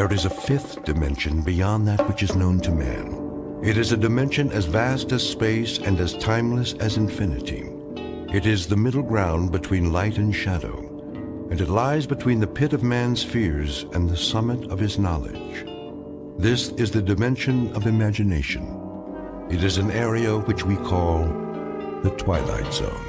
there is a fifth dimension beyond that which is known to man. It is a dimension as vast as space and as timeless as infinity. It is the middle ground between light and shadow, and it lies between the pit of man's fears and the summit of his knowledge. This is the dimension of imagination. It is an area which we call the Twilight Zone.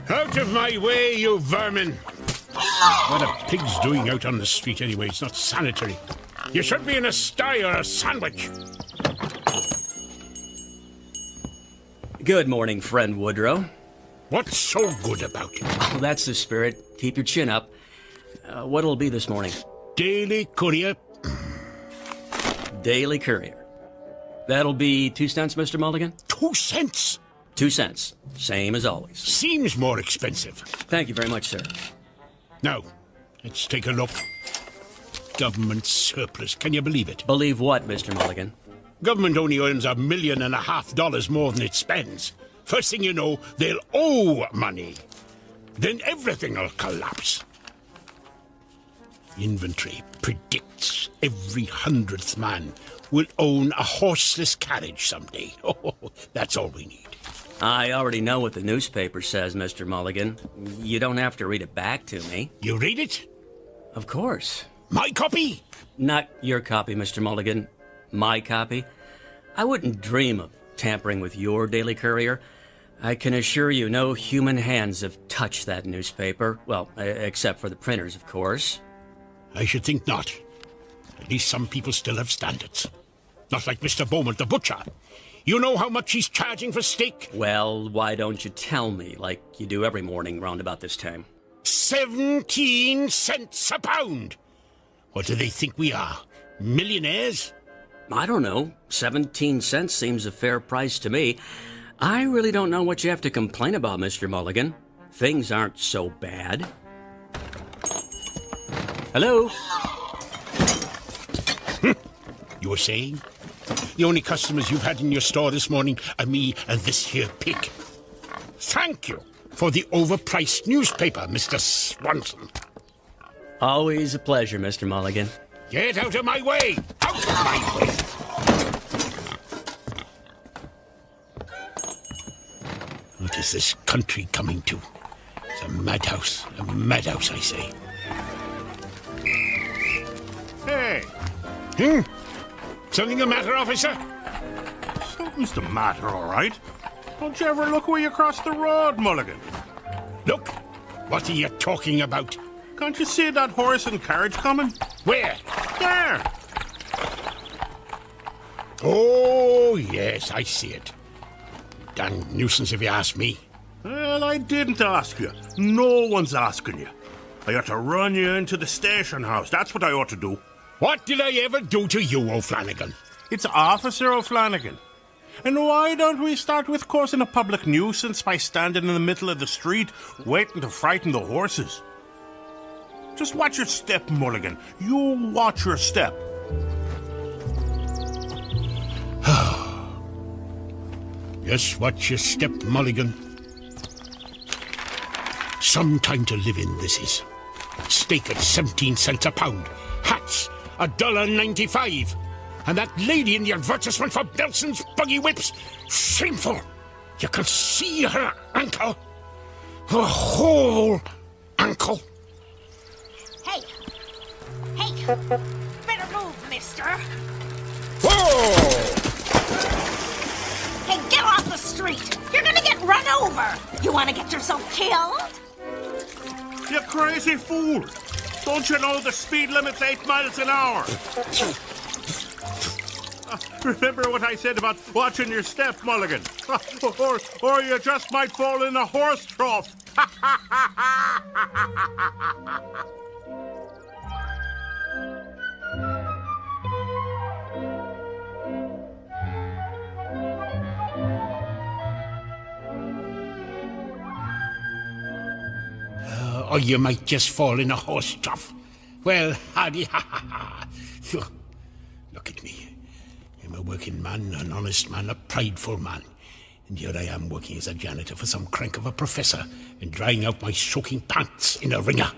Out of my way, you vermin! What are pigs doing out on the street anyway? It's not sanitary. You should be in a sty or a sandwich. Good morning, friend Woodrow. What's so good about it? Oh, that's the spirit. Keep your chin up. What'll it be this morning? Daily Courier. Daily Courier. That'll be 2 cents, Mr. Mulligan? 2 cents? 2 cents. Same as always. Seems more expensive. Thank you very much, sir. Now, let's take a look. Government surplus. Can you believe it? Believe what, Mr. Mulligan? Government only earns $1.5 million more than it spends. First thing you know, they'll owe money. Then everything will collapse. Inventory predicts every 100th man will own a horseless carriage someday. Oh, that's all we need. I already know what the newspaper says, Mr. Mulligan. You don't have to read it back to me. You read it? Of course. My copy? Not your copy, Mr. Mulligan. My copy. I wouldn't dream of tampering with your Daily Courier. I can assure you no human hands have touched that newspaper. Well, except for the printers, of course. I should think not. At least some people still have standards. Not like Mr. Beaumont, the butcher. You know how much he's charging for steak? Well, why don't you tell me, like you do every morning round about this time? 17 cents a pound! What do they think we are? Millionaires? I don't know. 17 cents seems a fair price to me. I really don't know what you have to complain about, Mr. Mulligan. Things aren't so bad. Hello? You were saying? The only customers you've had in your store this morning are me and this here pig. Thank you for the overpriced newspaper, Mr. Swanson. Always a pleasure, Mr. Mulligan. Get out of my way! Out of my way! What is this country coming to? It's a madhouse, I say. Hey! Something the matter, officer? Something's the matter, all right. Don't you ever look where you cross the road, Mulligan? Look, what are you talking about? Can't you see that horse and carriage coming? Where? There! Oh, yes, I see it. Damn nuisance if you ask me. Well, I didn't ask you. No one's asking you. I ought to run you into the station house. That's what I ought to do. What did I ever do to you, O'Flanagan? It's Officer O'Flanagan. And why don't we start with causing a public nuisance by standing in the middle of the street waiting to frighten the horses? Just watch your step, Mulligan. You watch your step. Just watch your step, Mulligan. Some time to live in, this is. Steak at 17 cents a pound. Hats, $1.95. And that lady in the advertisement for Belson's buggy whips. Shameful. You can see her ankle. Her whole ankle. Hey, better move, mister. Whoa! Hey, get off the street. You're gonna get run over. You wanna get yourself killed? You crazy fool. Don't you know the speed limit's 8 miles an hour? Remember what I said about watching your step, Mulligan. Or you just might fall in a horse trough. Or you might just fall in a horse trough. Well, howdy, ha ha ha. Look at me. I'm a working man, an honest man, a prideful man. And here I am working as a janitor for some crank of a professor and drying out my soaking pants in a wringer.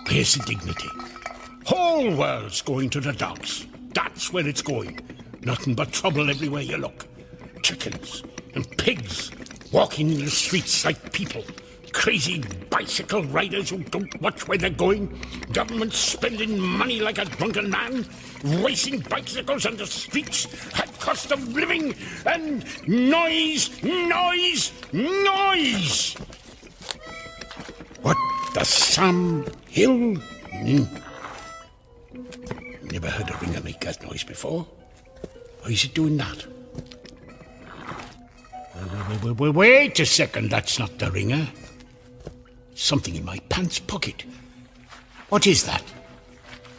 Where's the dignity? Whole world's going to the dogs. That's where it's going. Nothing but trouble everywhere you look. Chickens and pigs walking in the streets like people. Crazy bicycle riders who don't watch where they're going. Government spending money like a drunken man. Racing bicycles on the streets at cost of living. And noise, noise, noise! What the Sam Hill? Never heard a ringer make that noise before. Why is it doing that? Wait a second, that's not the ringer. Something in my pants pocket. What is that?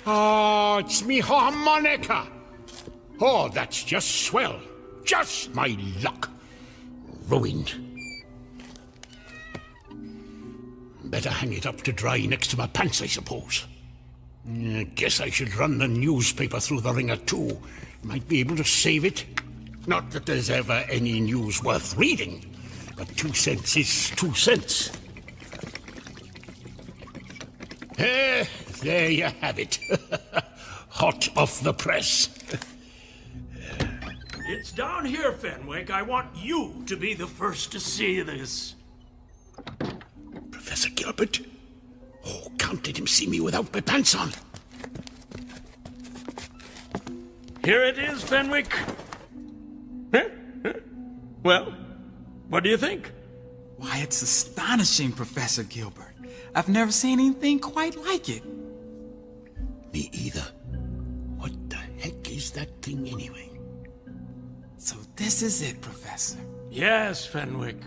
Oh, it's me harmonica. Oh, that's just swell. Just my luck. Ruined. Better hang it up to dry next to my pants, I suppose. I guess I should run the newspaper through the ringer too. Might be able to save it. Not that there's ever any news worth reading, but 2 cents is 2 cents. There you have it. Hot off the press. It's down here, Fenwick. I want you to be the first to see this. Professor Gilbert? Oh, can't let him see me without my pants on. Here it is, Fenwick. Well, what do you think? Why, it's astonishing, Professor Gilbert. I've never seen anything quite like it. Me either. What the heck is that thing anyway? So this is it, Professor. Yes, Fenwick.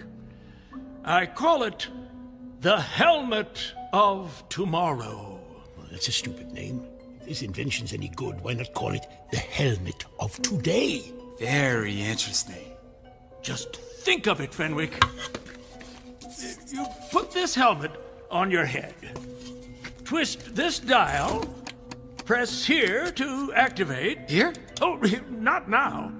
I call it the Helmet of Tomorrow. Well, that's a stupid name. If this invention's any good, why not call it the Helmet of Today? Very interesting. Just think of it, Fenwick. You put this helmet on your head. Twist this dial. Press here to activate. Here? Oh, not now.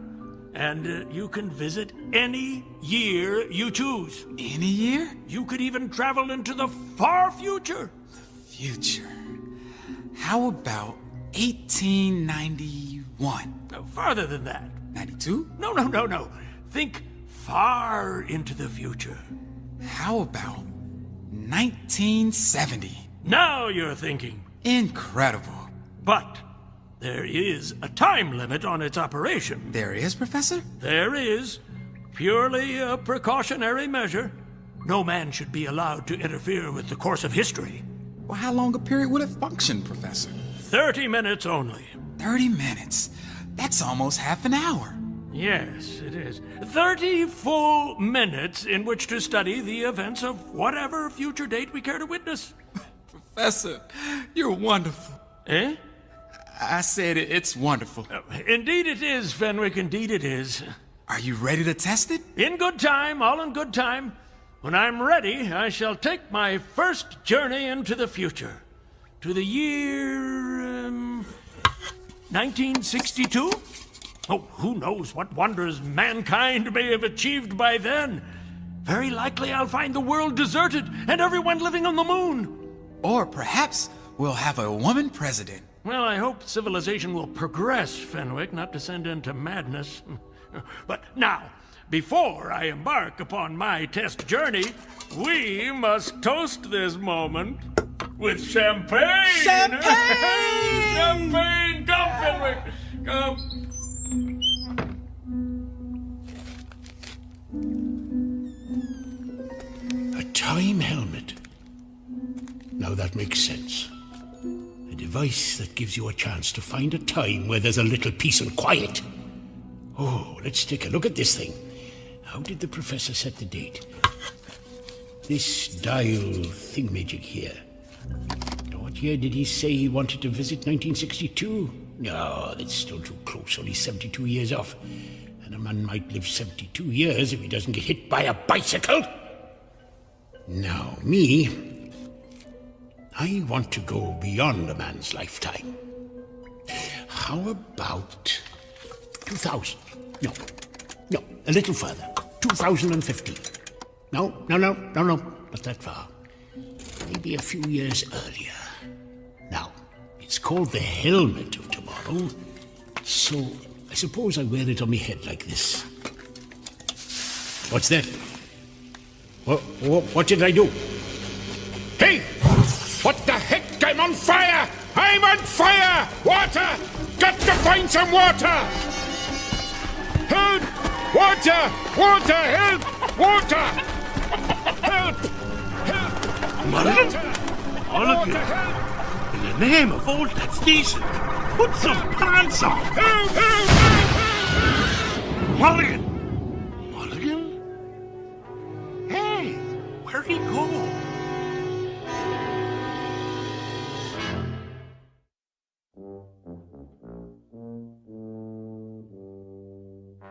And you can visit any year you choose. Any year? You could even travel into the far future. Future. How about 1891? No, farther than that. 92? No. Think far into the future. How about 1970? Now you're thinking. Incredible. But there is a time limit on its operation. There is, Professor? There is. Purely a precautionary measure. No man should be allowed to interfere with the course of history. Well, how long a period would it function, Professor? 30 minutes only. 30 minutes? That's almost half an hour. Yes, it is. 30 full minutes in which to study the events of whatever future date we care to witness. Professor, you're wonderful. Eh? I said it's wonderful. Indeed it is, Fenwick, indeed it is. Are you ready to test it? In good time, all in good time. When I'm ready, I shall take my first journey into the future. To the year... 1962? Oh, who knows what wonders mankind may have achieved by then. Very likely I'll find the world deserted and everyone living on the moon. Or perhaps we'll have a woman president. Well, I hope civilization will progress, Fenwick, not descend into madness. But now, before I embark upon my test journey, we must toast this moment with champagne! Champagne! Champagne! Come, Fenwick! Come! A time helmet. Now that makes sense. A device that gives you a chance to find a time where there's a little peace and quiet. Oh, let's take a look at this thing. How did the professor set the date? This dial thingamajig here. What year did he say he wanted to visit 1962? No, that's still too close, only 72 years off. And a man might live 72 years if he doesn't get hit by a bicycle. Now, me, I want to go beyond a man's lifetime. How about 2000. No, a little further. 2015. No, not that far. Maybe a few years earlier. Now, it's called the Helmet of Tomorrow, so I suppose I wear it on my head like this. What's that? What did I do? Hey! What the heck? I'm on fire! I'm on fire! Water! Got to find some water! Help! Water! Water! Help! Water! Help! Help! Mulligan? Mulligan? In the name of all that's decent, put some pants on! Help! Help! Help! Mulligan? Mulligan? Hey, where'd he go?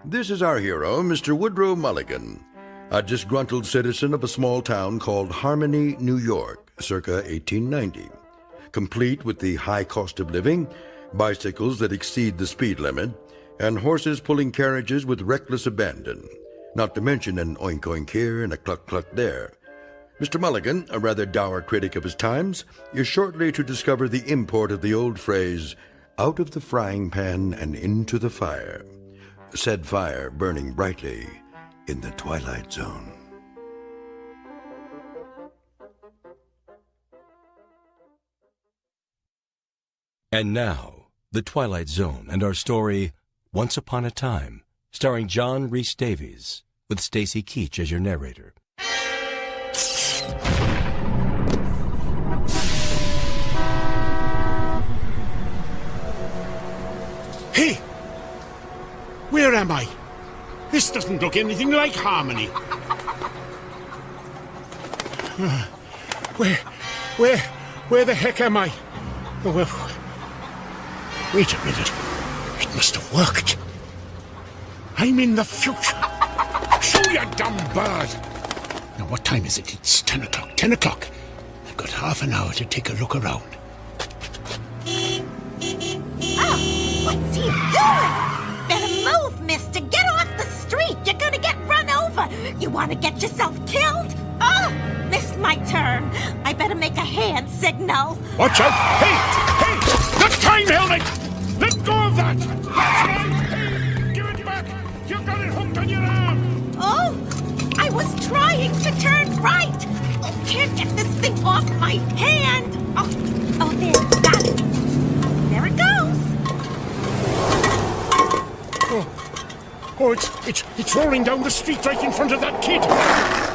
This is our hero, Mr. Woodrow Mulligan, a disgruntled citizen of a small town called Harmony, New York, circa 1890. Complete with the high cost of living, bicycles that exceed the speed limit, and horses pulling carriages with reckless abandon, not to mention an oink-oink here and a cluck-cluck there. Mr. Mulligan, a rather dour critic of his times, is shortly to discover the import of the old phrase, out of the frying pan and into the fire. Said fire burning brightly in the Twilight Zone. And now, The Twilight Zone and our story, Once Upon a Time, starring John Rhys Davies, with Stacy Keach as your narrator. Hey! Where am I? This doesn't look anything like Harmony. Where the heck am I? Oh, well, wait a minute. It must have worked. I'm in the future. Shoo, you dumb bird. Now, what time is it? It's 10 o'clock. 10 o'clock. I've got half an hour to take a look around. Oh, what's he doing? Better move, mister. Get off the street. You're gonna get run over. You want to get yourself killed? Oh, missed my turn. I better make a hand signal. Watch out! Hey! The time helmet! Let go of that! That's right! Hey! Give it back! You've got it hooked on your arm! Oh, I was trying to turn right. Oh, can't get this thing off my hand. Oh, there, got it. There it goes. Oh, it's rolling down the street right in front of that kid.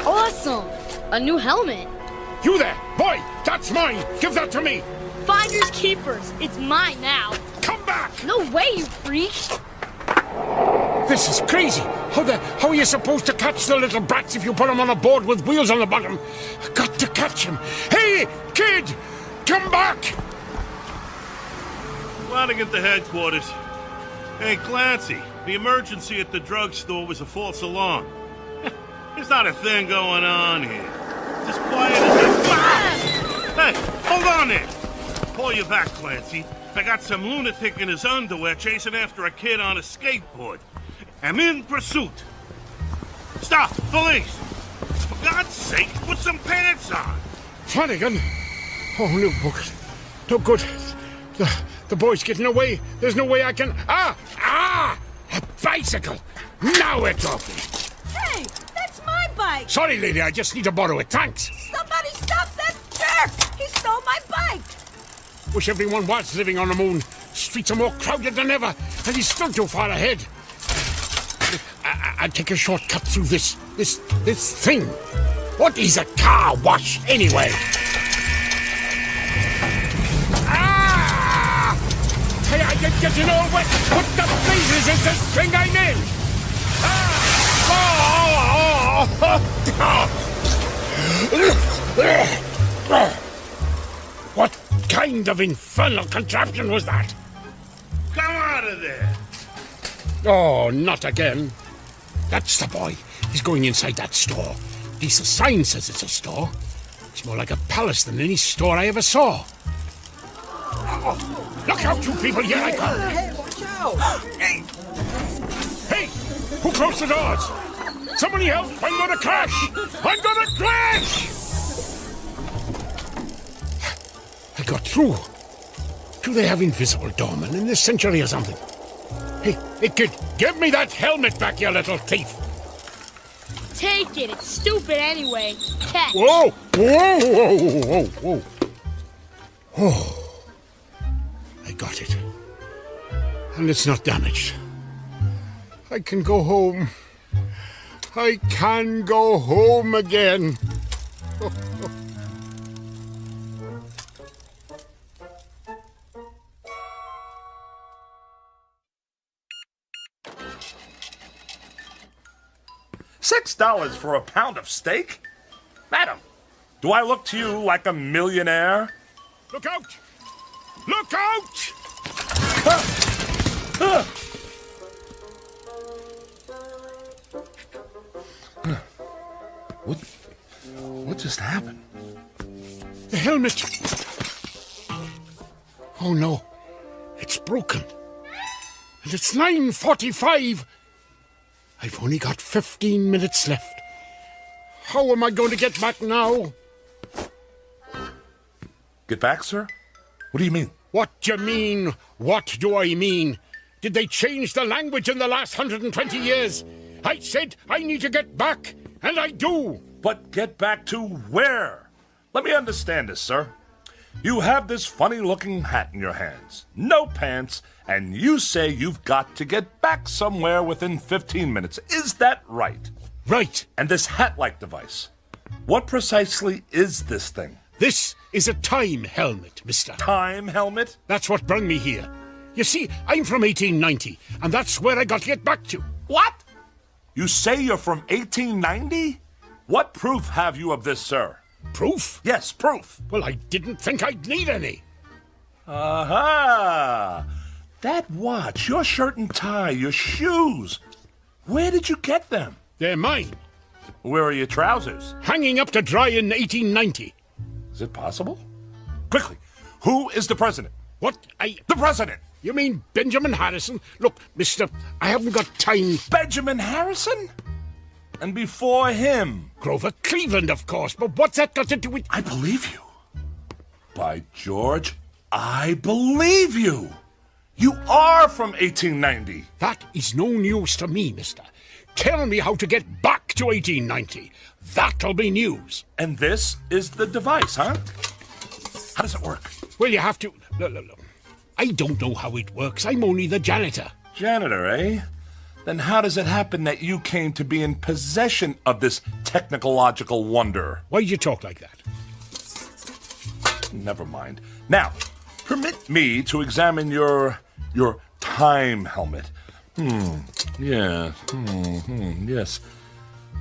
Awesome! A new helmet. You there, boy! That's mine. Give that to me. Finders keepers. It's mine now. Come back! No way, you freak! This is crazy. How are you supposed to catch the little brats if you put them on a board with wheels on the bottom? I got to catch him. Hey, kid! Come back! Flanagan to headquarters. Hey, Clancy, the emergency at the drugstore was a false alarm. There's not a thing going on here. Just quiet as Hey, hold on there. Pull you back, Clancy. I got some lunatic in his underwear chasing after a kid on a skateboard. I'm in pursuit. Stop, police! For God's sake, put some pants on. Flanagan? Oh, no, book. No good. The boy's getting away. There's no way I can... Ah! A bicycle! Now we're talking. Hey, that's my bike. Sorry, lady, I just need to borrow it. Thanks. Somebody stop that jerk! He stole my bike. Wish everyone was living on the moon. Streets are more crowded than ever, and he's still too far ahead. I'd take a shortcut through this thing. What is a car wash, anyway? Hey, I get getting all wet. What the blazes is this thing I'm in? What kind of infernal contraption was that? Come out of there. Oh, not again. That's the boy. He's going inside that store. At least the sign says it's a store. It's more like a palace than any store I ever saw. Oh, look out, you people! Here I come! Hey, watch out! Hey! Who closed the doors? Somebody help! I'm gonna crash! I'm gonna crash! I got through. Do they have invisible doormen in this century or something? Hey, kid, give me that helmet back, you little thief! Take it. It's stupid anyway. Catch. Whoa! Whoa! Whoa! Whoa! Whoa! Oh, I got it. And it's not damaged. I can go home. I can go home again. $6 for a pound of steak? Madam, do I look to you like a millionaire? Look out! Look out! What just happened? The helmet! Oh no, it's broken. And it's 9:45. I've only got 15 minutes left. How am I going to get back now? Get back, sir? What do you mean? What do you mean? What do I mean? Did they change the language in the last 120 years? I said I need to get back, and I do. But get back to where? Let me understand this, sir. You have this funny-looking hat in your hands, no pants, and you say you've got to get back somewhere within 15 minutes. Is that right? Right. And this hat-like device, what precisely is this thing? This is a time helmet, mister. Time helmet? That's what brought me here. You see, I'm from 1890, and that's where I got to get back to. What? You say you're from 1890? What proof have you of this, sir? Proof? Yes, proof. Well, I didn't think I'd need any. Aha! That watch, your shirt and tie, your shoes. Where did you get them? They're mine. Where are your trousers? Hanging up to dry in 1890. Is it possible? Quickly, who is the president? What? The president! You mean Benjamin Harrison? Look, mister, I haven't got time. Benjamin Harrison? And before him? Grover Cleveland, of course, but what's that got to do with... I believe you. By George, I believe you. You are from 1890. That is no news to me, mister. Tell me how to get back to 1890. That'll be news. And this is the device, huh? How does it work? Well, you have to... Look. I don't know how it works. I'm only the janitor. Janitor, eh? Then how does it happen that you came to be in possession of this technological wonder? Why'd you talk like that? Never mind. Now, permit me to examine your time helmet. Yes.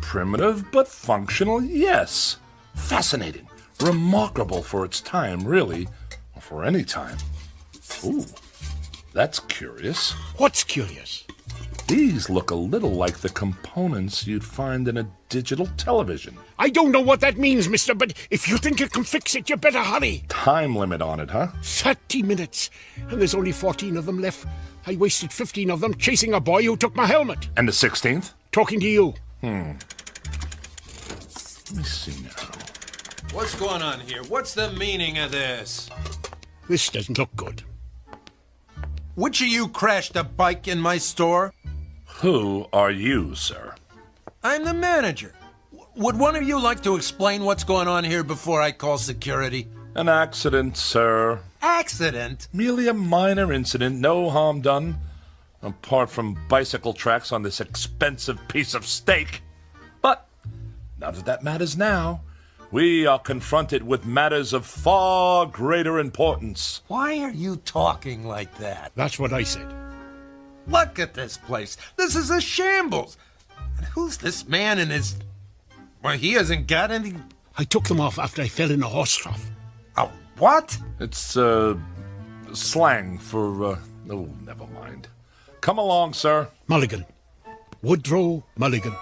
Primitive but functional, yes. Fascinating. Remarkable for its time, really. Or for any time. Ooh, that's curious. What's curious? These look a little like the components you'd find in a digital television. I don't know what that means, mister, but if you think you can fix it, you better hurry. Time limit on it, huh? 30 minutes. And there's only 14 of them left. I wasted 15 of them chasing a boy who took my helmet. And the 16th? Talking to you. Let me see now. What's going on here? What's the meaning of this? This doesn't look good. Which of you crashed a bike in my store? Who are you, sir? I'm the manager. Would one of you like to explain what's going on here before I call security? An accident, sir. Accident? Merely a minor incident, no harm done. Apart from bicycle tracks on this expensive piece of steak. But none of that matters now. We are confronted with matters of far greater importance. Why are you talking like that? That's what I said. Look at this place. This is a shambles. And who's this man in his... Well, he hasn't got any... I took them off after I fell in a horse trough. A what? It's, slang for, oh, never mind. Come along, sir. Mulligan. Woodrow Mulligan.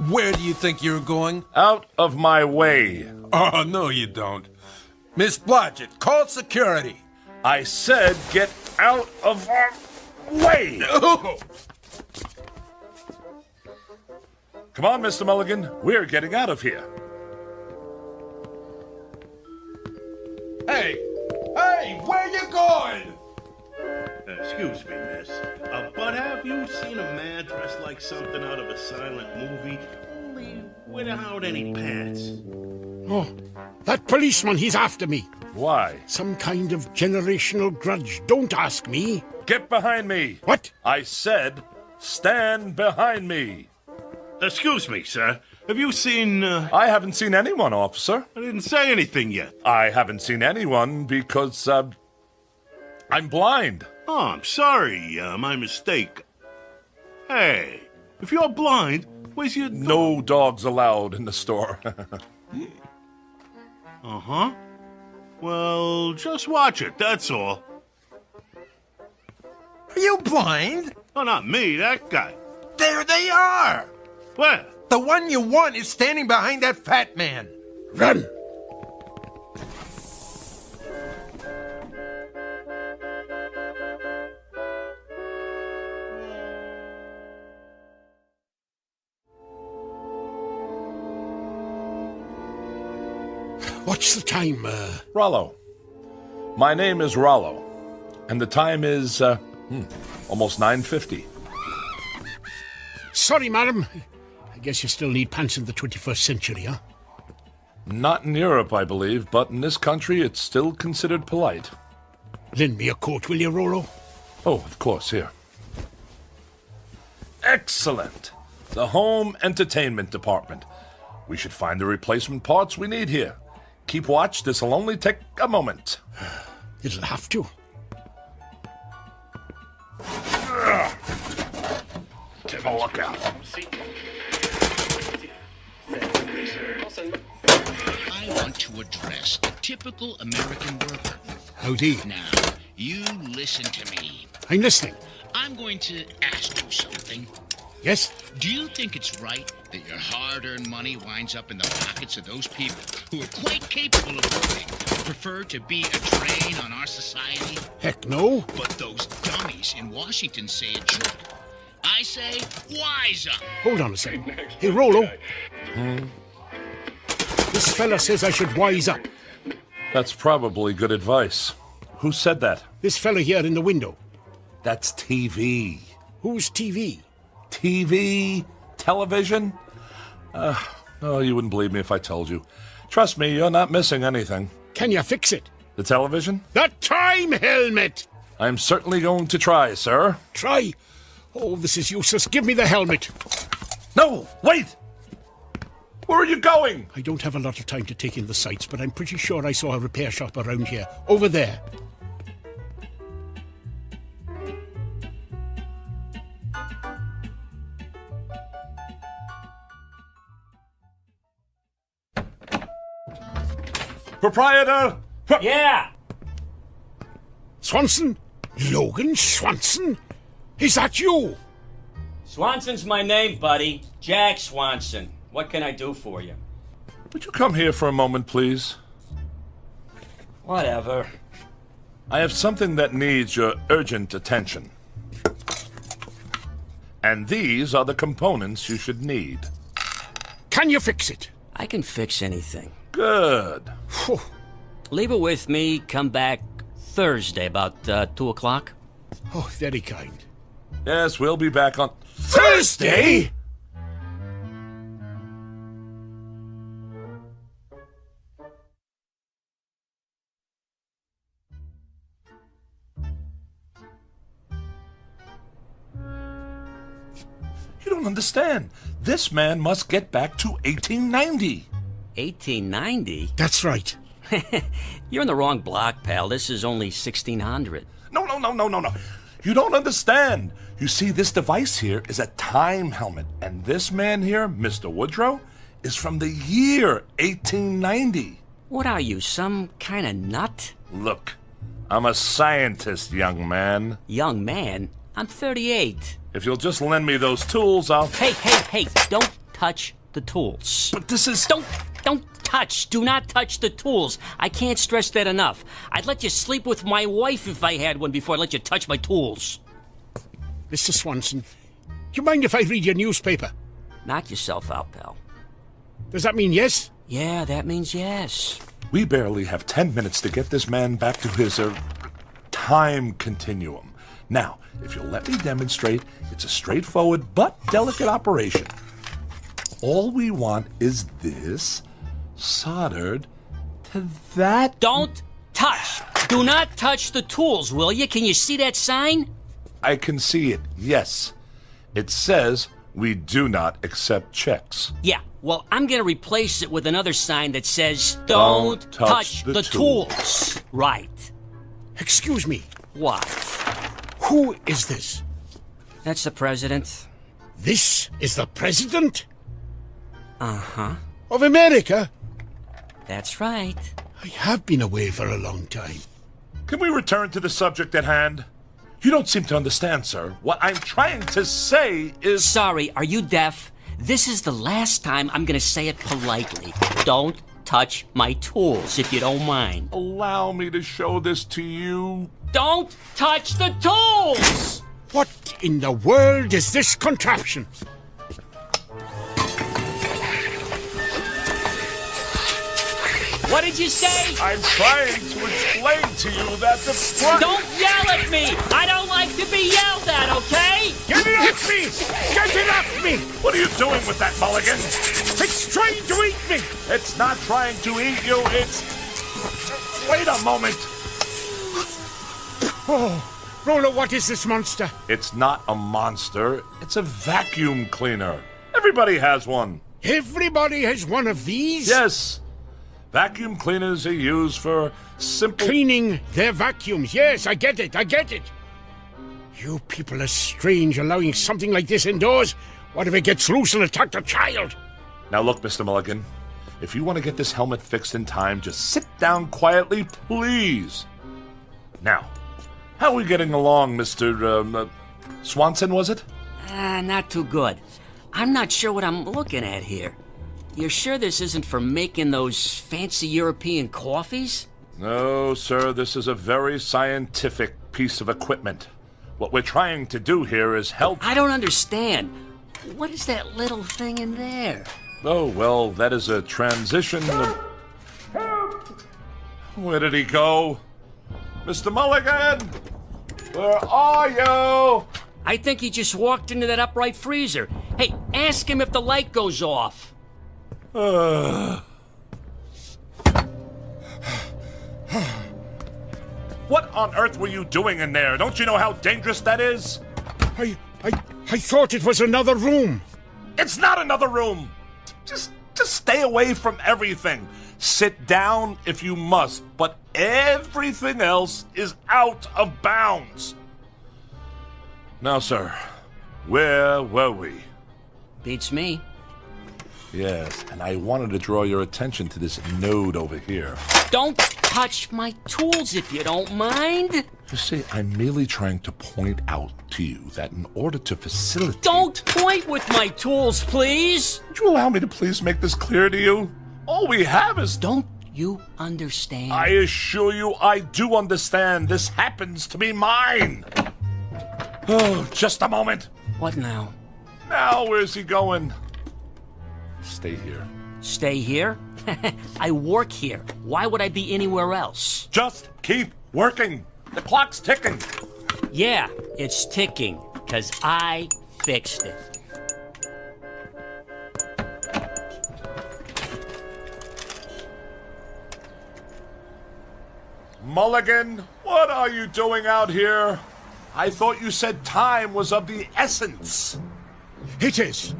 Where do you think you're going? Out of my way. Oh, no, you don't. Miss Blodgett, call security. I said get out of our... way! Come on, Mr. Mulligan. We're getting out of here. Hey, where you going? Excuse me, miss. But have you seen a man dressed like something out of a silent movie, only without any pants? Oh, that policeman, he's after me. Why? Some kind of generational grudge. Don't ask me. Get behind me. What? I said, stand behind me. Excuse me, sir. Have you seen... I haven't seen anyone, officer. I didn't say anything yet. I haven't seen anyone because, I'm blind. Oh, I'm sorry. My mistake. Hey, if you're blind, where's your... No dogs allowed in the store. Uh-huh. Well, just watch it, that's all. Are you blind? Oh, not me, that guy. There they are! Where? The one you want is standing behind that fat man. Run! What's the time, Rollo. My name is Rollo, and the time is, almost 9:50. Sorry, madam. I guess you still need pants in the 21st century, huh? Not in Europe, I believe, but in this country it's still considered polite. Lend me a coat, will you, Rollo? Oh, of course, here. Excellent! The home entertainment department. We should find the replacement parts we need here. Keep watch, this'll only take a moment. It'll have to. Take a look out. I want to address a typical American worker. Howdy. Now, you listen to me. I'm listening. I'm going to ask you something. Yes? Do you think it's right that your hard-earned money winds up in the pockets of those people who are quite capable of working but prefer to be a drain on our society? Heck no. But those dummies in Washington say it should. I say, wise up. Hold on a second. Hey, Rollo. This fella says I should wise up. That's probably good advice. Who said that? This fella here in the window. That's TV. Who's TV? TV? Television? Oh, you wouldn't believe me if I told you. Trust me, you're not missing anything. Can you fix it? The television? The time helmet! I'm certainly going to try, sir. Try? Oh, this is useless. Give me the helmet. No, wait! Where are you going? I don't have a lot of time to take in the sights, but I'm pretty sure I saw a repair shop around here. Over there. Proprietor! Yeah! Swanson? Logan Swanson? Is that you? Swanson's my name, buddy. Jack Swanson. What can I do for you? Would you come here for a moment, please? Whatever. I have something that needs your urgent attention. And these are the components you should need. Can you fix it? I can fix anything. Good. Leave it with me. Come back Thursday about 2 o'clock. Oh, very kind. Yes, we'll be back on Thursday? You don't understand. This man must get back to 1890. 1890? That's right. You're in the wrong block, pal. This is only 1600. No. You don't understand. You see, this device here is a time helmet. And this man here, Mr. Woodrow, is from the year 1890. What are you, some kind of nut? Look, I'm a scientist, young man. Young man? I'm 38. If you'll just lend me those tools, I'll... Hey, don't touch the tools. But this is... Don't touch. Do not touch the tools. I can't stress that enough. I'd let you sleep with my wife if I had one before I let you touch my tools. Mr. Swanson, do you mind if I read your newspaper? Knock yourself out, pal. Does that mean yes? Yeah, that means yes. We barely have 10 minutes to get this man back to his, time continuum. Now, if you'll let me demonstrate, it's a straightforward but delicate operation. All we want is this soldered to that. Don't touch. Do not touch the tools, will you? Can you see that sign? I can see it, yes. It says we do not accept checks. Yeah, well, I'm going to replace it with another sign that says, Don't touch the tools. Right. Excuse me. What? Who is this? That's the president. This is the president? Uh-huh. Of America? That's right. I have been away for a long time. Can we return to the subject at hand? You don't seem to understand, sir. What I'm trying to say is... Sorry, are you deaf? This is the last time I'm going to say it politely. Don't touch my tools, if you don't mind. Allow me to show this to you. Don't touch the tools! What in the world is this contraption? What did you say? I'm trying to explain to you that the front... Don't yell at me! I don't like to be yelled at, okay? Get it off me! Get it off me! What are you doing with that, Mulligan? It's trying to eat me! It's not trying to eat you, it's... Wait a moment! Oh, Rolo, what is this monster? It's not a monster, it's a vacuum cleaner. Everybody has one. Everybody has one of these? Yes. Vacuum cleaners are used for simple... Cleaning their vacuums. Yes, I get it. You people are strange, allowing something like this indoors. What if it gets loose and attacks a child? Now look, Mr. Mulligan. If you want to get this helmet fixed in time, just sit down quietly, please. Now, how are we getting along, Mr. Swanson, was it? Not too good. I'm not sure what I'm looking at here. You're sure this isn't for making those fancy European coffees? No, sir, this is a very scientific piece of equipment. What we're trying to do here is help... I don't understand. What is that little thing in there? Oh, well, that is a transition... Where did he go? Mr. Mulligan! Where are you? I think he just walked into that upright freezer. Hey, ask him if the light goes off. What on earth were you doing in there? Don't you know how dangerous that is? I thought it was another room. It's not another room. Just stay away from everything. Sit down if you must, but everything else is out of bounds. Now, sir, where were we? Beats me. Yes, and I wanted to draw your attention to this node over here. Don't touch my tools if you don't mind. You see, I'm merely trying to point out to you that in order to facilitate... Don't point with my tools, please! Would you allow me to please make this clear to you? All we have is... Don't you understand? I assure you I do understand. This happens to be mine. Oh, just a moment. What now? Now, where's he going? Stay here. Stay here? I work here. Why would I be anywhere else? Just keep working. The clock's ticking. Yeah, it's ticking, 'cause I fixed it. Mulligan, what are you doing out here? I thought you said time was of the essence. It is.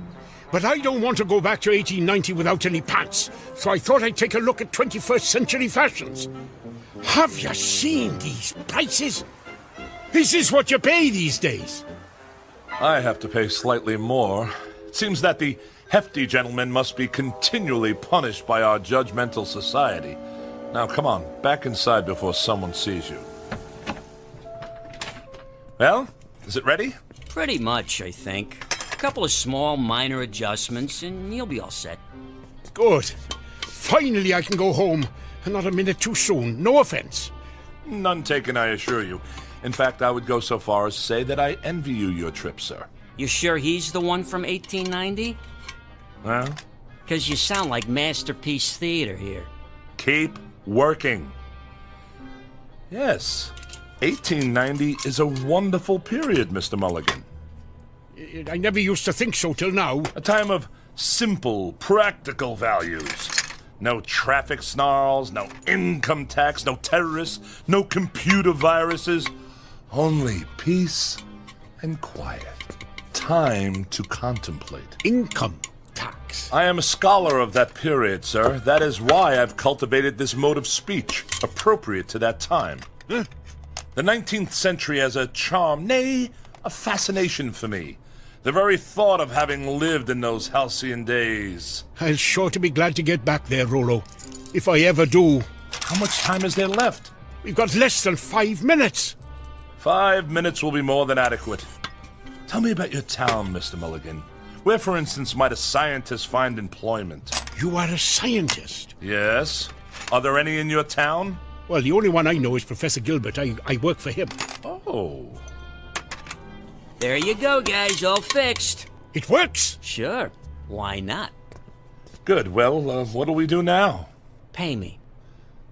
But I don't want to go back to 1890 without any pants, so I thought I'd take a look at 21st century fashions. Have you seen these prices? Is this what you pay these days? I have to pay slightly more. It seems that the hefty gentleman must be continually punished by our judgmental society. Now, come on, back inside before someone sees you. Well, is it ready? Pretty much, I think. A couple of small, minor adjustments, and you'll be all set. Good. Finally, I can go home, and not a minute too soon. No offense. None taken, I assure you. In fact, I would go so far as to say that I envy you your trip, sir. You sure he's the one from 1890? Well? Because you sound like Masterpiece Theater here. Keep working. Yes, 1890 is a wonderful period, Mr. Mulligan. I never used to think so till now. A time of simple, practical values. No traffic snarls, no income tax, no terrorists, no computer viruses. Only peace and quiet. Time to contemplate. Income tax. I am a scholar of that period, sir. That is why I've cultivated this mode of speech, appropriate to that time. Huh? The 19th century has a charm, nay, a fascination for me. The very thought of having lived in those halcyon days. I'll sure to be glad to get back there, Rollo. If I ever do. How much time is there left? We've got less than 5 minutes. 5 minutes will be more than adequate. Tell me about your town, Mr. Mulligan. Where, for instance, might a scientist find employment? You are a scientist? Yes. Are there any in your town? Well, the only one I know is Professor Gilbert. I work for him. Oh. There you go, guys, all fixed. It works? Sure. Why not? Good. Well, what'll we do now? Pay me.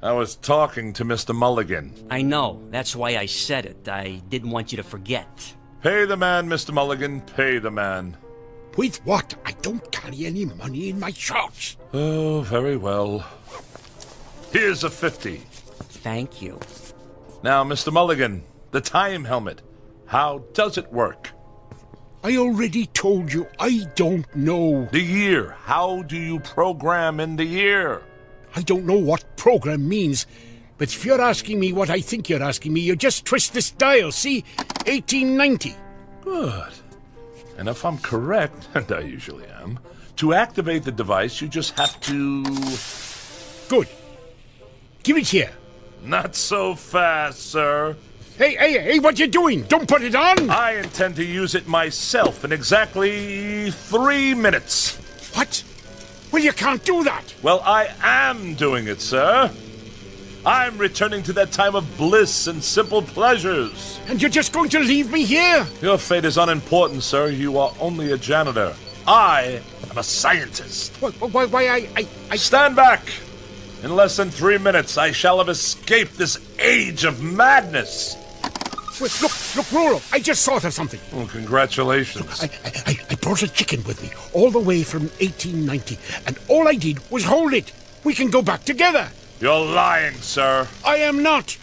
I was talking to Mr. Mulligan. I know. That's why I said it. I didn't want you to forget. Pay the man, Mr. Mulligan. Pay the man. With what? I don't carry any money in my shorts. Oh, very well. Here's a 50. Thank you. Now, Mr. Mulligan, the time helmet. How does it work? I already told you, I don't know. The year. How do you program in the year? I don't know what program means, but if you're asking me what I think you're asking me, you just twist this dial, see? 1890. Good. And if I'm correct, and I usually am, to activate the device, you just have to... Good. Give it here. Not so fast, sir. Hey, what you doing? Don't put it on! I intend to use it myself in exactly 3 minutes. What? Well, you can't do that. Well, I am doing it, sir. I'm returning to that time of bliss and simple pleasures. And you're just going to leave me here? Your fate is unimportant, sir. You are only a janitor. I am a scientist. Why, I... Stand back! In less than 3 minutes, I shall have escaped this age of madness. Wait, look, Rollo, I just thought of something. Well, congratulations. I brought a chicken with me, all the way from 1890, and all I did was hold it. We can go back together. You're lying, sir. I am not.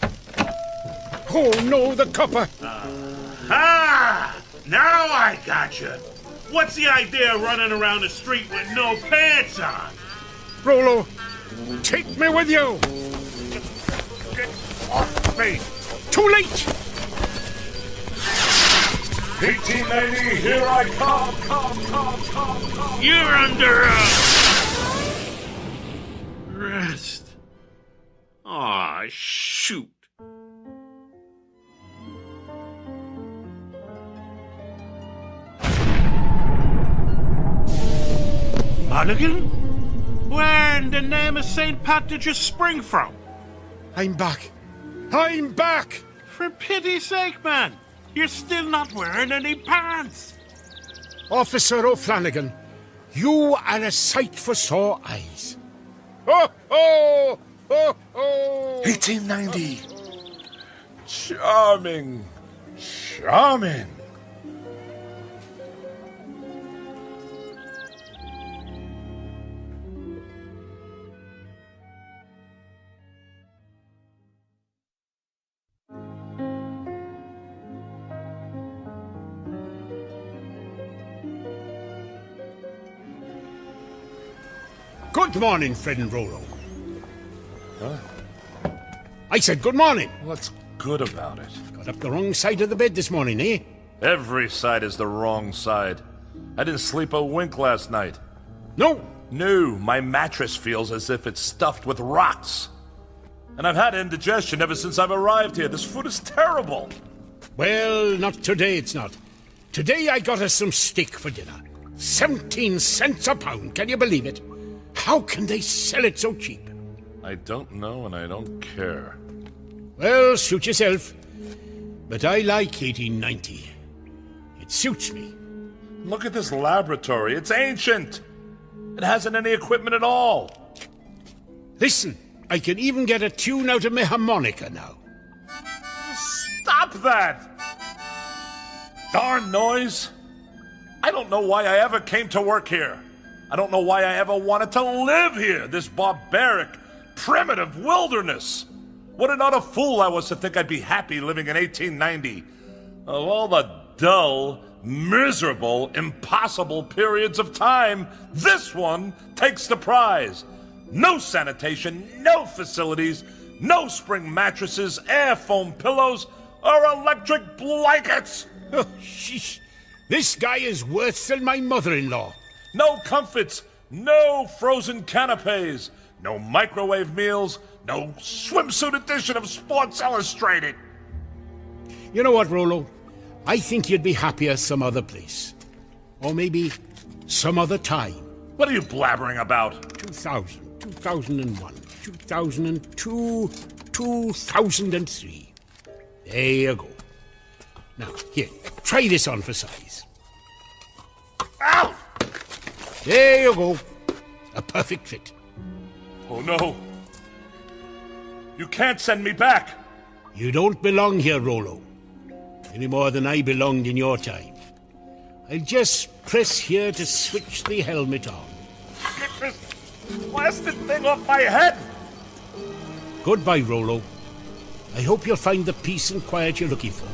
Oh, no, the copper. Ah! Now I gotcha. What's the idea of running around the street with no pants on? Rollo, take me with you. Get off me. Too late. 1890, here I come. You're under arrest. Aw, shoot. Mulligan? Where in the name of St. Pat did you spring from? I'm back. I'm back. For pity's sake, man. You're still not wearing any pants. Officer O'Flanagan, you are a sight for sore eyes. Ho, ho, ho, ho. 1890. Charming. Charming. Good morning, Fred and Rollo. Huh? I said good morning. What's good about it? Got up the wrong side of the bed this morning, eh? Every side is the wrong side. I didn't sleep a wink last night. No? No, my mattress feels as if it's stuffed with rocks. And I've had indigestion ever since I've arrived here. This food is terrible. Well, not today, it's not. Today I got us some steak for dinner. 17 cents a pound, can you believe it? How can they sell it so cheap? I don't know and I don't care. Well, suit yourself. But I like 1890. It suits me. Look at this laboratory. It's ancient. It hasn't any equipment at all. Listen, I can even get a tune out of my harmonica now. Stop that! Darn noise. I don't know why I ever came to work here. I don't know why I ever wanted to live here, this barbaric, primitive wilderness. What an utter fool I was to think I'd be happy living in 1890. Of all the dull, miserable, impossible periods of time, this one takes the prize. No sanitation, no facilities, no spring mattresses, air foam pillows, or electric blankets. Oh, sheesh. This guy is worse than my mother-in-law. No comforts, no frozen canapes, no microwave meals, no swimsuit edition of Sports Illustrated. You know what, Rollo? I think you'd be happier some other place. Or maybe some other time. What are you blabbering about? 2000, 2001, 2002, 2003. There you go. Now, here, try this on for size. Ow! There you go. A perfect fit. Oh, no. You can't send me back. You don't belong here, Rollo. Any more than I belonged in your time. I'll just press here to switch the helmet on. Get this blasted thing off my head! Goodbye, Rollo. I hope you'll find the peace and quiet you're looking for.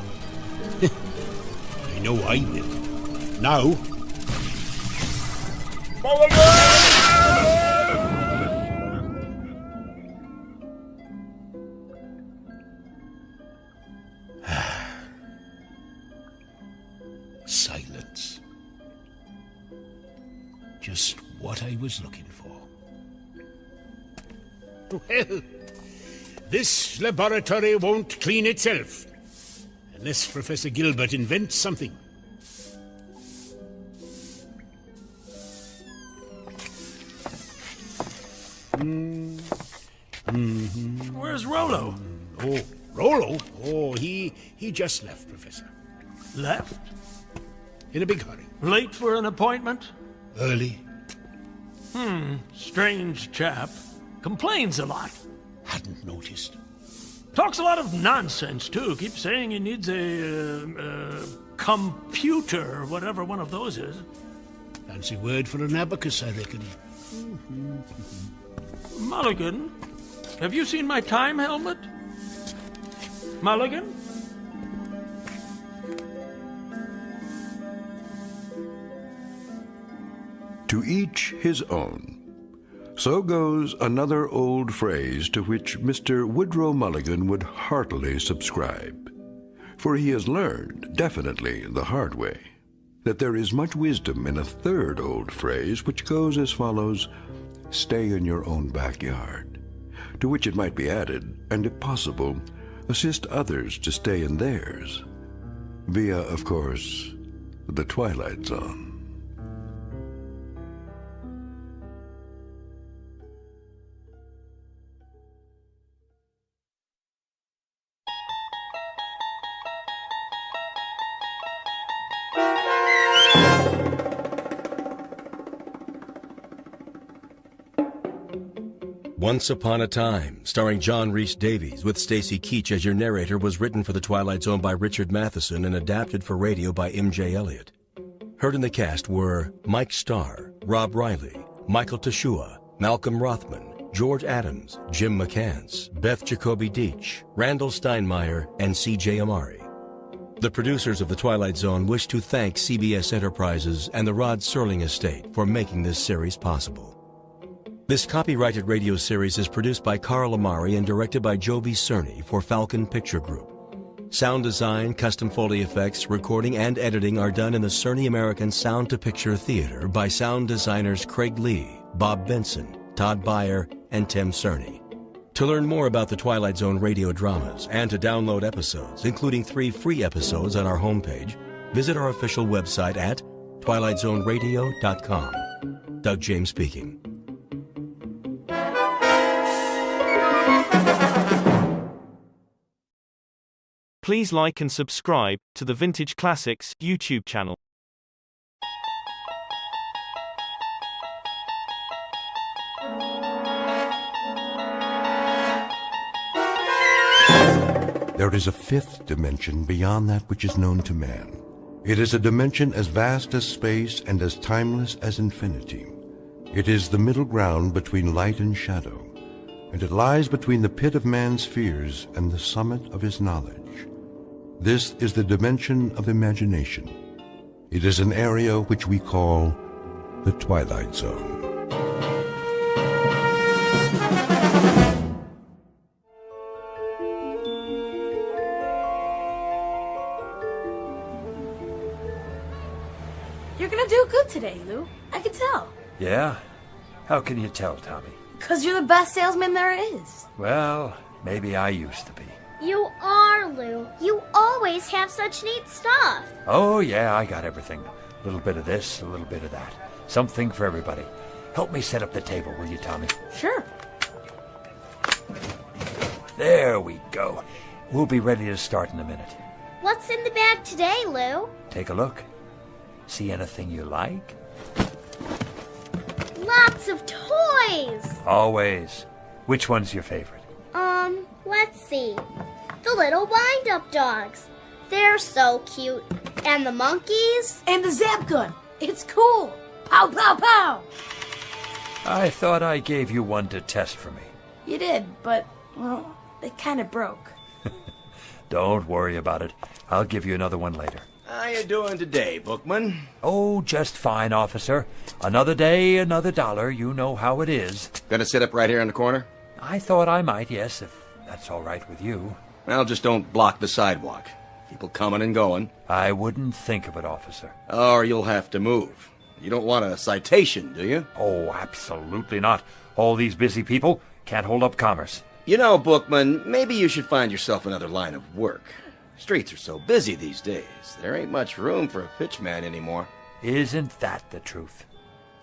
I know I will. Now... Silence. Just what I was looking for. Well, this laboratory won't clean itself, unless Professor Gilbert invents something. Where's Rollo? Oh, Rollo? Oh, he just left, Professor. Left? In a big hurry. Late for an appointment? Early. Strange chap. Complains a lot. Hadn't noticed. Talks a lot of nonsense, too. Keeps saying he needs a computer, whatever one of those is. Fancy word for an abacus, I reckon. Mulligan, have you seen my time helmet? Mulligan? To each his own. So goes another old phrase to which Mr. Woodrow Mulligan would heartily subscribe. For he has learned, definitely the hard way, that there is much wisdom in a third old phrase which goes as follows: stay in your own backyard. To which it might be added, and if possible, assist others to stay in theirs. Via, of course, the Twilight Zone. Once Upon a Time, starring John Rhys Davies with Stacy Keach as your narrator, was written for The Twilight Zone by Richard Matheson and adapted for radio by M.J. Elliott. Heard in the cast were Mike Starr, Rob Riley, Michael Teshua, Malcolm Rothman, George Adams, Jim McCants, Beth Jacoby Deach, Randall Steinmeier, and C.J. Amari. The producers of The Twilight Zone wish to thank CBS Enterprises and the Rod Serling Estate for making this series possible. This copyrighted radio series is produced by Carl Amari and directed by Joby Cerny for Falcon Picture Group. Sound design, custom Foley effects, recording, and editing are done in the Cerny American Sound to Picture Theater by sound designers Craig Lee, Bob Benson, Todd Beyer, and Tim Cerny. To learn more about the Twilight Zone radio dramas and to download episodes, including 3 free episodes on our homepage, visit our official website at twilightzoneradio.com. Doug James speaking. Please like and subscribe to the Vintage Classics YouTube channel. There is a fifth dimension beyond that which is known to man. It is a dimension as vast as space and as timeless as infinity. It is the middle ground between light and shadow, and it lies between the pit of man's fears and the summit of his knowledge. This is the dimension of imagination. It is an area which we call the Twilight Zone. You're gonna do good today, Lou. I can tell. Yeah? How can you tell, Tommy? 'Cause you're the best salesman there is. Well, maybe I used to be. You are, Lou. You always have such neat stuff. Oh, yeah, I got everything. A little bit of this, a little bit of that. Something for everybody. Help me set up the table, will you, Tommy? Sure. There we go. We'll be ready to start in a minute. What's in the bag today, Lou? Take a look. See anything you like? Lots of toys. Always. Which one's your favorite? Let's see. The little wind-up dogs. They're so cute. And the monkeys. And the zap gun. It's cool. Pow, pow, pow. I thought I gave you one to test for me. You did, but, well, it kind of broke. Don't worry about it. I'll give you another one later. How you doing today, Bookman? Oh, just fine, officer. Another day, another dollar. You know how it is. Gonna sit up right here in the corner? I thought I might, yes, if that's all right with you. Well, just don't block the sidewalk. People coming and going. I wouldn't think of it, officer. Or you'll have to move. You don't want a citation, do you? Oh, absolutely not. All these busy people can't hold up commerce. You know, Bookman, maybe you should find yourself another line of work. Streets are so busy these days. There ain't much room for a pitchman anymore. Isn't that the truth?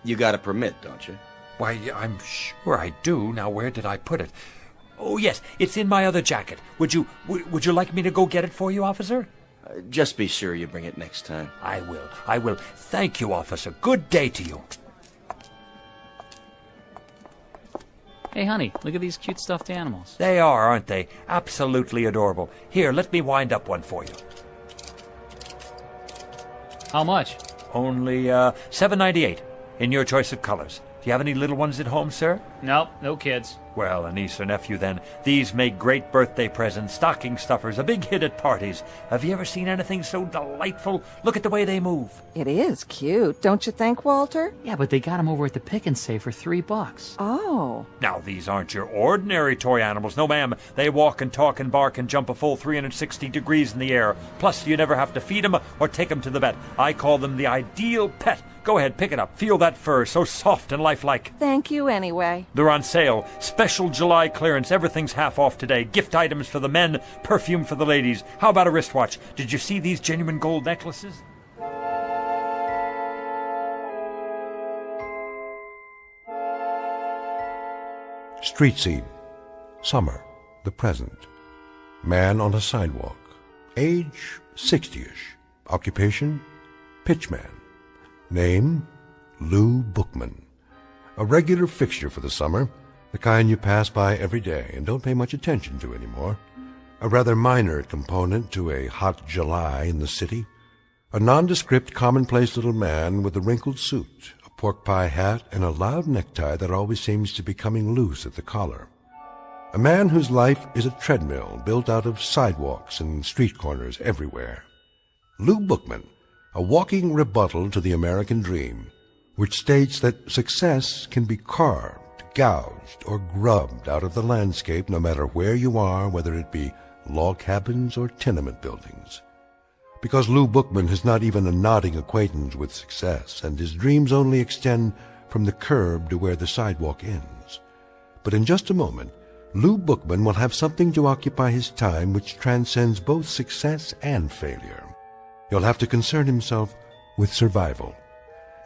You got a permit, don't you? Why, I'm sure I do. Now, where did I put it? Oh, yes, it's in my other jacket. Would you like me to go get it for you, officer? Just be sure you bring it next time. I will. Thank you, officer. Good day to you. Hey, honey, look at these cute stuffed animals. They are, aren't they? Absolutely adorable. Here, let me wind up one for you. How much? Only $7.98 in your choice of colors. Do you have any little ones at home, sir? Nope, no kids. Well, a niece or nephew, then. These make great birthday presents, stocking stuffers, a big hit at parties. Have you ever seen anything so delightful? Look at the way they move. It is cute, don't you think, Walter? Yeah, but they got them over at the Pick and Save for $3. Oh. Now, these aren't your ordinary toy animals. No, ma'am. They walk and talk and bark and jump a full 360 degrees in the air. Plus, you never have to feed them or take them to the vet. I call them the ideal pet. Go ahead, pick it up. Feel that fur, so soft and lifelike. Thank you anyway. They're on sale. Special July clearance. Everything's half off today. Gift items for the men, perfume for the ladies. How about a wristwatch? Did you see these genuine gold necklaces? Street scene. Summer. The present. Man on a sidewalk. Age 60-ish. Occupation pitchman. Name, Lou Bookman. A regular fixture for the summer, the kind you pass by every day and don't pay much attention to anymore. A rather minor component to a hot July in the city. A nondescript, commonplace little man with a wrinkled suit, a pork pie hat, and a loud necktie that always seems to be coming loose at the collar. A man whose life is a treadmill built out of sidewalks and street corners everywhere. Lou Bookman, a walking rebuttal to the American dream, which states that success can be carved, gouged, or grubbed out of the landscape no matter where you are, whether it be log cabins or tenement buildings. Because Lou Bookman has not even a nodding acquaintance with success, and his dreams only extend from the curb to where the sidewalk ends. But in just a moment, Lou Bookman will have something to occupy his time which transcends both success and failure. He'll have to concern himself with survival.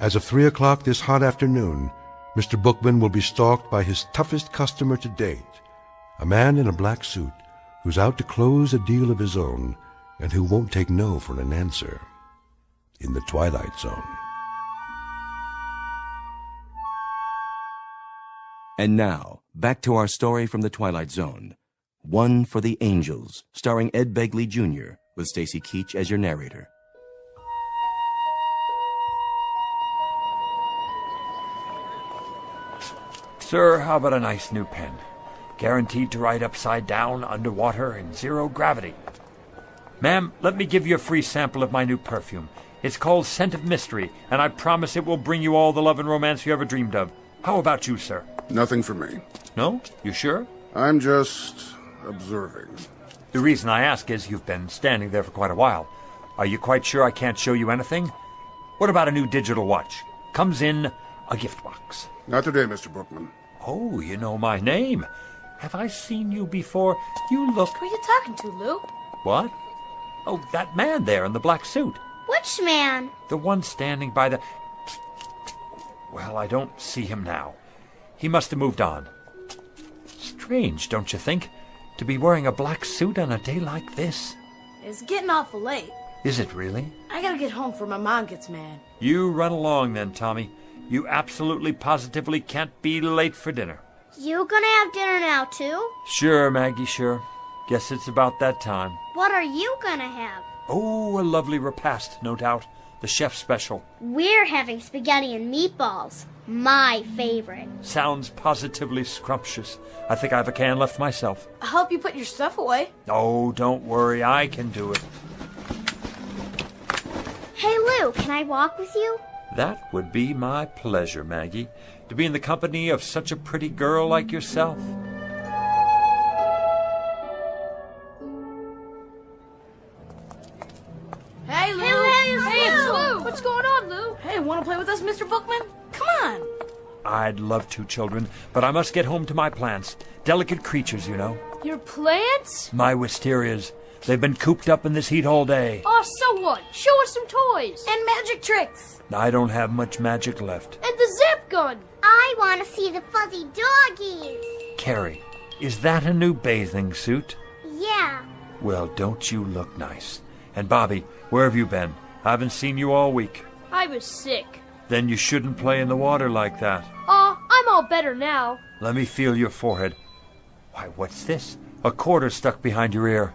As of 3 o'clock this hot afternoon, Mr. Bookman will be stalked by his toughest customer to date, a man in a black suit who's out to close a deal of his own and who won't take no for an answer in the Twilight Zone. And now, back to our story from the Twilight Zone. One for the Angels, starring Ed Begley Jr., with Stacy Keach as your narrator. Sir, how about a nice new pen? Guaranteed to write upside down, underwater, in zero gravity. Ma'am, let me give you a free sample of my new perfume. It's called Scent of Mystery, and I promise it will bring you all the love and romance you ever dreamed of. How about you, sir? Nothing for me. No? You sure? I'm just observing. The reason I ask is you've been standing there for quite a while. Are you quite sure I can't show you anything? What about a new digital watch? Comes in a gift box. Not today, Mr. Bookman. Oh, you know my name. Have I seen you before? You look... Who are you talking to, Lou? What? Oh, that man there in the black suit. Which man? The one standing by the... Well, I don't see him now. He must have moved on. Strange, don't you think? To be wearing a black suit on a day like this. It's getting awful late. Is it really? I gotta get home before my mom gets mad. You run along then, Tommy. You absolutely positively can't be late for dinner. You gonna have dinner now, too? Sure, Maggie, sure. Guess it's about that time. What are you gonna have? Oh, a lovely repast, no doubt. The chef's special. We're having spaghetti and meatballs. My favorite. Sounds positively scrumptious. I think I have a can left myself. I'll help you put your stuff away. Oh, don't worry. I can do it. Hey, Lou, can I walk with you? That would be my pleasure, Maggie, to be in the company of such a pretty girl like yourself. Hey, Lou! Hey, it's Lou! Lou! What's going on, Lou? Hey, wanna play with us, Mr. Bookman? Come on! I'd love to, children, but I must get home to my plants. Delicate creatures, you know. Your plants? My wisterias. They've been cooped up in this heat all day. Oh, so what? Show us some toys. And magic tricks. I don't have much magic left. And the zap gun. I want to see the fuzzy doggies. Carrie, is that a new bathing suit? Yeah. Well, don't you look nice? And Bobby, where have you been? I haven't seen you all week. I was sick. Then you shouldn't play in the water like that. I'm all better now. Let me feel your forehead. Why, what's this? A quarter stuck behind your ear.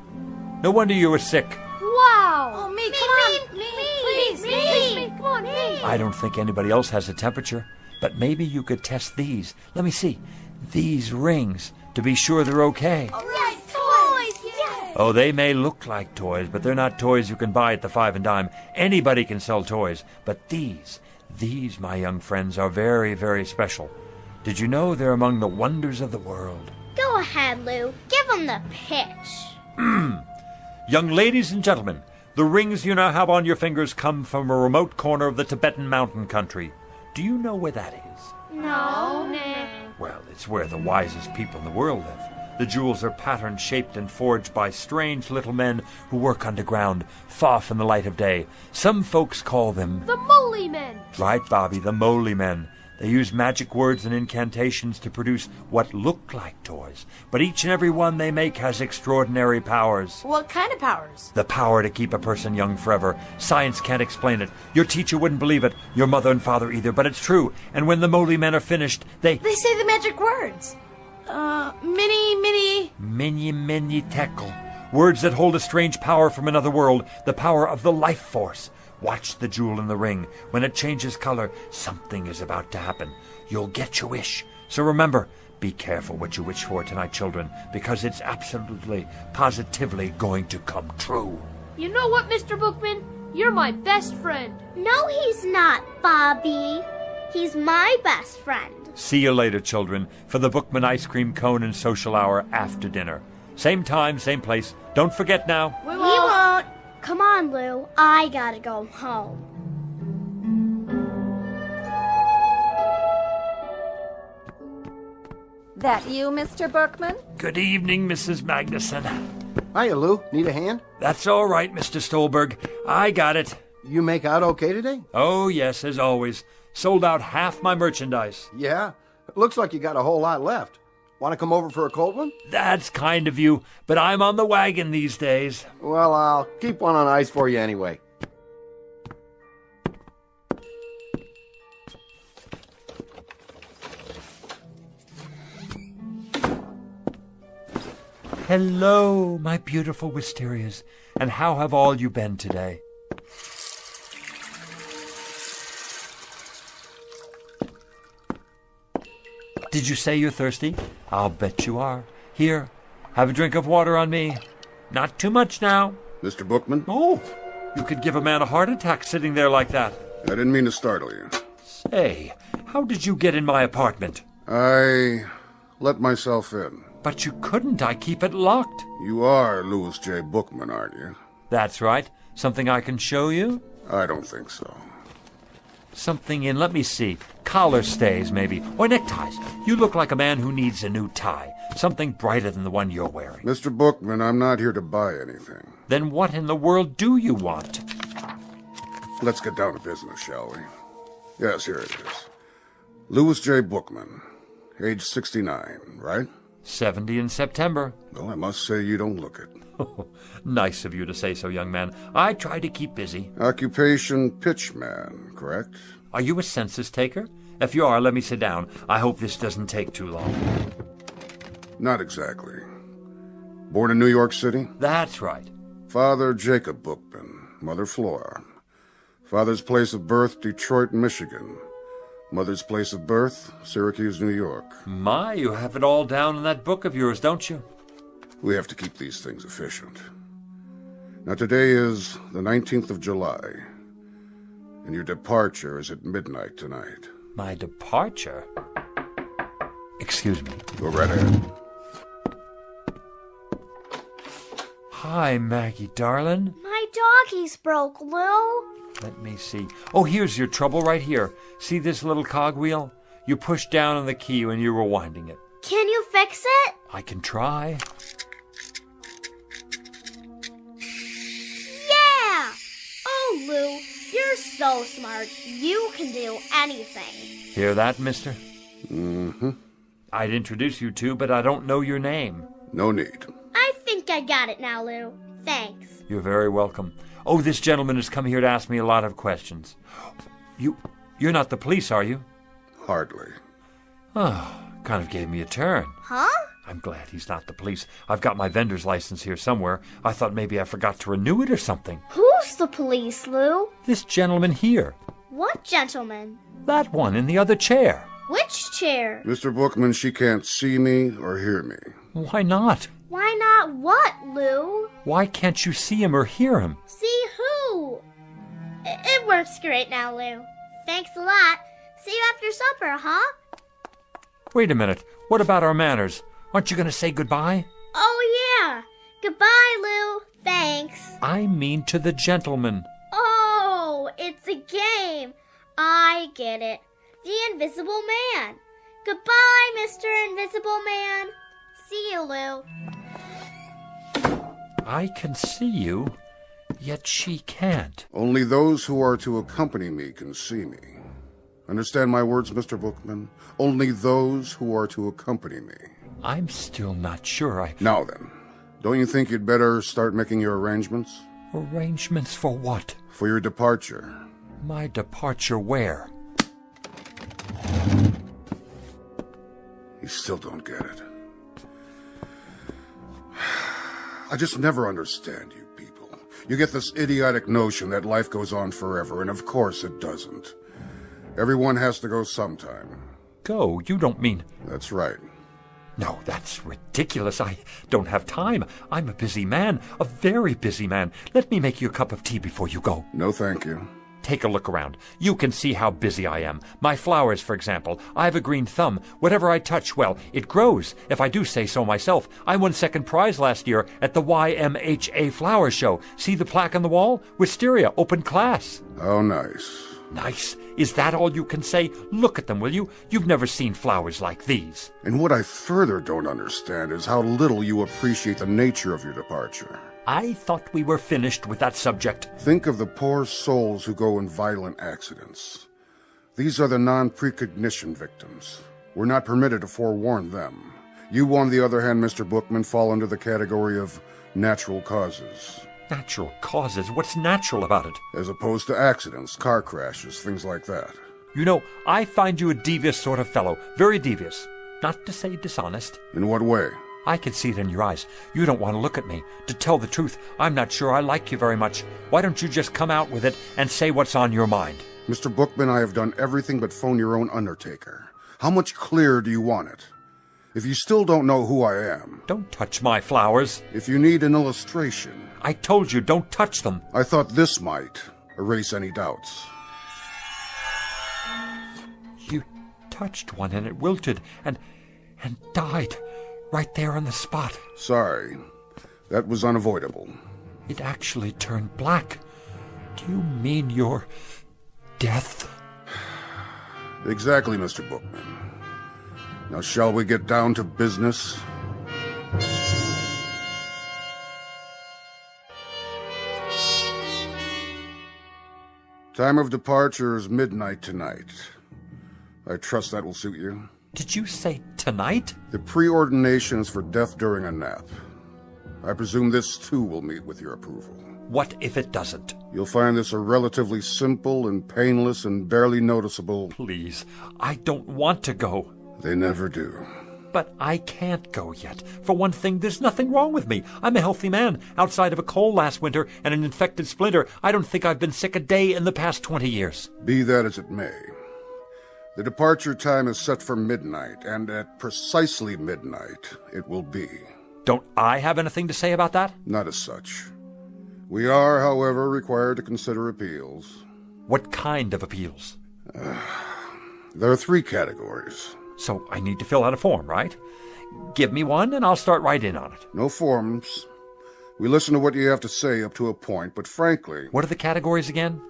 No wonder you were sick. Wow! Oh, me, come on! Me, please, come on, me! I don't think anybody else has a temperature, but maybe you could test these. Let me see. These rings, to be sure they're okay. All right, toys! Yes! Oh, they may look like toys, but they're not toys you can buy at the 5 and dime. Anybody can sell toys, but these, my young friends, are very, very special. Did you know they're among the wonders of the world? Go ahead, Lou. Give them the pitch. Young ladies and gentlemen, the rings you now have on your fingers come from a remote corner of the Tibetan mountain country. Do you know where that is? No. Well, it's where the wisest people in the world live. The jewels are patterned, shaped, and forged by strange little men who work underground, far from the light of day. Some folks call them... The Moly Men! Right, Bobby, the Moly Men. They use magic words and incantations to produce what look like toys, but each and every one they make has extraordinary powers. What kind of powers? The power to keep a person young forever. Science can't explain it. Your teacher wouldn't believe it, your mother and father either, but it's true. And when the Moly Men are finished, they say the magic words. Mini tekel. Words that hold a strange power from another world, the power of the life force. Watch the jewel in the ring. When it changes color, something is about to happen. You'll get your wish. So remember, be careful what you wish for tonight, children, because it's absolutely, positively going to come true. You know what, Mr. Bookman? You're my best friend. No, he's not, Bobby. He's my best friend. See you later, children, for the Bookman ice cream cone and social hour after dinner. Same time, same place. Don't forget now. We won't. Come on, Lou. I gotta go home. That you, Mr. Bookman? Good evening, Mrs. Magnuson. Hiya, Lou. Need a hand? That's all right, Mr. Stolberg. I got it. You make out okay today? Oh, yes, as always. Sold out half my merchandise. Yeah? Looks like you got a whole lot left. Want to come over for a cold one? That's kind of you, but I'm on the wagon these days. Well, I'll keep one on ice for you anyway. Hello, my beautiful wisterias, and how have all you been today? Did you say you're thirsty? I'll bet you are. Here, have a drink of water on me. Not too much now. Mr. Bookman? Oh, you could give a man a heart attack sitting there like that. I didn't mean to startle you. Say, how did you get in my apartment? I let myself in. But you couldn't. I keep it locked. You are Louis J. Bookman, aren't you? That's right. Something I can show you? I don't think so. Something in, let me see, collar stays maybe, or neckties. You look like a man who needs a new tie. Something brighter than the one you're wearing. Mr. Bookman, I'm not here to buy anything. Then what in the world do you want? Let's get down to business, shall we? Yes, here it is. Louis J. Bookman, age 69, right? 70 in September. Well, I must say you don't look it. Nice of you to say so, young man. I try to keep busy. Occupation pitchman, correct? Are you a census taker? If you are, let me sit down. I hope this doesn't take too long. Not exactly. Born in New York City? That's right. Father Jacob Bookman, Mother Flora. Father's place of birth, Detroit, Michigan. Mother's place of birth, Syracuse, New York. My, you have it all down in that book of yours, don't you? We have to keep these things efficient. Now, today is the 19th of July, and your departure is at midnight tonight. My departure? Excuse me. Go right ahead. Hi, Maggie, darling. My doggies broke, Lou. Let me see. Oh, here's your trouble right here. See this little cogwheel? You push down on the key when you're rewinding it. Can you fix it? I can try. Yeah! Oh, Lou, you're so smart. You can do anything. Hear that, mister? Mm-hmm. I'd introduce you to, but I don't know your name. No need. I think I got it now, Lou. Thanks. You're very welcome. Oh, this gentleman has come here to ask me a lot of questions. You're not the police, are you? Hardly. Oh, kind of gave me a turn. Huh? I'm glad he's not the police. I've got my vendor's license here somewhere. I thought maybe I forgot to renew it or something. Who's the police, Lou? This gentleman here. What gentleman? That one in the other chair. Which chair? Mr. Bookman, she can't see me or hear me. Why not? Why not what, Lou? Why can't you see him or hear him? See who? It works great now, Lou. Thanks a lot. See you after supper, huh? Wait a minute. What about our manners? Aren't you going to say goodbye? Oh, yeah. Goodbye, Lou. Thanks. I mean to the gentleman. Oh, it's a game. I get it. The Invisible Man. Goodbye, Mr. Invisible Man. See you, Lou. I can see you, yet she can't. Only those who are to accompany me can see me. Understand my words, Mr. Bookman? Only those who are to accompany me. I'm still not sure Now then, don't you think you'd better start making your arrangements? Arrangements for what? For your departure. My departure where? You still don't get it. I just never understand you people. You get this idiotic notion that life goes on forever, and of course it doesn't. Everyone has to go sometime. Go? You don't mean... That's right. No, that's ridiculous. I don't have time. I'm a busy man, a very busy man. Let me make you a cup of tea before you go. No, thank you. Take a look around. You can see how busy I am. My flowers, for example. I have a green thumb. Whatever I touch, well, it grows, if I do say so myself. I won second prize last year at the YMHA Flower Show. See the plaque on the wall? Wisteria, open class. Oh, nice. Nice? Is that all you can say? Look at them, will you? You've never seen flowers like these. And what I further don't understand is how little you appreciate the nature of your departure. I thought we were finished with that subject. Think of the poor souls who go in violent accidents. These are the non-precognition victims. We're not permitted to forewarn them. You, on the other hand, Mr. Bookman, fall under the category of natural causes. Natural causes? What's natural about it? As opposed to accidents, car crashes, things like that. You know, I find you a devious sort of fellow. Very devious. Not to say dishonest. In what way? I can see it in your eyes. You don't want to look at me. To tell the truth, I'm not sure I like you very much. Why don't you just come out with it and say what's on your mind? Mr. Bookman, I have done everything but phone your own undertaker. How much clearer do you want it? If you still don't know who I am... Don't touch my flowers. If you need an illustration... I told you, don't touch them. I thought this might erase any doubts. You touched one and it wilted and died right there on the spot. Sorry. That was unavoidable. It actually turned black. Do you mean your death? Exactly, Mr. Bookman. Now, shall we get down to business? Time of departure is midnight tonight. I trust that will suit you. Did you say tonight? The preordination is for death during a nap. I presume this, too, will meet with your approval. What if it doesn't? You'll find this a relatively simple and painless and barely noticeable... Please, I don't want to go. They never do. But I can't go yet. For one thing, there's nothing wrong with me. I'm a healthy man. Outside of a cold last winter and an infected splinter, I don't think I've been sick a day in the past 20 years. Be that as it may. The departure time is set for midnight, and at precisely midnight it will be. Don't I have anything to say about that? Not as such. We are, however, required to consider appeals. What kind of appeals? There are 3 categories. So I need to fill out a form, right? Give me one and I'll start right in on it. No forms. We listen to what you have to say up to a point, but frankly... What are the categories again?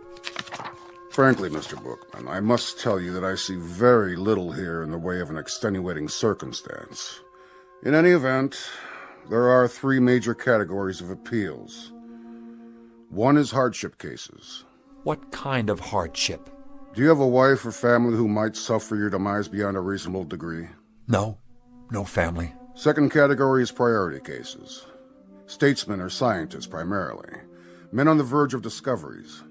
Frankly, Mr. Bookman, I must tell you that I see very little here in the way of an extenuating circumstance. In any event, there are 3 major categories of appeals. One is hardship cases. What kind of hardship? Do you have a wife or family who might suffer your demise beyond a reasonable degree? No. No family. Second category is priority cases. Statesmen or scientists, primarily. Men on the verge of discoveries.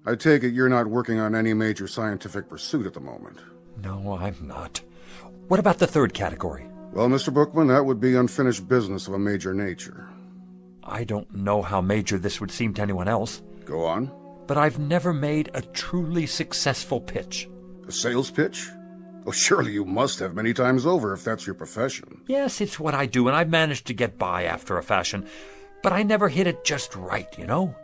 I take it you're not working on any major scientific pursuit at the moment. No, I'm not. What about the third category? Well, Mr. Bookman, that would be unfinished business of a major nature. I don't know how major this would seem to anyone else. Go on. But I've never made a truly successful pitch. A sales pitch? Oh, surely you must have many times over if that's your profession. Yes, it's what I do, and I've managed to get by after a fashion. But I never hit it just right, you know?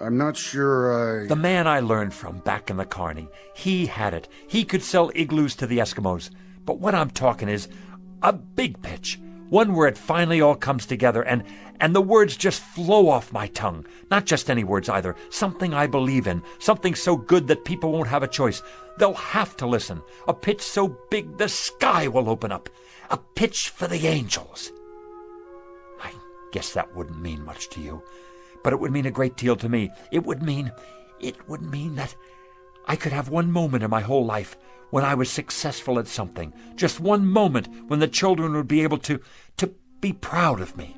I'm not sure I... The man I learned from back in the Carney, he had it. He could sell igloos to the Eskimos. But what I'm talking is a big pitch. One where it finally all comes together and the words just flow off my tongue. Not just any words either. Something I believe in. Something so good that people won't have a choice. They'll have to listen. A pitch so big the sky will open up. A pitch for the angels. I guess that wouldn't mean much to you. But it would mean a great deal to me. It would mean that I could have one moment in my whole life when I was successful at something. Just one moment when the children would be able to be proud of me.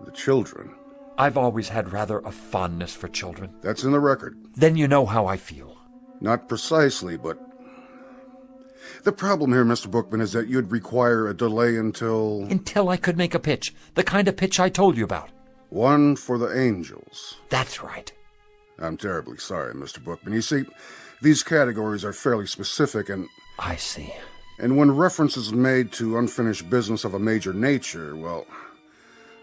The children? I've always had rather a fondness for children. That's in the record. Then you know how I feel. Not precisely, but... The problem here, Mr. Bookman, is that you'd require a delay until... Until I could make a pitch. The kind of pitch I told you about. One for the angels. That's right. I'm terribly sorry, Mr. Bookman. You see, these categories are fairly specific and... I see. And when reference is made to unfinished business of a major nature, well,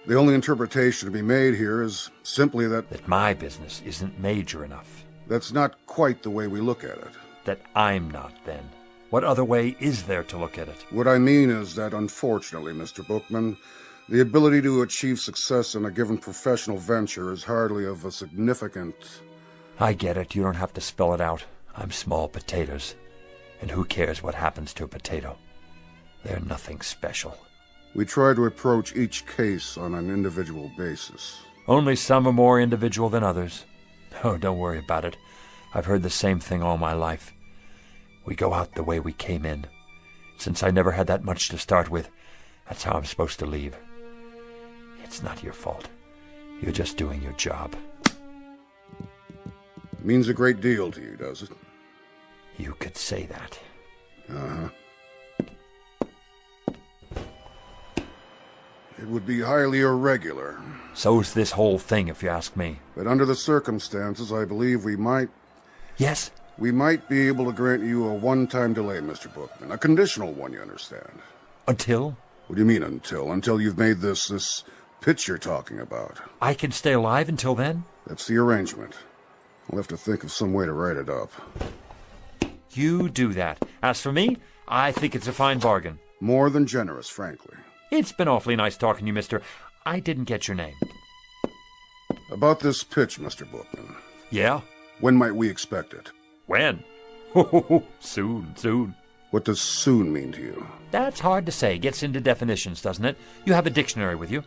the only interpretation to be made here is simply that... That my business isn't major enough. That's not quite the way we look at it. That I'm not, then. What other way is there to look at it? What I mean is that, unfortunately, Mr. Bookman, the ability to achieve success in a given professional venture is hardly of a significant... I get it. You don't have to spell it out. I'm small potatoes. And who cares what happens to a potato? They're nothing special. We try to approach each case on an individual basis. Only some are more individual than others. Oh, don't worry about it. I've heard the same thing all my life. We go out the way we came in. Since I never had that much to start with, That's how I'm supposed to leave. It's not your fault. You're just doing your job. Means a great deal to you, does it? You could say that. Uh-huh. It would be highly irregular. So's this whole thing, if you ask me. But under the circumstances, I believe we might... Yes? We might be able to grant you a one-time delay, Mr. Bookman. A conditional one, you understand. Until? What do you mean, until? Until you've made this pitch you're talking about. I can stay alive until then? That's the arrangement. I'll have to think of some way to write it up. You do that. As for me, I think it's a fine bargain. More than generous, frankly. It's been awfully nice talking to you, mister. I didn't get your name. About this pitch, Mr. Bookman. Yeah? When might we expect it? When? Soon. What does soon mean to you? That's hard to say. Gets into definitions, doesn't it? You have a dictionary with you?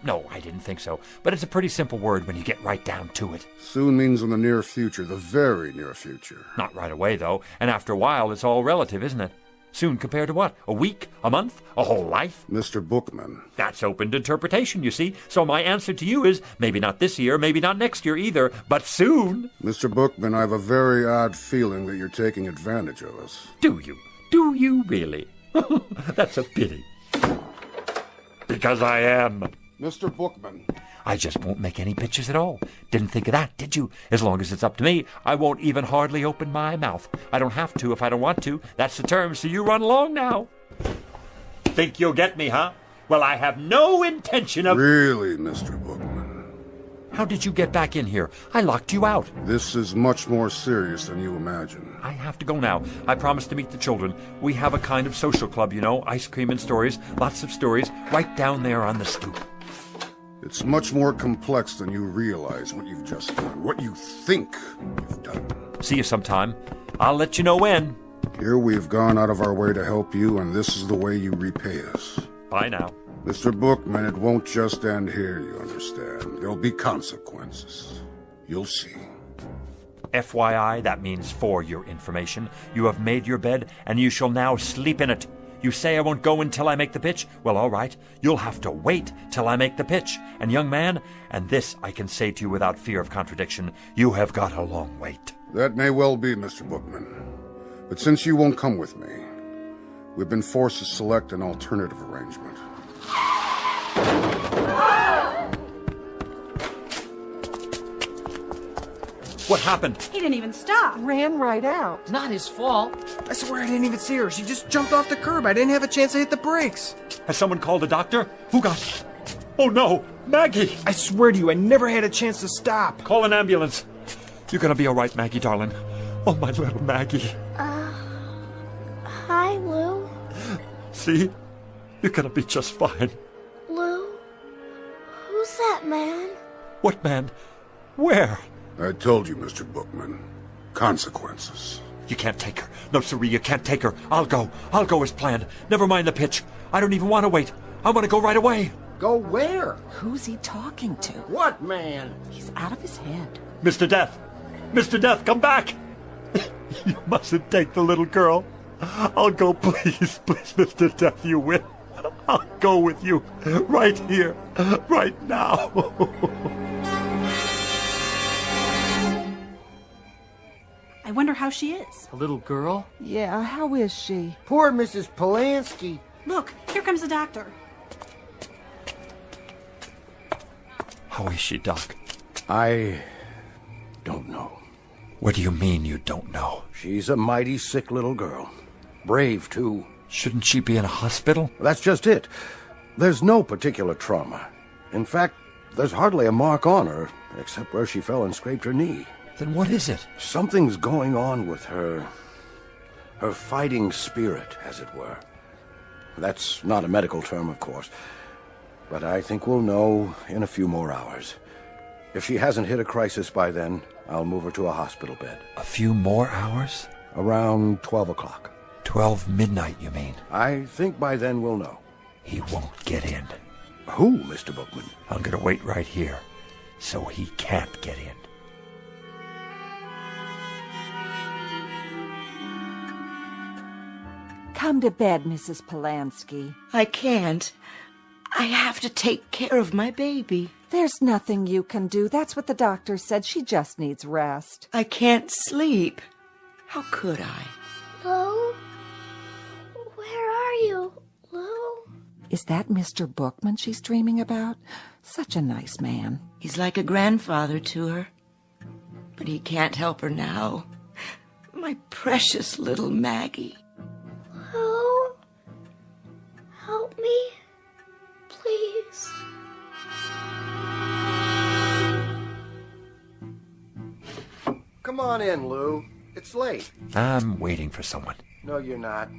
No, I didn't think so. But it's a pretty simple word when you get right down to it. Soon means in the near future, the very near future. Not right away, though. And after a while, it's all relative, isn't it? Soon compared to what? A week? A month? A whole life? Mr. Bookman. That's open to interpretation, you see. So my answer to you is maybe not this year, maybe not next year either, but soon. Mr. Bookman, I have a very odd feeling that you're taking advantage of us. Do you? Do you really? That's a pity. Because I am. Mr. Bookman. I just won't make any pitches at all. Didn't think of that, did you? As long as it's up to me, I won't even hardly open my mouth. I don't have to if I don't want to. That's the term, so you run along now. Think you'll get me, huh? Well, I have no intention of... Really, Mr. Bookman? How did you get back in here? I locked you out. This is much more serious than you imagine. I have to go now. I promised to meet the children. We have a kind of social club, you know. Ice cream and stories. Lots of stories. Right down there on the stoop. It's much more complex than you realize what you've just done. What you think you've done. See you sometime. I'll let you know when. Here we've gone out of our way to help you, and this is the way you repay us. Bye now. Mr. Bookman, it won't just end here, you understand. There'll be consequences. You'll see. FYI, that means for your information. You have made your bed, and you shall now sleep in it. You say I won't go until I make the pitch? Well, all right. You'll have to wait till I make the pitch. And young man, and this I can say to you without fear of contradiction, you have got a long wait. That may well be, Mr. Bookman. But since you won't come with me, we've been forced to select an alternative arrangement. What happened? He didn't even stop. Ran right out. Not his fault. I swear I didn't even see her. She just jumped off the curb. I didn't have a chance to hit the brakes. Has someone called a doctor? Who got... Oh, no! Maggie! I swear to you, I never had a chance to stop. Call an ambulance. You're gonna be all right, Maggie, darling. Oh, my little Maggie. Hi, Lou. See? You're gonna be just fine. Lou? Who's that man? What man? Where? I told you, Mr. Bookman. Consequences. You can't take her. No, siree, you can't take her. I'll go. I'll go as planned. Never mind the pitch. I don't even want to wait. I want to go right away. Go where? Who's he talking to? What man? He's out of his head. Mr. Death! Mr. Death, come back! You mustn't take the little girl. I'll go, please, please, Mr. Death, you will. I'll go with you. Right here. Right now. I wonder how she is. A little girl? Yeah, how is she? Poor Mrs. Polanski. Look, here comes the doctor. How is she, Doc? I don't know. What do you mean you don't know? She's a mighty sick little girl. Brave, too. Shouldn't she be in a hospital? That's just it. There's no particular trauma. In fact, there's hardly a mark on her, except where she fell and scraped her knee. Then what is it? Something's going on with her fighting spirit, as it were. That's not a medical term, of course. But I think we'll know in a few more hours. If she hasn't hit a crisis by then, I'll move her to a hospital bed. A few more hours? Around 12 o'clock. 12 midnight, you mean? I think by then we'll know. He won't get in. Who, Mr. Bookman? I'm gonna wait right here, so he can't get in. Come to bed, Mrs. Polanski. I can't. I have to take care of my baby. There's nothing you can do. That's what the doctor said. She just needs rest. I can't sleep. How could I? Lou? Where are you, Lou? Is that Mr. Bookman she's dreaming about? Such a nice man. He's like a grandfather to her. But he can't help her now. My precious little Maggie. Lou? Help me, please. Come on in, Lou. It's late. I'm waiting for someone. No, you're not.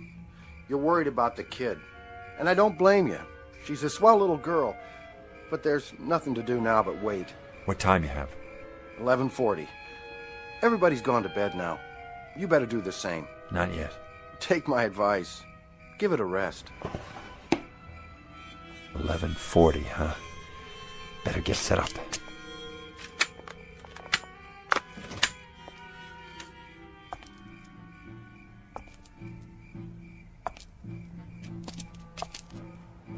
You're worried about the kid. And I don't blame you. She's a swell little girl. But there's nothing to do now but wait. What time you have? 11:40. Everybody's gone to bed now. You better do the same. Not yet. Take my advice. Give it a rest. 11:40, huh? Better get set up.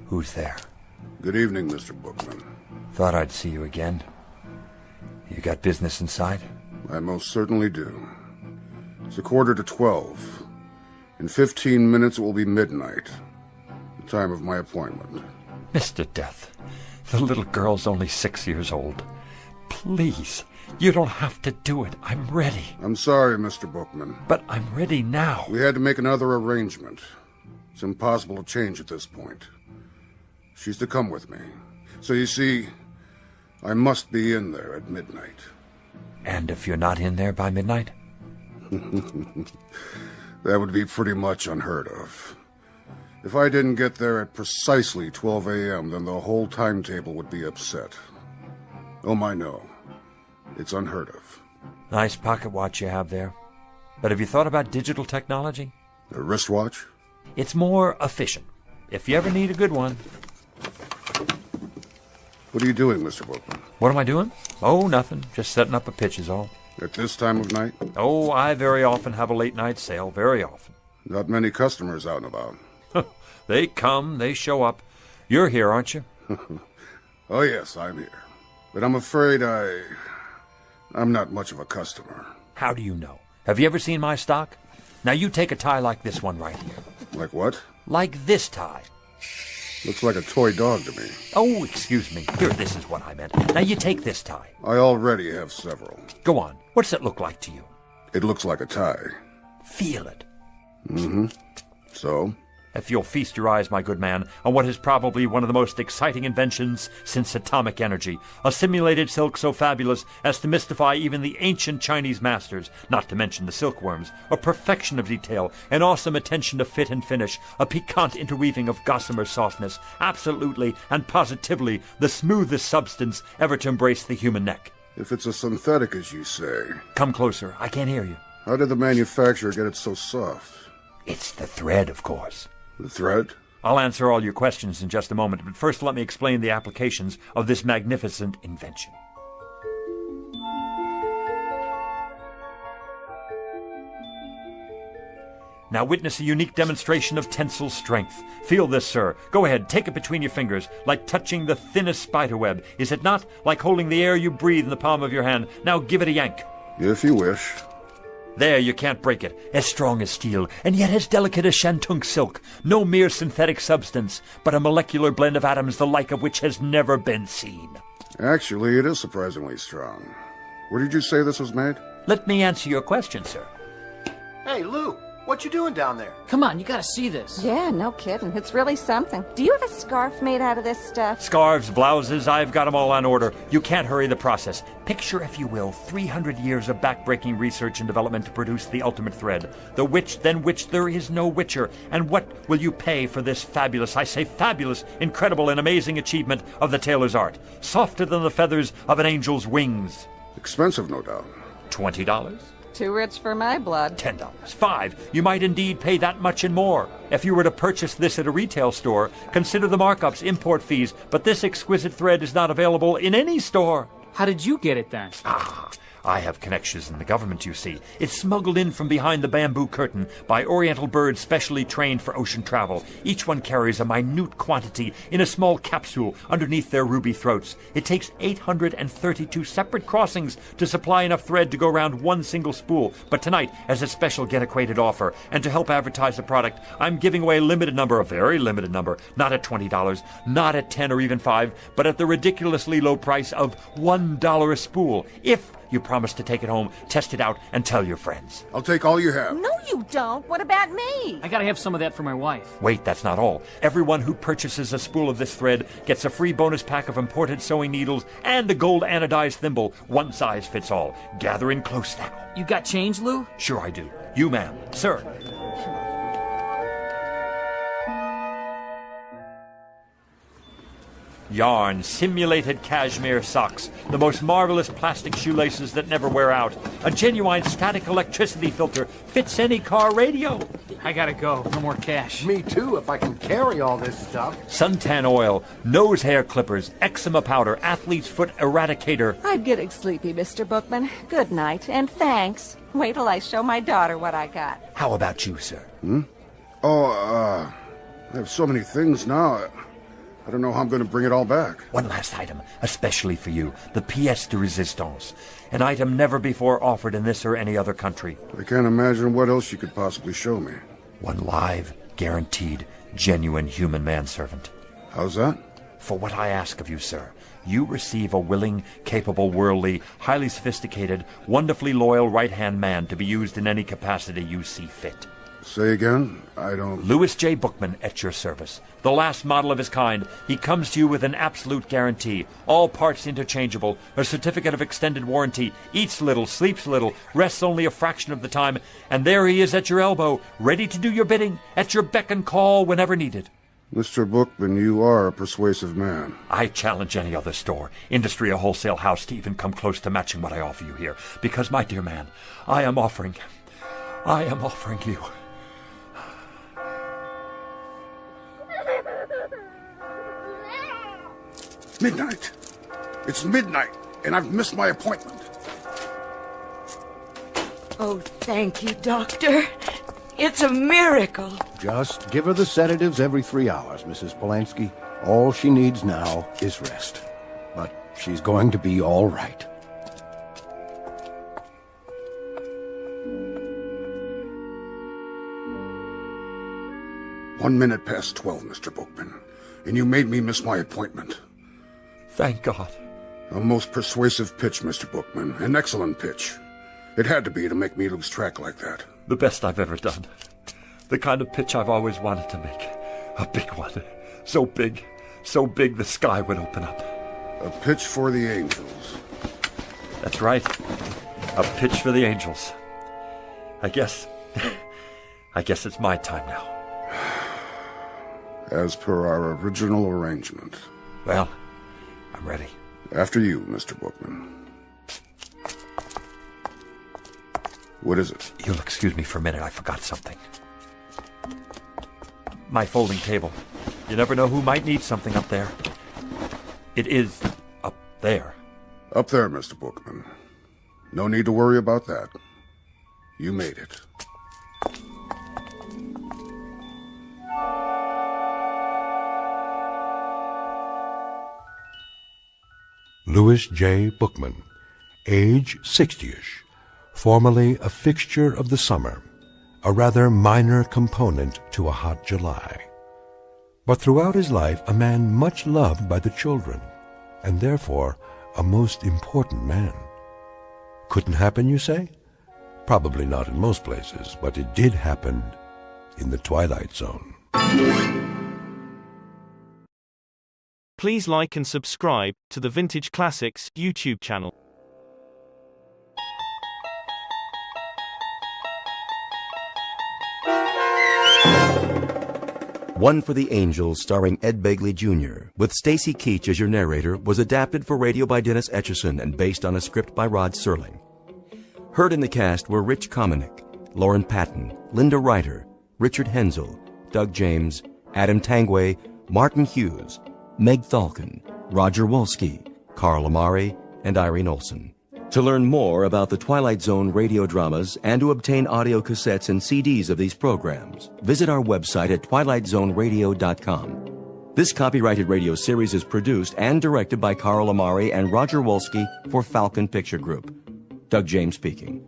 Who's there? Good evening, Mr. Bookman. Thought I'd see you again. You got business inside? I most certainly do. It's 11:45. In 15 minutes it will be midnight, the time of my appointment. Mr. Death, the little girl's only 6 years old. Please, you don't have to do it. I'm ready. I'm sorry, Mr. Bookman. But I'm ready now. We had to make another arrangement. It's impossible to change at this point. She's to come with me. So you see, I must be in there at midnight. And if you're not in there by midnight? That would be pretty much unheard of. If I didn't get there at precisely 12 a.m., then the whole timetable would be upset. Oh, my, no. It's unheard of. Nice pocket watch you have there. But have you thought about digital technology? A wristwatch? It's more efficient, if you ever need a good one. What are you doing, Mr. Bookman? What am I doing? Oh, nothing. Just setting up a pitch is all. At this time of night? Oh, I very often have a late-night sale. Very often. Not many customers out and about. They come, they show up. You're here, aren't you? Oh, yes, I'm here. But I'm afraid I'm not much of a customer. How do you know? Have you ever seen my stock? Now you take a tie like this one right here. Like what? Like this tie. Looks like a toy dog to me. Oh, excuse me. Here, this is what I meant. Now you take this tie. I already have several. Go on. What does it look like to you? It looks like a tie. Feel it. Mm-hmm. So? If you'll feast your eyes, my good man, on what is probably one of the most exciting inventions since atomic energy, a simulated silk so fabulous as to mystify even the ancient Chinese masters, not to mention the silkworms, a perfection of detail, an awesome attention to fit and finish, a piquant interweaving of gossamer softness, absolutely and positively the smoothest substance ever to embrace the human neck. If it's a synthetic, as you say... Come closer. I can't hear you. How did the manufacturer get it so soft? It's the thread, of course. The thread? I'll answer all your questions in just a moment, but first let me explain the applications of this magnificent invention. Now witness a unique demonstration of tensile strength. Feel this, sir. Go ahead, take it between your fingers, like touching the thinnest spiderweb. Is it not? Like holding the air you breathe in the palm of your hand. Now give it a yank. If you wish. There, you can't break it. As strong as steel, and yet as delicate as shantung silk. No mere synthetic substance, but a molecular blend of atoms the like of which has never been seen. Actually, it is surprisingly strong. Where did you say this was made? Let me answer your question, sir. Hey, Lou, what you doing down there? Come on, you gotta see this. Yeah, no kidding. It's really something. Do you have a scarf made out of this stuff? Scarves, blouses, I've got them all on order. You can't hurry the process. Picture, if you will, 300 years of backbreaking research and development to produce the ultimate thread. The which than which there is no witcher. And what will you pay for this fabulous, I say fabulous, incredible and amazing achievement of the tailor's art? Softer than the feathers of an angel's wings. Expensive, no doubt. $20? Too rich for my blood. $10. $5. You might indeed pay that much and more. If you were to purchase this at a retail store, consider the markups, import fees, but this exquisite thread is not available in any store. How did you get it then? I have connections in the government, you see. It's smuggled in from behind the bamboo curtain by Oriental birds specially trained for ocean travel. Each one carries a minute quantity in a small capsule underneath their ruby throats. It takes 832 separate crossings to supply enough thread to go around one single spool. But tonight, as a special get-acquainted offer, and to help advertise the product, I'm giving away a very limited number, not at $20, not at $10 or even $5, but at the ridiculously low price of $1 a spool. If you promise to take it home, test it out, and tell your friends. I'll take all you have. No, you don't. What about me? I gotta have some of that for my wife. Wait, that's not all. Everyone who purchases a spool of this thread gets a free bonus pack of imported sewing needles and a gold anodized thimble. One size fits all. Gather in close now. You got change, Lou? Sure I do. You, ma'am. Sir. Yarn, simulated cashmere socks, the most marvelous plastic shoelaces that never wear out, a genuine static electricity filter, fits any car radio. I gotta go. No more cash. Me too, if I can carry all this stuff. Suntan oil, nose hair clippers, eczema powder, athlete's foot eradicator. I'm getting sleepy, Mr. Bookman. Good night, and thanks. Wait till I show my daughter what I got. How about you, sir? I have so many things now. I don't know how I'm going to bring it all back. One last item, especially for you, the pièce de résistance. An item never before offered in this or any other country. I can't imagine what else you could possibly show me. One live, guaranteed, genuine human manservant. How's that? For what I ask of you, sir, you receive a willing, capable, worldly, highly sophisticated, wonderfully loyal right-hand man to be used in any capacity you see fit. Say again? I don't... Louis J. Bookman at your service. The last model of his kind. He comes to you with an absolute guarantee. All parts interchangeable. A certificate of extended warranty. Eats little, sleeps little, rests only a fraction of the time. And there he is at your elbow, ready to do your bidding, at your beck and call whenever needed. Mr. Bookman, you are a persuasive man. I challenge any other store, industry or wholesale house to even come close to matching what I offer you here. Because, my dear man, I am offering you... Midnight. It's midnight, and I've missed my appointment. Oh, thank you, Doctor. It's a miracle. Just give her the sedatives every 3 hours, Mrs. Polanski. All she needs now is rest. But she's going to be all right. One minute past 12, Mr. Bookman, and you made me miss my appointment. Thank God. A most persuasive pitch, Mr. Bookman. An excellent pitch. It had to be to make me lose track like that. The best I've ever done. The kind of pitch I've always wanted to make. A big one. So big the sky would open up. A pitch for the angels. That's right. A pitch for the angels. I guess it's my time now. As per our original arrangement. Well, I'm ready. After you, Mr. Bookman. What is it? You'll excuse me for a minute. I forgot something. My folding table. You never know who might need something up there. It is up there. Up there, Mr. Bookman. No need to worry about that. You made it. Louis J. Bookman, age 60-ish, formerly a fixture of the summer, a rather minor component to a hot July. But throughout his life, a man much loved by the children, and therefore a most important man. Couldn't happen, you say? Probably not in most places, but it did happen in the Twilight Zone. Please like and subscribe to the Vintage Classics YouTube channel. One for the Angels, starring Ed Begley Jr., with Stacy Keach as your narrator, was adapted for radio by Dennis Etchison and based on a script by Rod Serling. Heard in the cast were Rich Kominick, Lauren Patton, Linda Ryder, Richard Hensel, Doug James, Adam Tangway, Martin Hughes, Meg Thalken, Roger Wolski, Carl Amari, and Irene Olsen. To learn more about the Twilight Zone radio dramas and to obtain audio cassettes and CDs of these programs, visit our website at twilightzoneradio.com. This copyrighted radio series is produced and directed by Carl Amari and Roger Wolski for Falcon Picture Group. Doug James speaking.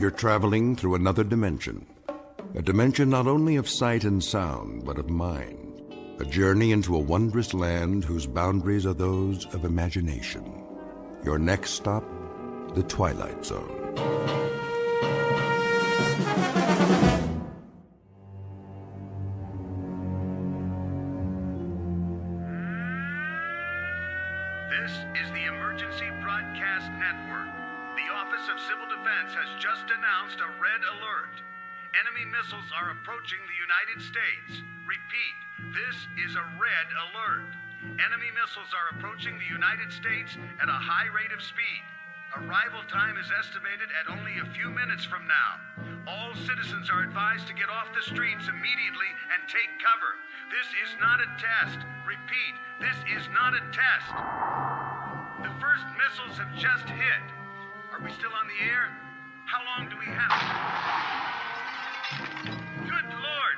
You're traveling through another dimension. A dimension not only of sight and sound, but of mind. A journey into a wondrous land whose boundaries are those of imagination. Your next stop, the Twilight Zone. This is the Emergency Broadcast Network. The Office of Civil Defense has just announced a red alert. Enemy missiles are approaching the United States. Repeat, this is a red alert. Enemy missiles are approaching the United States at a high rate of speed. Arrival time is estimated at only a few minutes from now. All citizens are advised to get off the streets immediately and take cover. This is not a test. Repeat, this is not a test. The first missiles have just hit. Are we still on the air? How long do we have? Good Lord!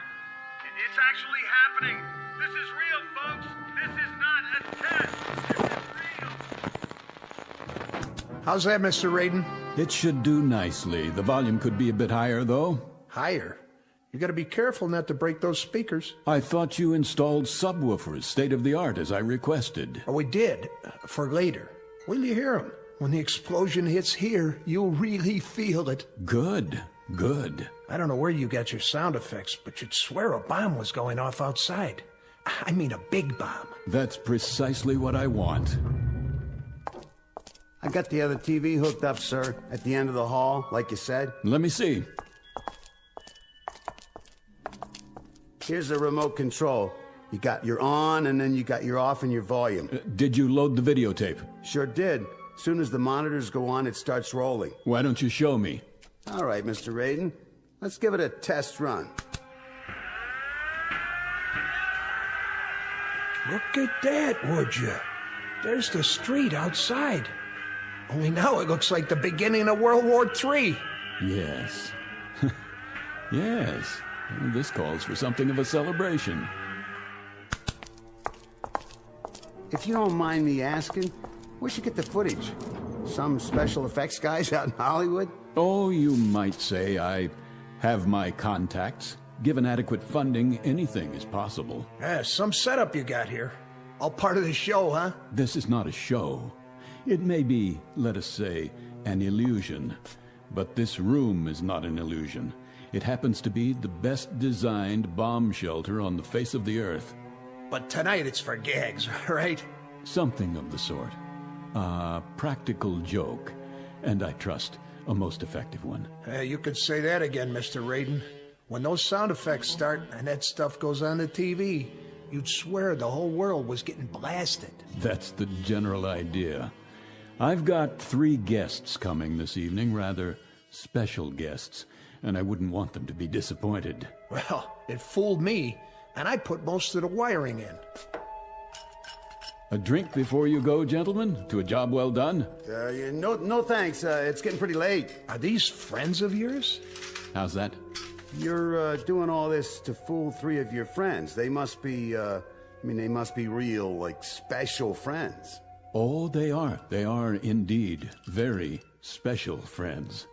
It's actually happening. This is real, folks. This is not a test. This is real. How's that, Mr. Radin? It should do nicely. The volume could be a bit higher, though. Higher? You gotta be careful not to break those speakers. I thought you installed subwoofers, state-of-the-art, as I requested. Oh, we did. For later. Wait till you hear them. When the explosion hits here, you'll really feel it. Good. Good. I don't know where you got your sound effects, but you'd swear a bomb was going off outside. I mean a big bomb. That's precisely what I want. I got the other TV hooked up, sir, at the end of the hall, like you said. Let me see. Here's the remote control. You got your on, and then you got your off and your volume. Did you load the videotape? Sure did. As soon as the monitors go on, it starts rolling. Why don't you show me? All right, Mr. Radin. Let's give it a test run. Look at that, would you? There's the street outside. Only now it looks like the beginning of World War III. Yes. Yes. This calls for something of a celebration. If you don't mind me asking, where'd you get the footage? Some special effects guys out in Hollywood? Oh, you might say I have my contacts. Given adequate funding, anything is possible. Yeah, some setup you got here. All part of the show, huh? This is not a show. It may be, let us say, an illusion. But this room is not an illusion. It happens to be the best designed bomb shelter on the face of the earth. But tonight it's for gags, right? Something of the sort. A practical joke, and I trust a most effective one. You could say that again, Mr. Radin. When those sound effects start and that stuff goes on the TV, you'd swear the whole world was getting blasted. That's the general idea. I've got 3 guests coming this evening, rather special guests, and I wouldn't want them to be disappointed. Well, it fooled me, and I put most of the wiring in. A drink before you go, gentlemen? To a job well done? No thanks. It's getting pretty late. Are these friends of yours? How's that? You're doing all this to fool 3 of your friends. They must be, they must be real, like, special friends. Oh, they are. They are indeed very special friends.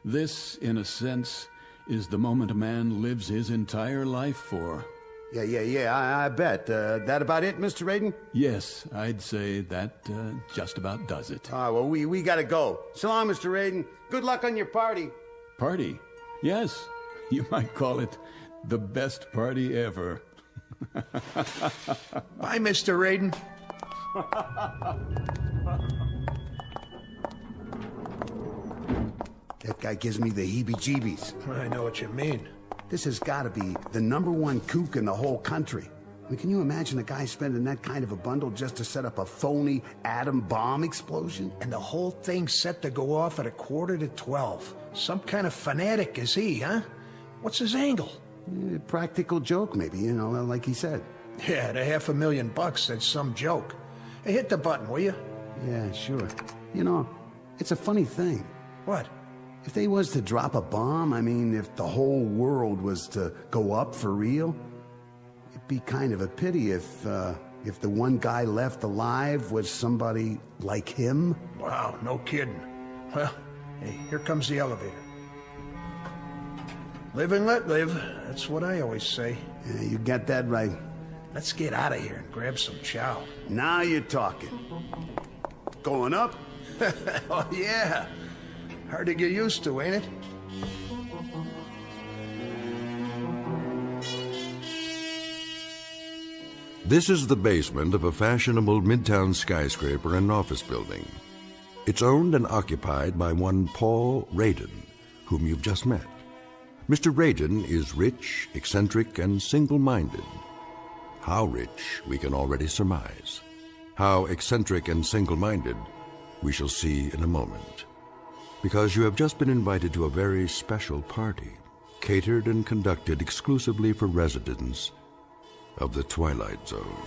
This, in a sense, is the moment a man lives his entire life for. Yeah, I bet. That about it, Mr. Radin? Yes, I'd say that just about does it. All right, well, we gotta go. So long, Mr. Radin. Good luck on your party. Party? Yes, you might call it the best party ever. Bye, Mr. Radin. That guy gives me the heebie-jeebies. I know what you mean. This has got to be the #1 kook in the whole country. I mean, can you imagine a guy spending that kind of a bundle just to set up a phony atom bomb explosion? And the whole thing's set to go off at 11:45. Some kind of fanatic is he, huh? What's his angle? Practical joke, maybe, you know, like he said. Yeah, at $500,000, that's some joke. Hey, hit the button, will you? Yeah, sure. You know, it's a funny thing. What? If they was to drop a bomb, I mean, if the whole world was to go up for real, it'd be kind of a pity if the one guy left alive was somebody like him. Wow, no kidding. Well, hey, here comes the elevator. Live and let live. That's what I always say. Yeah, you got that right. Let's get out of here and grab some chow. Now you're talking. Going up? Oh, yeah. Hard to get used to, ain't it? This is the basement of a fashionable midtown skyscraper and office building. It's owned and occupied by one Paul Radin, whom you've just met. Mr. Radin is rich, eccentric, and single-minded. How rich, we can already surmise. How eccentric and single-minded, we shall see in a moment. Because you have just been invited to a very special party, catered and conducted exclusively for residents of the Twilight Zone.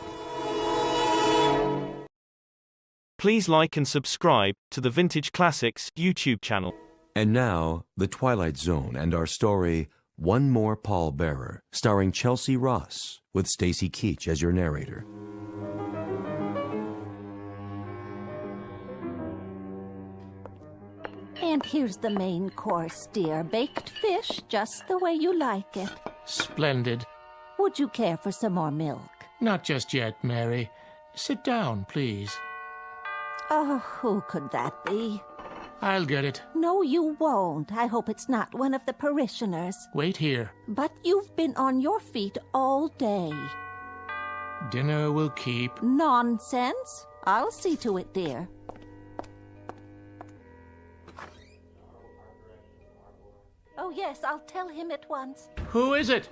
Please like and subscribe to the Vintage Classics YouTube channel. And now, The Twilight Zone and our story, One More Pallbearer, starring Chelsea Ross, with Stacy Keach as your narrator. And here's the main course, dear. Baked fish, just the way you like it. Splendid. Would you care for some more milk? Not just yet, Mary. Sit down, please. Oh, who could that be? I'll get it. No, you won't. I hope it's not one of the parishioners. Wait here. But you've been on your feet all day. Dinner will keep. Nonsense. I'll see to it, dear. Oh, yes, I'll tell him at once. Who is it?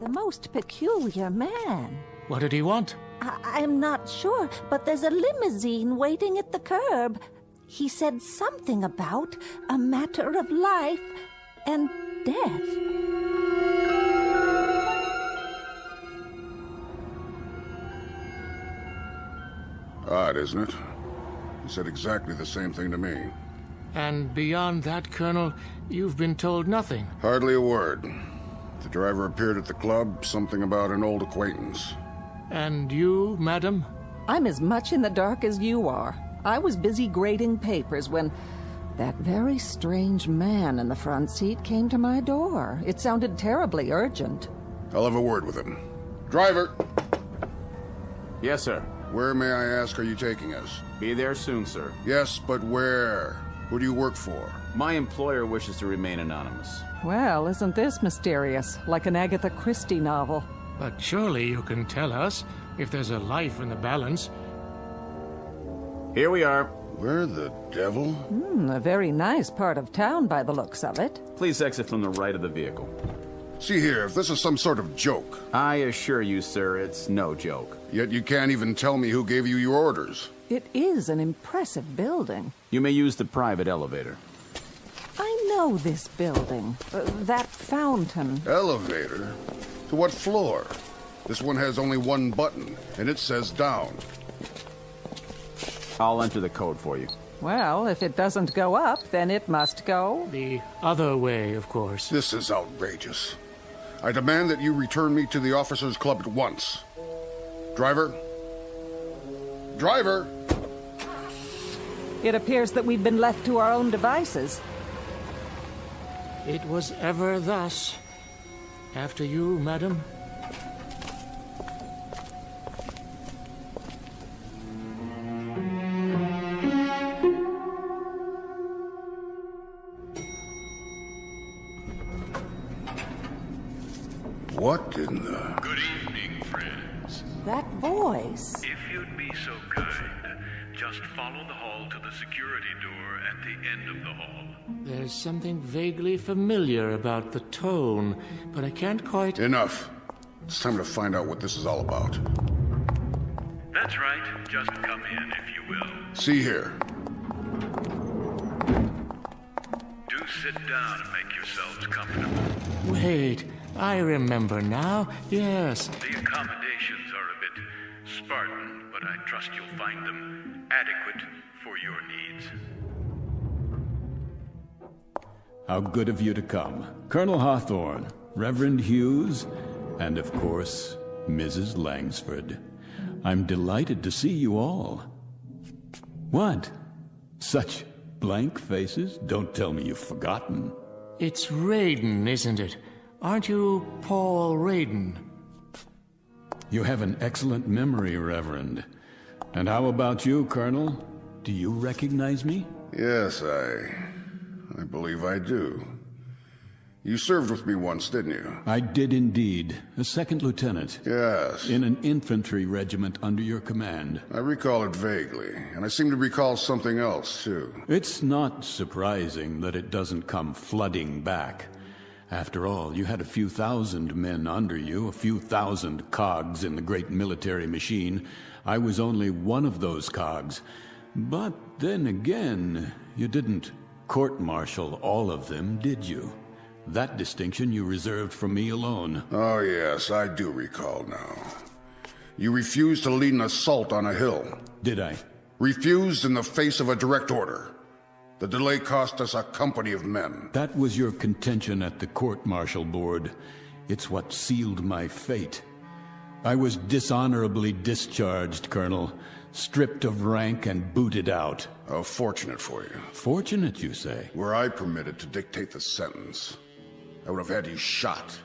The most peculiar man. What did he want? I'm not sure, but there's a limousine waiting at the curb. He said something about a matter of life and death. Odd, isn't it? He said exactly the same thing to me. And beyond that, Colonel, you've been told nothing. Hardly a word. The driver appeared at the club, something about an old acquaintance. And you, madam? I'm as much in the dark as you are. I was busy grading papers when that very strange man in the front seat came to my door. It sounded terribly urgent. I'll have a word with him. Driver! Yes, sir. Where, may I ask, are you taking us? Be there soon, sir. Yes, but where? Who do you work for? My employer wishes to remain anonymous. Well, isn't this mysterious? Like an Agatha Christie novel. But surely you can tell us if there's a life in the balance. Here we are. Where the devil? A very nice part of town by the looks of it. Please exit from the right of the vehicle. See here, if this is some sort of joke. I assure you, sir, it's no joke. Yet you can't even tell me who gave you your orders. It is an impressive building. You may use the private elevator. I know this building. That fountain. Elevator? To what floor? This one has only one button, and it says down. I'll enter the code for you. Well, if it doesn't go up, then it must go the other way, of course. This is outrageous. I demand that you return me to the officers' club at once. Driver? Driver! It appears that we've been left to our own devices. It was ever thus. After you, madam. What in the... Good evening, friends. That voice. If you'd be so kind, just follow the hall to the security door at the end of the hall. There's something vaguely familiar about the tone, but I can't quite... Enough. It's time to find out what this is all about. That's right. Just come in, if you will. See here. Do sit down and make yourselves comfortable. Wait, I remember now. Yes. The accommodations are a bit Spartan, but I trust you'll find them adequate for your needs. How good of you to come. Colonel Hawthorne, Reverend Hughes, and of course, Mrs. Langsford. I'm delighted to see you all. What? Such blank faces? Don't tell me you've forgotten. It's Raiden, isn't it? Aren't you Paul Raiden? You have an excellent memory, Reverend. And how about you, Colonel? Do you recognize me? Yes, I believe I do. You served with me once, didn't you? I did indeed. A second lieutenant. Yes. In an infantry regiment under your command. I recall it vaguely, and I seem to recall something else, too. It's not surprising that it doesn't come flooding back. After all, you had a few thousand men under you, a few thousand cogs in the great military machine. I was only one of those cogs. But then again, you didn't court-martial all of them, did you? That distinction you reserved for me alone. Oh, yes, I do recall now. You refused to lead an assault on a hill. Did I? Refused in the face of a direct order. The delay cost us a company of men. That was your contention at the court-martial board. It's what sealed my fate. I was dishonorably discharged, Colonel. Stripped of rank and booted out. Oh, fortunate for you. Fortunate, you say? Were I permitted to dictate the sentence, I would have had you shot.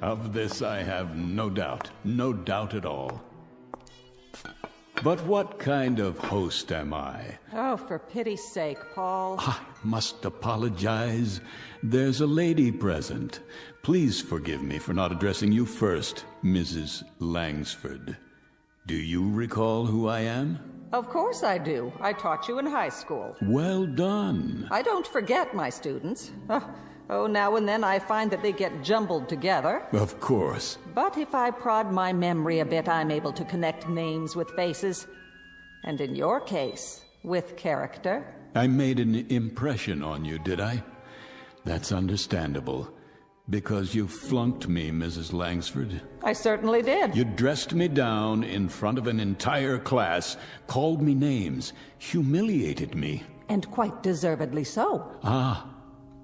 Of this I have no doubt. No doubt at all. But what kind of host am I? Oh, for pity's sake, Paul. I must apologize. There's a lady present. Please forgive me for not addressing you first, Mrs. Langsford. Do you recall who I am? Of course I do. I taught you in high school. Well done. I don't forget my students. Oh, now and then I find that they get jumbled together. Of course. But if I prod my memory a bit, I'm able to connect names with faces. And in your case, with character. I made an impression on you, did I? That's understandable. Because you flunked me, Mrs. Langsford. I certainly did. You dressed me down in front of an entire class, called me names, humiliated me. And quite deservedly so. Ah,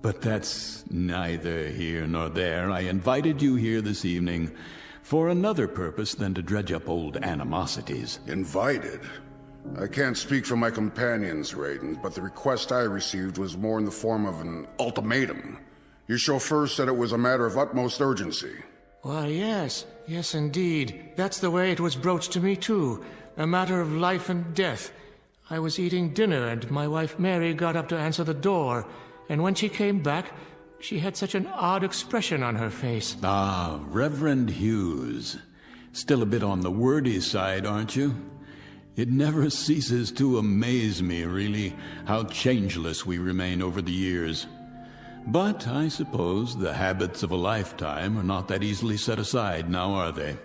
but that's neither here nor there. I invited you here this evening for another purpose than to dredge up old animosities. Invited? I can't speak for my companions, Raiden, but the request I received was more in the form of an ultimatum. Your chauffeur said it was a matter of utmost urgency. Why, yes. Yes, indeed. That's the way it was broached to me, too. A matter of life and death. I was eating dinner, and my wife Mary got up to answer the door. And when she came back, she had such an odd expression on her face. Ah, Reverend Hughes. Still a bit on the wordy side, aren't you? It never ceases to amaze me, really, how changeless we remain over the years. But I suppose the habits of a lifetime are not that easily set aside now, are they?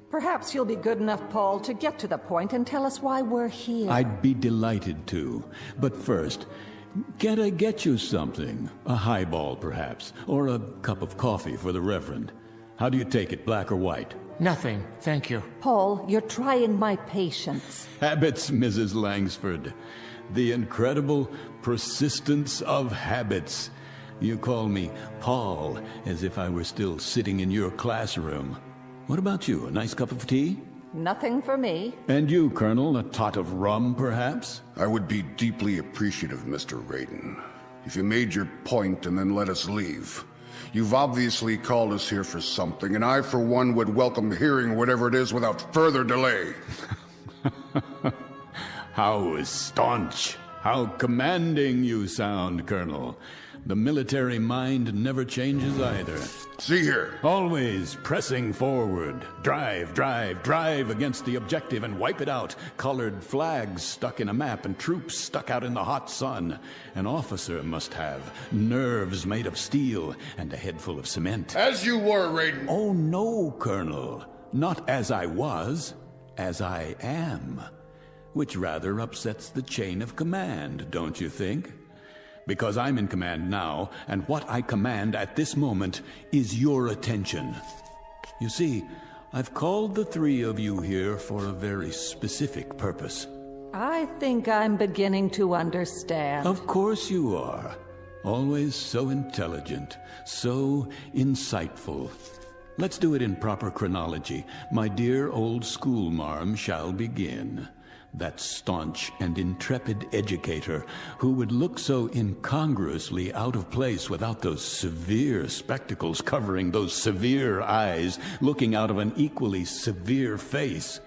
Perhaps you'll be good enough, Paul, to get to the point and tell us why we're here. I'd be delighted to. But first, can't I get you something? A highball, perhaps, or a cup of coffee for the Reverend. How do you take it, black or white? Nothing, thank you. Paul, you're trying my patience. Habits, Mrs. Langsford. The incredible persistence of habits. You call me Paul, as if I were still sitting in your classroom. What about you, a nice cup of tea? Nothing for me. And you, Colonel, a tot of rum, perhaps? I would be deeply appreciative, Mr. Raiden, if you made your point and then let us leave. You've obviously called us here for something, and I, for one, would welcome hearing whatever it is without further delay. How staunch, how commanding you sound, Colonel. The military mind never changes either. See here. Always pressing forward. Drive, drive, drive against the objective and wipe it out. Colored flags stuck in a map and troops stuck out in the hot sun. An officer must have nerves made of steel and a head full of cement. As you were, Raiden. Oh, no, Colonel. Not as I was, as I am. Which rather upsets the chain of command, don't you think? Because I'm in command now, and what I command at this moment is your attention. You see, I've called the three of you here for a very specific purpose. I think I'm beginning to understand. Of course you are. Always so intelligent, so insightful. Let's do it in proper chronology. My dear old schoolmarm shall begin. That staunch and intrepid educator who would look so incongruously out of place without those severe spectacles covering those severe eyes looking out of an equally severe face,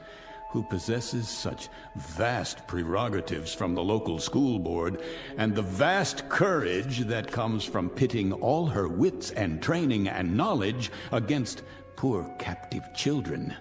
who possesses such vast prerogatives from the local school board and the vast courage that comes from pitting all her wits and training and knowledge against poor captive children.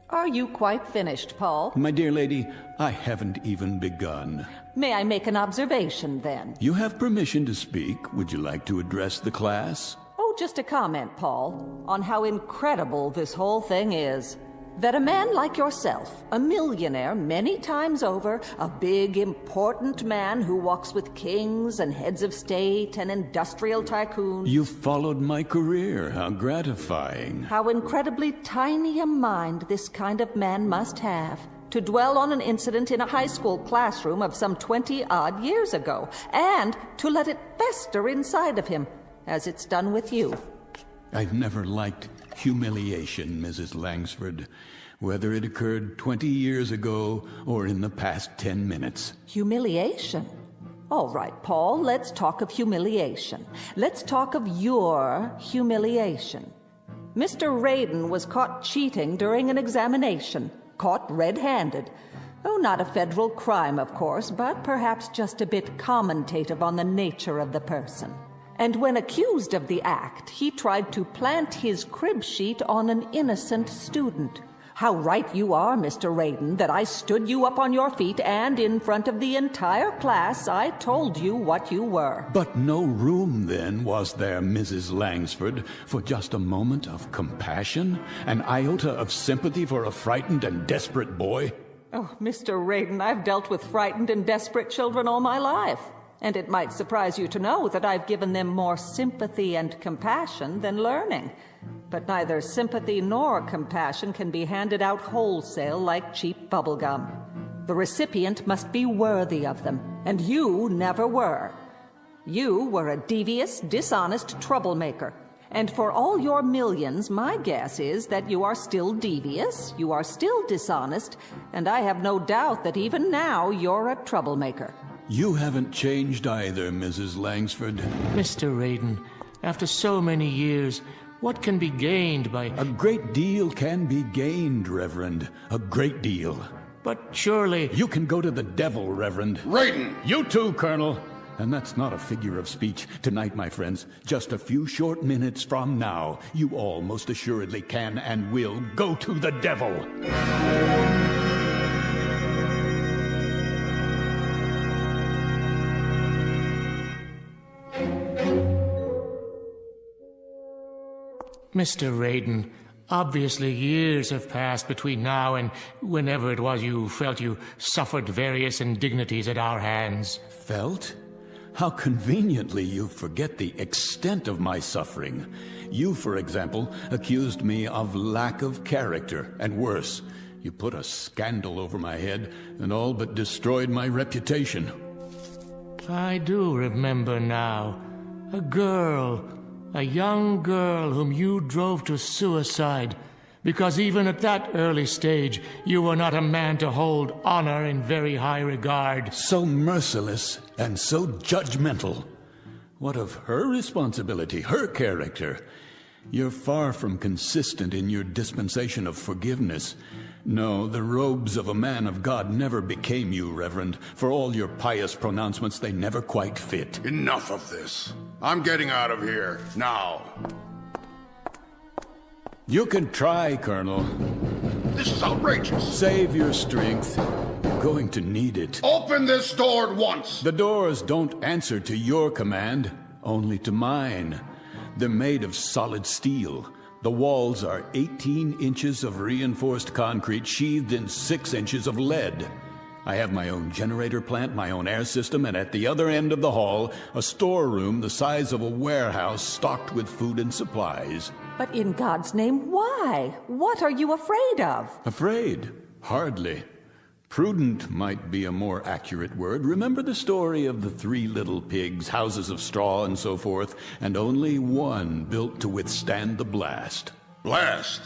Are you quite finished, Paul? My dear lady, I haven't even begun. May I make an observation, then? You have permission to speak. Would you like to address the class? Oh, just a comment, Paul, on how incredible this whole thing is. That a man like yourself, a millionaire many times over, a big, important man who walks with kings and heads of state and industrial tycoons... You followed my career. How gratifying. How incredibly tiny a mind this kind of man must have, to dwell on an incident in a high school classroom of some 20-odd years ago, and to let it fester inside of him, as it's done with you. I've never liked humiliation, Mrs. Langsford, whether it occurred 20 years ago or in the past 10 minutes. Humiliation? All right, Paul, let's talk of humiliation. Let's talk of your humiliation. Mr. Raiden was caught cheating during an examination, caught red-handed. Oh, not a federal crime, of course, but perhaps just a bit commentative on the nature of the person. And when accused of the act, he tried to plant his crib sheet on an innocent student. How right you are, Mr. Raiden, that I stood you up on your feet and in front of the entire class I told you what you were. But no room then, was there, Mrs. Langsford, for just a moment of compassion? An iota of sympathy for a frightened and desperate boy? Oh, Mr. Raiden, I've dealt with frightened and desperate children all my life. And it might surprise you to know that I've given them more sympathy and compassion than learning. But neither sympathy nor compassion can be handed out wholesale like cheap bubblegum. The recipient must be worthy of them, and you never were. You were a devious, dishonest troublemaker. And for all your millions, my guess is that you are still devious, you are still dishonest, and I have no doubt that even now you're a troublemaker. You haven't changed either, Mrs. Langsford. Mr. Raiden, after so many years, what can be gained by... A great deal can be gained, Reverend. A great deal. But surely... You can go to the devil, Reverend. Raiden! You too, Colonel. And that's not a figure of speech. Tonight, my friends, just a few short minutes from now, you all most assuredly can and will go to the devil. Mr. Raiden, obviously years have passed between now and whenever it was you felt you suffered various indignities at our hands. Felt? How conveniently you forget the extent of my suffering. You, for example, accused me of lack of character, and worse, you put a scandal over my head and all but destroyed my reputation. I do remember now. A young girl whom you drove to suicide, because even at that early stage you were not a man to hold honor in very high regard. So merciless and so judgmental. What of her responsibility, her character? You're far from consistent in your dispensation of forgiveness. No, the robes of a man of God never became you, Reverend. For all your pious pronouncements, they never quite fit. Enough of this. I'm getting out of here, now. You can try, Colonel. This is outrageous. Save your strength. You're going to need it. Open this door at once. The doors don't answer to your command, only to mine. They're made of solid steel. The walls are 18 inches of reinforced concrete sheathed in 6 inches of lead. I have my own generator plant, my own air system, and at the other end of the hall, a storeroom the size of a warehouse stocked with food and supplies. But in God's name, why? What are you afraid of? Afraid? Hardly. Prudent might be a more accurate word. Remember the story of the 3 little pigs, houses of straw and so forth, and only one built to withstand the blast. Blast?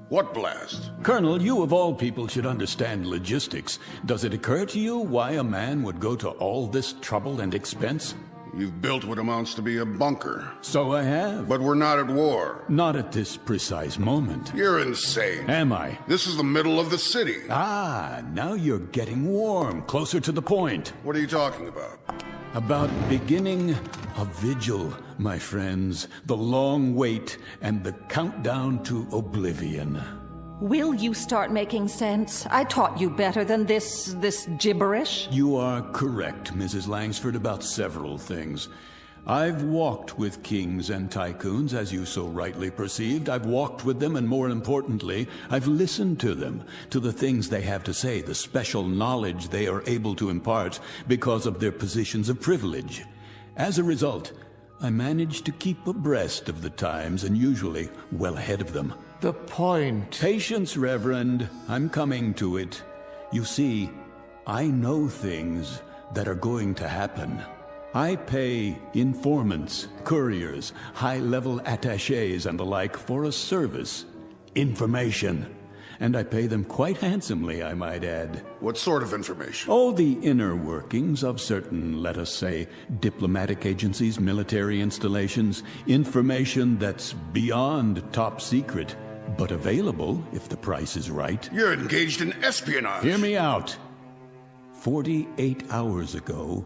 What blast? Colonel, you of all people should understand logistics. Does it occur to you why a man would go to all this trouble and expense? You've built what amounts to be a bunker. So I have. But we're not at war. Not at this precise moment. You're insane. Am I? This is the middle of the city. Ah, now you're getting warm, closer to the point. What are you talking about? About beginning a vigil, my friends. The long wait and the countdown to oblivion. Will you start making sense? I taught you better than this gibberish. You are correct, Mrs. Langsford, about several things. I've walked with kings and tycoons, as you so rightly perceived. I've walked with them, and more importantly, I've listened to them, to the things they have to say, the special knowledge they are able to impart because of their positions of privilege. As a result, I managed to keep abreast of the times and usually well ahead of them. The point. Patience, Reverend. I'm coming to it. You see, I know things that are going to happen. I pay informants, couriers, high-level attachés and the like for a service. Information. And I pay them quite handsomely, I might add. What sort of information? Oh, the inner workings of certain, let us say, diplomatic agencies, military installations. Information that's beyond top secret, but available if the price is right. You're engaged in espionage. Hear me out. 48 hours ago,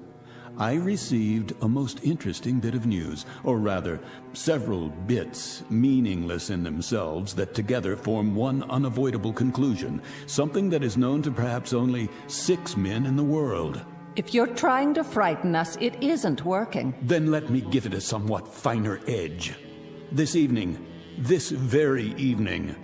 I received a most interesting bit of news, or rather, several bits, meaningless in themselves, that together form one unavoidable conclusion, something that is known to perhaps only 6 men in the world. If you're trying to frighten us, it isn't working. Then let me give it a somewhat finer edge. This evening, this very evening,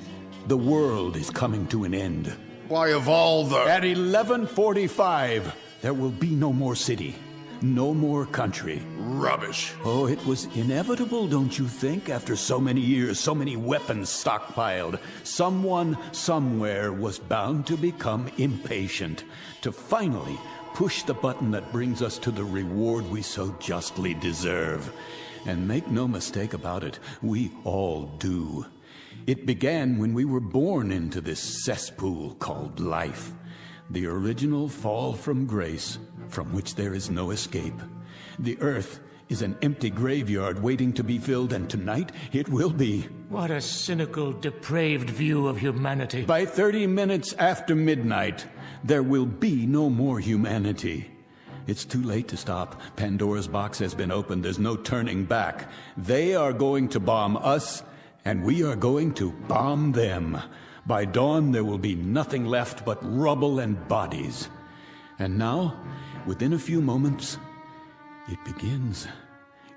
the world is coming to an end. Why, of all the... At 11:45, there will be no more city. No more country. Rubbish. Oh, it was inevitable, don't you think? After so many years, so many weapons stockpiled, someone somewhere was bound to become impatient, to finally push the button that brings us to the reward we so justly deserve. And make no mistake about it, we all do. It began when we were born into this cesspool called life. The original fall from grace, from which there is no escape. The earth is an empty graveyard waiting to be filled, and tonight it will be. What a cynical, depraved view of humanity. By 30 minutes after midnight, there will be no more humanity. It's too late to stop. Pandora's box has been opened. There's no turning back. They are going to bomb us, and we are going to bomb them. By dawn, there will be nothing left but rubble and bodies. And now, within a few moments, it begins.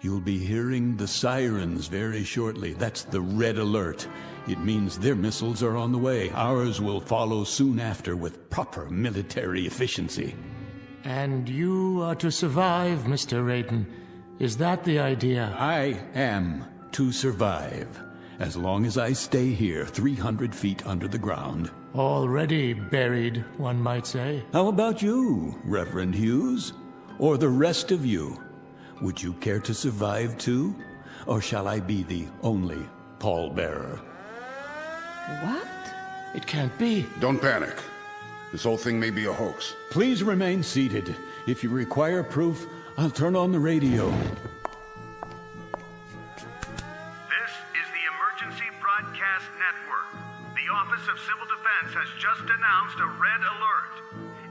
You'll be hearing the sirens very shortly. That's the red alert. It means their missiles are on the way. Ours will follow soon after with proper military efficiency. And you are to survive, Mr. Raiden. Is that the idea? I am to survive. As long as I stay here, 300 feet under the ground. Already buried, one might say. How about you, Reverend Hughes? Or the rest of you? Would you care to survive too? Or shall I be the only pallbearer? What? It can't be. Don't panic. This whole thing may be a hoax. Please remain seated. If you require proof, I'll turn on the radio. This is the Emergency Broadcast Network. The Office of Civil Defense has just announced a red alert.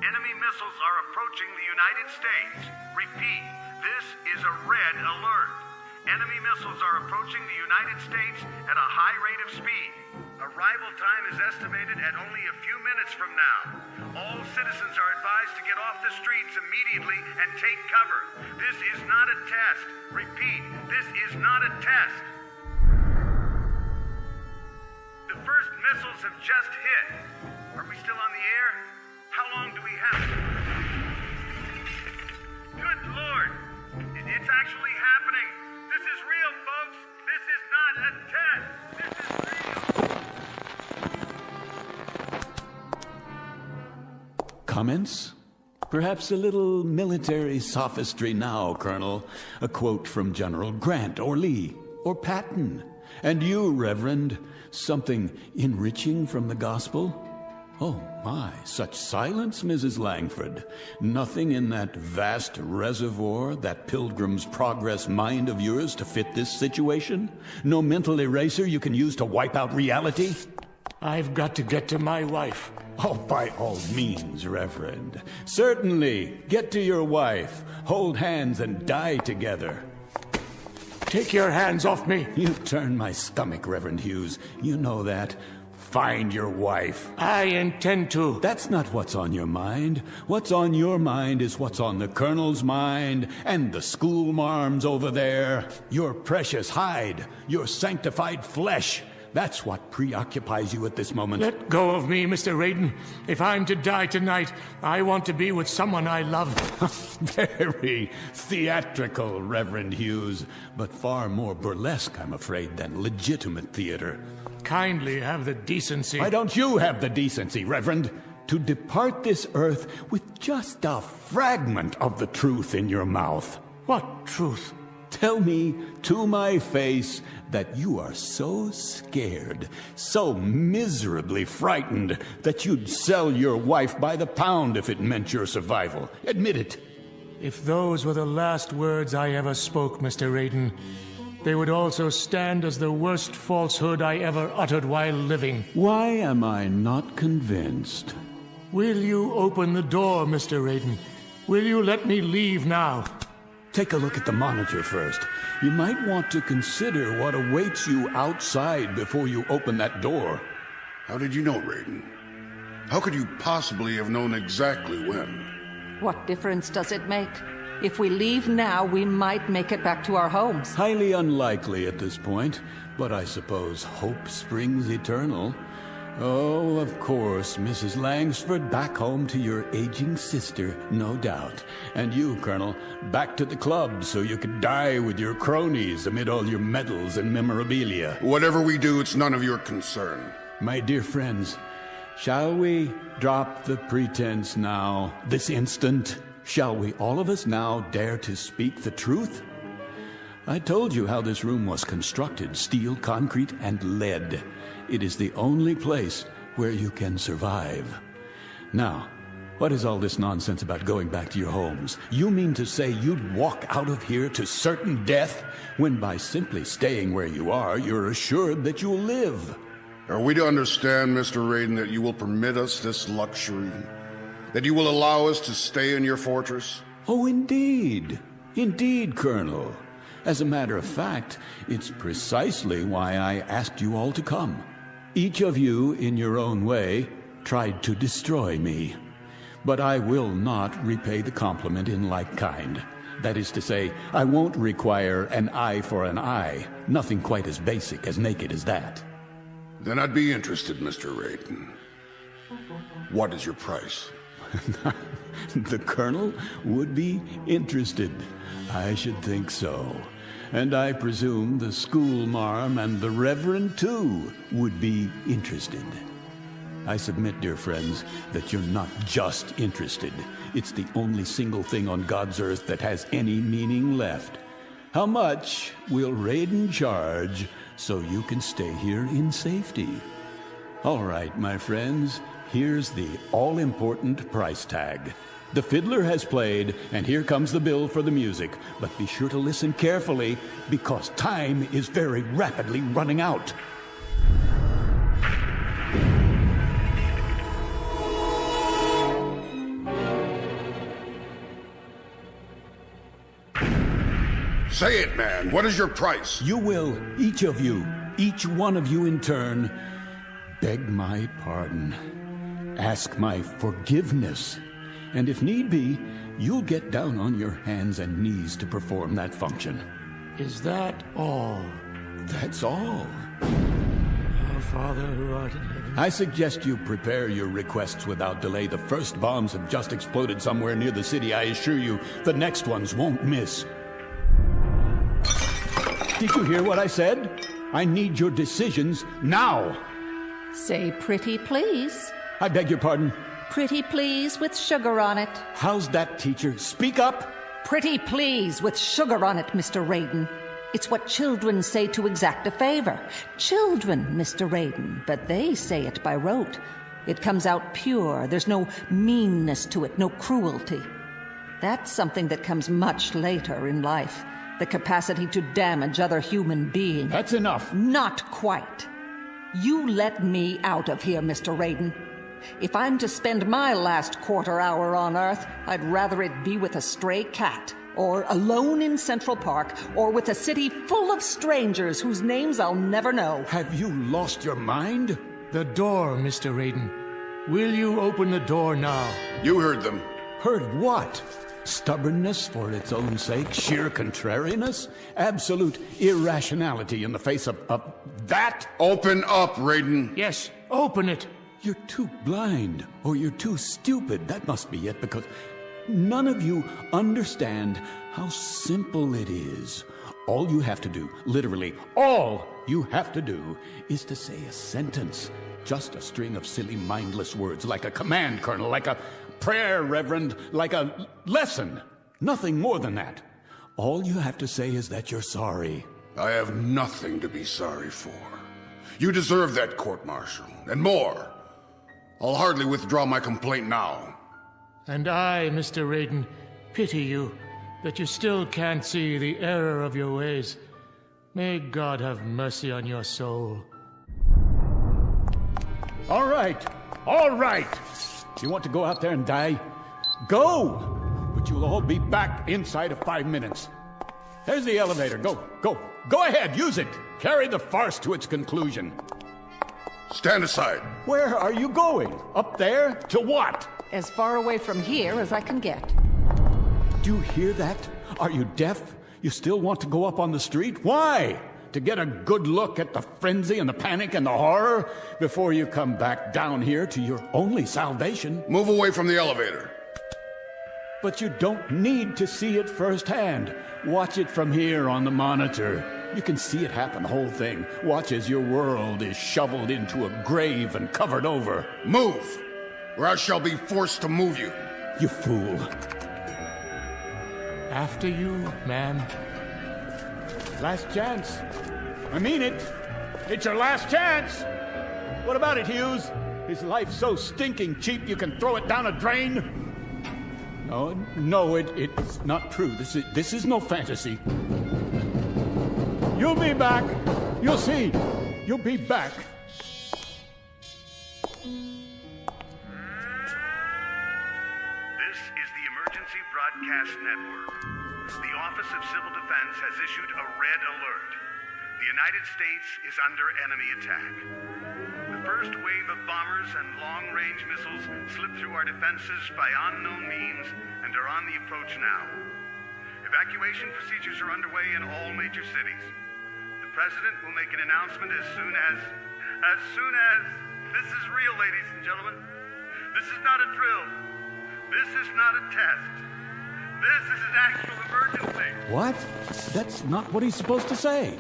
Enemy missiles are approaching the United States. Repeat, this is a red alert. Enemy missiles are approaching the United States at a high rate of speed. Arrival time is estimated at only a few minutes from now. All citizens are advised to get off the streets immediately and take cover. This is not a test. Repeat, this is not a test. The first missiles have just hit. Are we still on the air? How long do we have? Good Lord! It's actually happening. This is real, folks. This is not a test. This is real. Comments? Perhaps a little military sophistry now, Colonel. A quote from General Grant or Lee or Patton. And you, Reverend, something enriching from the gospel? Oh, my, such silence, Mrs. Langford. Nothing in that vast reservoir, that Pilgrim's Progress mind of yours to fit this situation? No mental eraser you can use to wipe out reality? I've got to get to my wife. Oh, by all means, Reverend. Certainly, get to your wife. Hold hands and die together. Take your hands off me. You turn my stomach, Reverend Hughes. You know that. Find your wife. I intend to. That's not what's on your mind. What's on your mind is what's on the Colonel's mind and the school marms over there. Your precious hide, your sanctified flesh. That's what preoccupies you at this moment. Let go of me, Mr. Raiden. If I'm to die tonight, I want to be with someone I love. Very theatrical, Reverend Hughes, but far more burlesque, I'm afraid, than legitimate theater. Kindly have the decency. Why don't you have the decency, Reverend, to depart this earth with just a fragment of the truth in your mouth? What truth? Tell me to my face that you are so scared, so miserably frightened, that you'd sell your wife by the pound if it meant your survival. Admit it. If those were the last words I ever spoke, Mr. Raiden, they would also stand as the worst falsehood I ever uttered while living. Why am I not convinced? Will you open the door, Mr. Raiden? Will you let me leave now? Take a look at the monitor first. You might want to consider what awaits you outside before you open that door. How did you know, Raiden? How could you possibly have known exactly when? What difference does it make? If we leave now, we might make it back to our homes. Highly unlikely at this point, but I suppose hope springs eternal. Oh, of course, Mrs. Langsford, back home to your aging sister, no doubt. And you, Colonel, back to the club so you could die with your cronies amid all your medals and memorabilia. Whatever we do, it's none of your concern. My dear friends, shall we drop the pretense now, this instant? Shall we all of us now dare to speak the truth? I told you how this room was constructed, steel, concrete, and lead. It is the only place where you can survive. Now, what is all this nonsense about going back to your homes? You mean to say you'd walk out of here to certain death, when by simply staying where you are, you're assured that you'll live? Are we to understand, Mr. Raiden, that you will permit us this luxury? That you will allow us to stay in your fortress? Oh, indeed. Indeed, Colonel. As a matter of fact, it's precisely why I asked you all to come. Each of you, in your own way, tried to destroy me. But I will not repay the compliment in like kind. That is to say, I won't require an eye for an eye. Nothing quite as basic, as naked as that. Then I'd be interested, Mr. Raiden. What is your price? The Colonel would be interested. I should think so. And I presume the school marm and the Reverend, too, would be interested. I submit, dear friends, that you're not just interested. It's the only single thing on God's earth that has any meaning left. How much will Raiden charge so you can stay here in safety? All right, my friends, here's the all-important price tag. The fiddler has played, and here comes the bill for the music. But be sure to listen carefully, because time is very rapidly running out. Say it, man. What is your price? You will, each of you, each one of you in turn, beg my pardon, ask my forgiveness, and if need be, you'll get down on your hands and knees to perform that function. Is that all? That's all. Our Father who art in heaven. I suggest you prepare your requests without delay. The first bombs have just exploded somewhere near the city. I assure you, the next ones won't miss. Did you hear what I said? I need your decisions now. Say pretty please. I beg your pardon? Pretty please with sugar on it. How's that, teacher? Speak up. Pretty please with sugar on it, Mr. Raiden. It's what children say to exact a favor. Children, Mr. Raiden, but they say it by rote. It comes out pure. There's no meanness to it, no cruelty. That's something that comes much later in life. The capacity to damage other human beings. That's enough. Not quite. You let me out of here, Mr. Raiden. If I'm to spend my last quarter hour on Earth, I'd rather it be with a stray cat, or alone in Central Park, or with a city full of strangers whose names I'll never know. Have you lost your mind? The door, Mr. Raiden. Will you open the door now? You heard them. Heard what? Stubbornness for its own sake? Sheer contrariness? Absolute irrationality in the face of that? Open up, Raiden. Yes, open it. You're too blind, or you're too stupid. That must be it, because none of you understand how simple it is. All you have to do, literally all you have to do, is to say a sentence. Just a string of silly, mindless words, like a command, Colonel, like a prayer, Reverend, like a lesson. Nothing more than that. All you have to say is that you're sorry. I have nothing to be sorry for. You deserve that, court-martial, and more. I'll hardly withdraw my complaint now. And I, Mr. Raiden, pity you that you still can't see the error of your ways. May God have mercy on your soul. All right. You want to go out there and die? Go! But you'll all be back inside of 5 minutes. There's the elevator. Go ahead, use it. Carry the farce to its conclusion. Stand aside. Where are you going? Up there? To what? As far away from here as I can get. Do you hear that? Are you deaf? You still want to go up on the street? Why? To get a good look at the frenzy and the panic and the horror before you come back down here to your only salvation? Move away from the elevator. But you don't need to see it firsthand. Watch it from here on the monitor. You can see it happen, the whole thing. Watch as your world is shoveled into a grave and covered over. Move, or I shall be forced to move you. You fool. After you, ma'am. Last chance. I mean it. It's your last chance. What about it, Hughes? Is life so stinking cheap you can throw it down a drain? No, it's not true. This is no fantasy. You'll be back. You'll see. You'll be back. This is the Emergency Broadcast Network. The Office of Civil Defense has issued a red alert. The United States is under enemy attack. The first wave of bombers and long-range missiles slipped through our defenses by unknown means and are on the approach now. Evacuation procedures are underway in all major cities. The President will make an announcement as soon as this is real, ladies and gentlemen. This is not a drill. This is not a test. This is an actual emergency. What? That's not what he's supposed to say.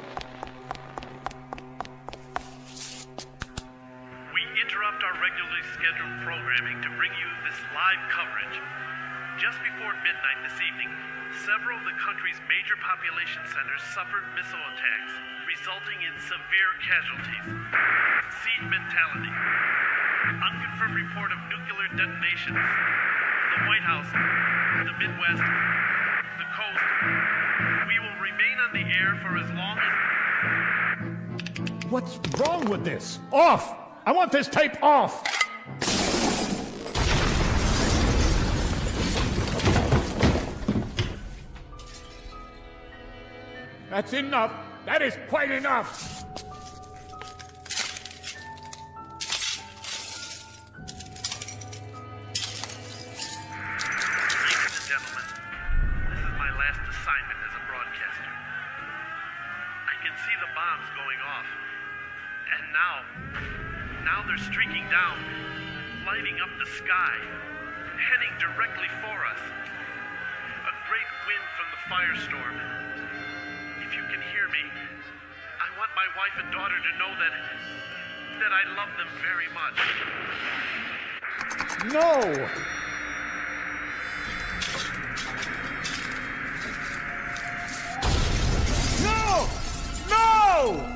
We interrupt our regularly scheduled programming to bring you this live coverage. Just before midnight this evening, several of the country's major population centers suffered missile attacks, resulting in severe casualties. Siege mentality. Unconfirmed report of nuclear detonations. The White House, the Midwest, the coast. We will remain on the air for as long as... What's wrong with this? Off! I want this tape off! That's enough. That is quite enough. Now they're streaking down, lighting up the sky, heading directly for us. A great wind from the firestorm. If you can hear me, I want my wife and daughter to know that I love them very much. No! No! No!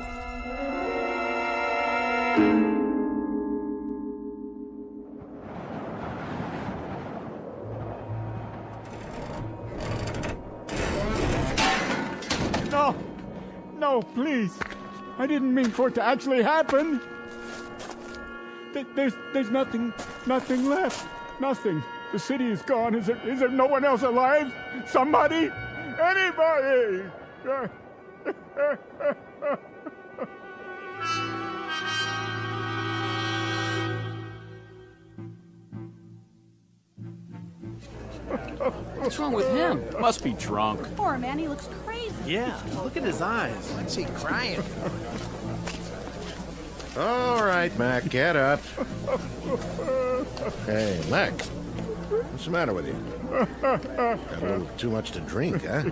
No, please. I didn't mean for it to actually happen. There's nothing left. Nothing. The city is gone. Is there no one else alive? Somebody? Anybody? What's wrong with him? Must be drunk. Poor man, he looks crazy. Yeah, look at his eyes. What's he crying for? All right, Mac, get up. Hey, Mac, what's the matter with you? Got a little too much to drink, huh?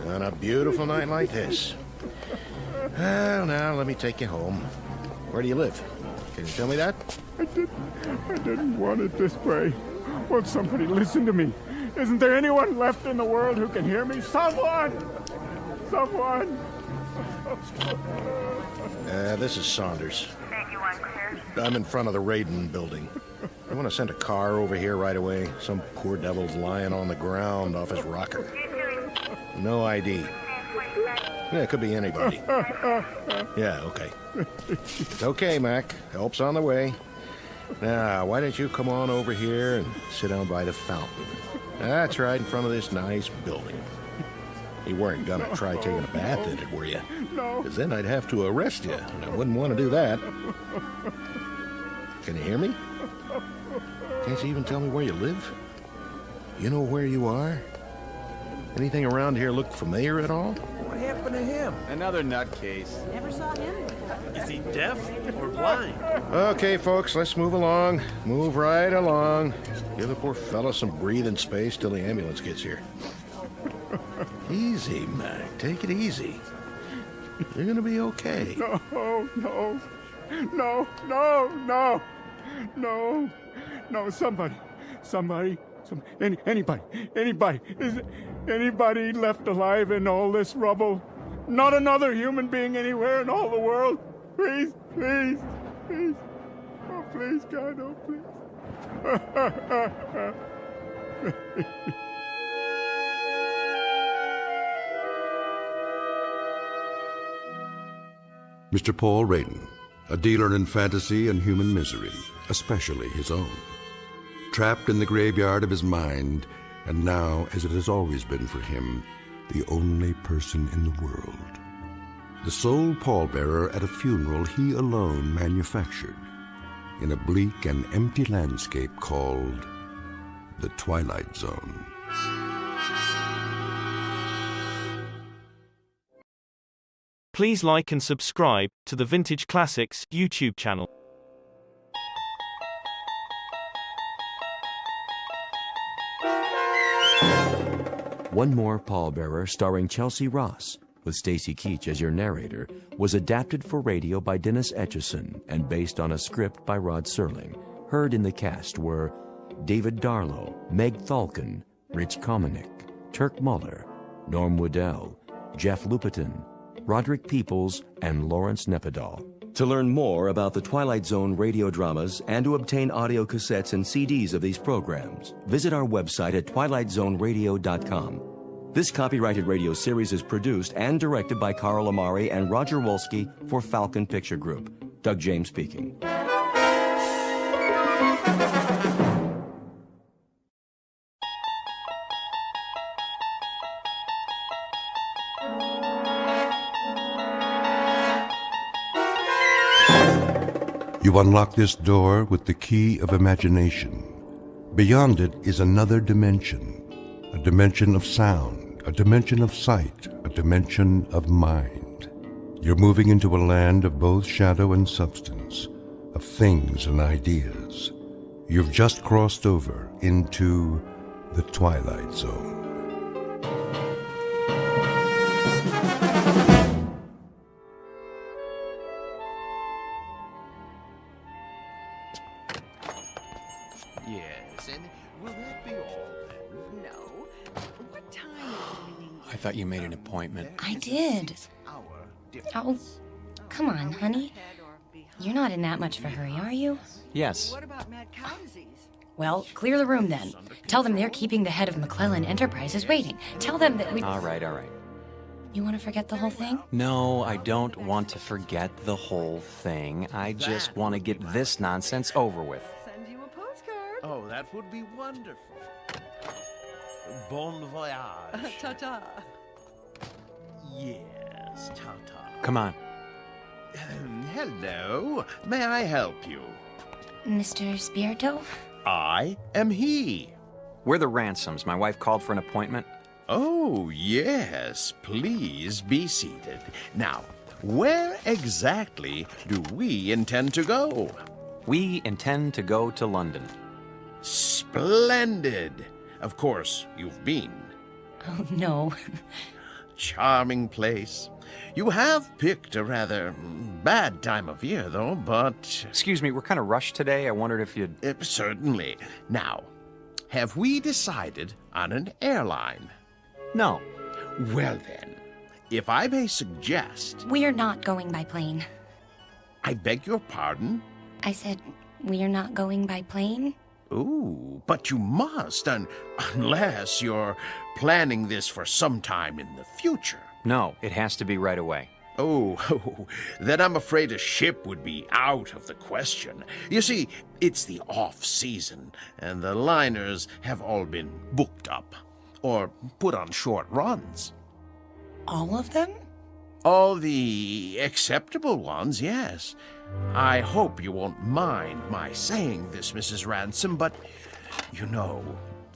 On a beautiful night like this. Well, now, let me take you home. Where do you live? Can you tell me that? I didn't want it this way. Won't somebody listen to me? Isn't there anyone left in the world who can hear me? Someone! This is Saunders. I'm in front of the Raiden building. I want to send a car over here right away. Some poor devil's lying on the ground off his rocker. No ID. Yeah, it could be anybody. Yeah, okay. It's okay, Mac. Help's on the way. Now, why don't you come on over here and sit down by the fountain? That's right in front of this nice building. You weren't gonna try taking a bath in it, were you? No. Because then I'd have to arrest you, and I wouldn't want to do that. Can you hear me? Can't you even tell me where you live? You know where you are? Anything around here look familiar at all? What happened to him? Another nutcase. Never saw him before. Is he deaf or blind? Okay, folks, let's move along. Move right along. Give the poor fella some breathing space till the ambulance gets here. Easy, Mac. Take it easy. You're gonna be okay. No, anybody. Is anybody left alive in all this rubble? Not another human being anywhere in all the world? Please. Oh, please, God, oh, please. Mr. Paul Raiden, a dealer in fantasy and human misery, especially his own. Trapped in the graveyard of his mind, and now, as it has always been for him, the only person in the world. The sole pallbearer at a funeral he alone manufactured, in a bleak and empty landscape called the Twilight Zone. Please like and subscribe to the Vintage Classics YouTube channel. One More Pallbearer, starring Chelsea Ross, with Stacy Keach as your narrator, was adapted for radio by Dennis Etchison and based on a script by Rod Serling. Heard in the cast were David Darlow, Meg Thalken, Rich Kominick, Turk Muller, Norm Woodell, Jeff Lupetin, Roderick Peoples, and Lawrence Nepidal. To learn more about the Twilight Zone radio dramas and to obtain audio cassettes and CDs of these programs, visit our website at twilightzoneradio.com. This copyrighted radio series is produced and directed by Carl Amari and Roger Wolski for Falcon Picture Group. Doug James speaking. You unlock this door with the key of imagination. Beyond it is another dimension, a dimension of sound, a dimension of sight, a dimension of mind. You're moving into a land of both shadow and substance, of things and ideas. You've just crossed over into the Twilight Zone. Yes, and will that be all then? No. What time is it? I thought you made an appointment. I did. Oh, come on, honey. You're not in that much of a hurry, are you? Yes. What about mad cow disease? Well, clear the room then. Tell them they're keeping the head of McClellan Enterprises waiting. Tell them that we... All right, all right. You want to forget the whole thing? No, I don't want to forget the whole thing. I just want to get this nonsense over with. Send you a postcard. Oh, that would be wonderful. Bon voyage. Ta-ta. Yes, ta-ta. Come on. Hello. May I help you? Mr. Spirito? I am he. We're the Ransoms. My wife called for an appointment. Oh, yes. Please be seated. Now, where exactly do we intend to go? We intend to go to London. Splendid. Of course, you've been. Oh, no. Charming place. You have picked a rather bad time of year, though, but... Excuse me, we're kind of rushed today. I wondered if you'd... Certainly. Now, have we decided on an airline? No. Well then, if I may suggest... We're not going by plane. I beg your pardon? I said, we're not going by plane? Ooh, but you must, unless you're planning this for some time in the future. No, it has to be right away. Oh, then I'm afraid a ship would be out of the question. You see, it's the off-season, and the liners have all been booked up, or put on short runs. All of them? All the acceptable ones, yes. I hope you won't mind my saying this, Mrs. Ransom, but, you know,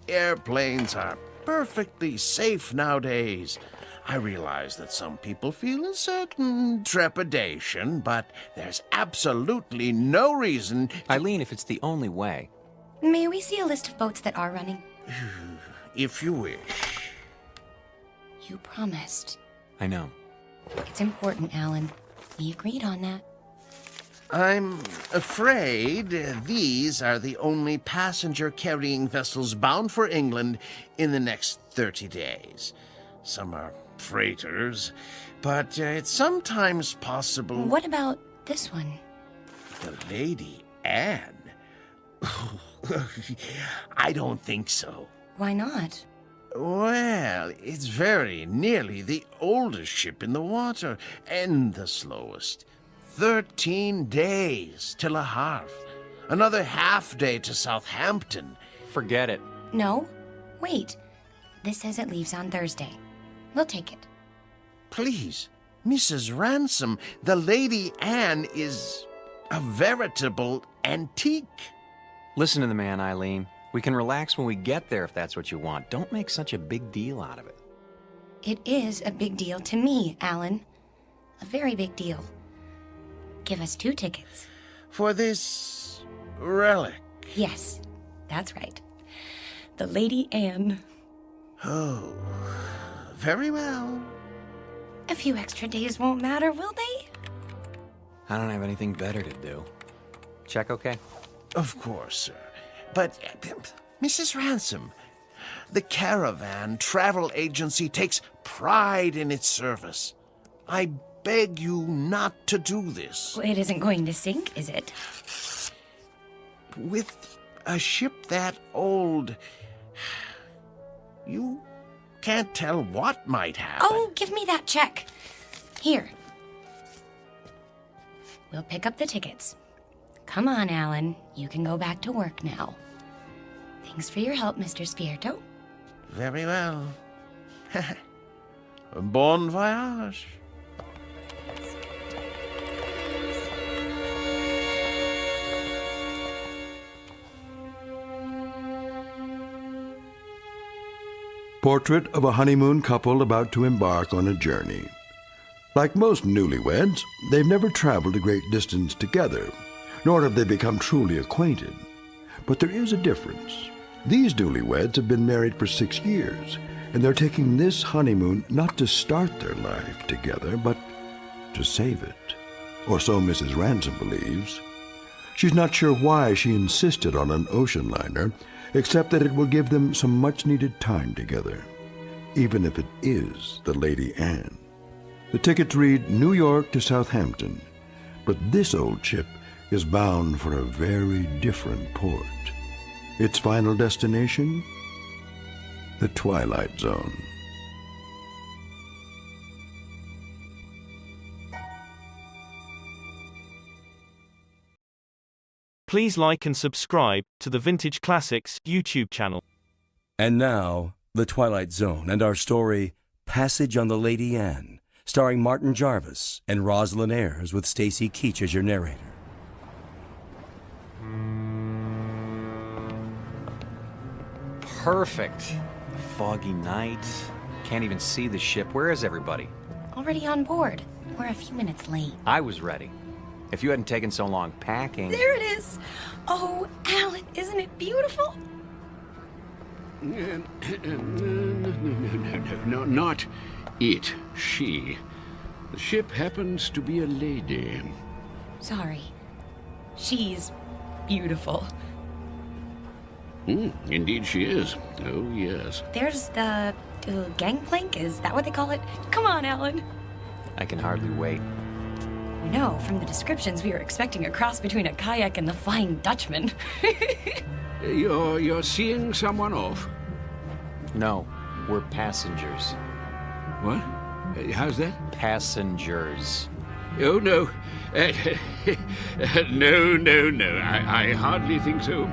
airplanes are perfectly safe nowadays. I realize that some people feel a certain trepidation, but there's absolutely no reason... Eileen, if it's the only way... May we see a list of boats that are running? If you wish. You promised. I know. It's important, Alan. We agreed on that. I'm afraid these are the only passenger-carrying vessels bound for England in the next 30 days. Some are freighters, but it's sometimes possible... What about this one? The Lady Anne? I don't think so. Why not? Well, it's very nearly the oldest ship in the water, and the slowest. 13 days to Le Havre. Another half day to Southampton. Forget it. No. Wait. This says it leaves on Thursday. We'll take it. Please, Mrs. Ransom, the Lady Anne is a veritable antique. Listen to the man, Eileen. We can relax when we get there if that's what you want. Don't make such a big deal out of it. It is a big deal to me, Alan. A very big deal. Give us 2 tickets. For this relic? Yes, that's right. The Lady Anne. Oh, very well. A few extra days won't matter, will they? I don't have anything better to do. Check okay? Of course, sir. But, Mrs. Ransom, the Caravan Travel Agency takes pride in its service. I beg you not to do this. Well, it isn't going to sink, is it? With a ship that old, you can't tell what might happen. Oh, give me that check. Here. We'll pick up the tickets. Come on, Alan. You can go back to work now. Thanks for your help, Mr. Spirito. Very well. Bon voyage. Portrait of a honeymoon couple about to embark on a journey. Like most newlyweds, they've never traveled a great distance together, nor have they become truly acquainted. But there is a difference. These newlyweds have been married for 6 years, and they're taking this honeymoon not to start their life together, but to save it. Or so Mrs. Ransom believes. She's not sure why she insisted on an ocean liner, except that it will give them some much-needed time together, even if it is the Lady Anne. The tickets read New York to Southampton, but this old ship is bound for a very different port. Its final destination? The Twilight Zone. Please like and subscribe to the Vintage Classics YouTube channel. And now, The Twilight Zone and our story, Passage on the Lady Anne, starring Martin Jarvis and Rosalind Ayres with Stacy Keach as your narrator. Perfect. Foggy night. Can't even see the ship. Where is everybody? Already on board. We're a few minutes late. I was ready. If you hadn't taken so long packing... There it is! Oh, Alan, isn't it beautiful? No, not it. She. The ship happens to be a lady. Sorry. She's beautiful. Indeed she is. Oh, yes. There's the gangplank, is that what they call it? Come on, Alan. I can hardly wait. No, from the descriptions we were expecting a cross between a kayak and the Flying Dutchman. You're seeing someone off? No, we're passengers. What? How's that? Passengers. Oh, no. No. I hardly think so.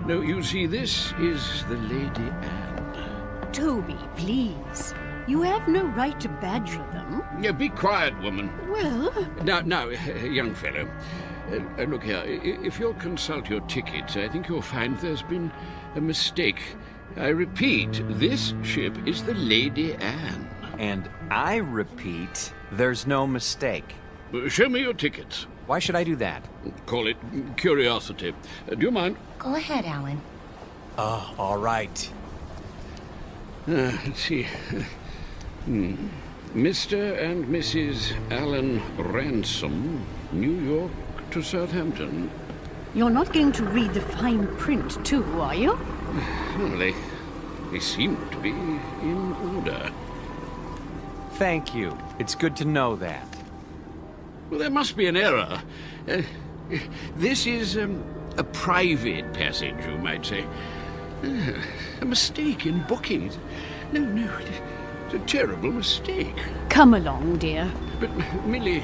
No, you see, this is the Lady Anne. Toby, please. You have no right to badger them. Yeah, be quiet, woman. Well... Now, young fellow, look here. If you'll consult your tickets, I think you'll find there's been a mistake. I repeat, this ship is the Lady Anne. And I repeat, there's no mistake. Show me your tickets. Why should I do that? Call it curiosity. Do you mind? Go ahead, Alan. Oh, all right. Let's see. Mr. and Mrs. Alan Ransom, New York to Southampton. You're not going to read the fine print, too, are you? Well, they seem to be in order. Thank you. It's good to know that. Well, there must be an error. This is a private passage, you might say. A mistake in booking it. No, it's a terrible mistake. Come along, dear. But, Millie,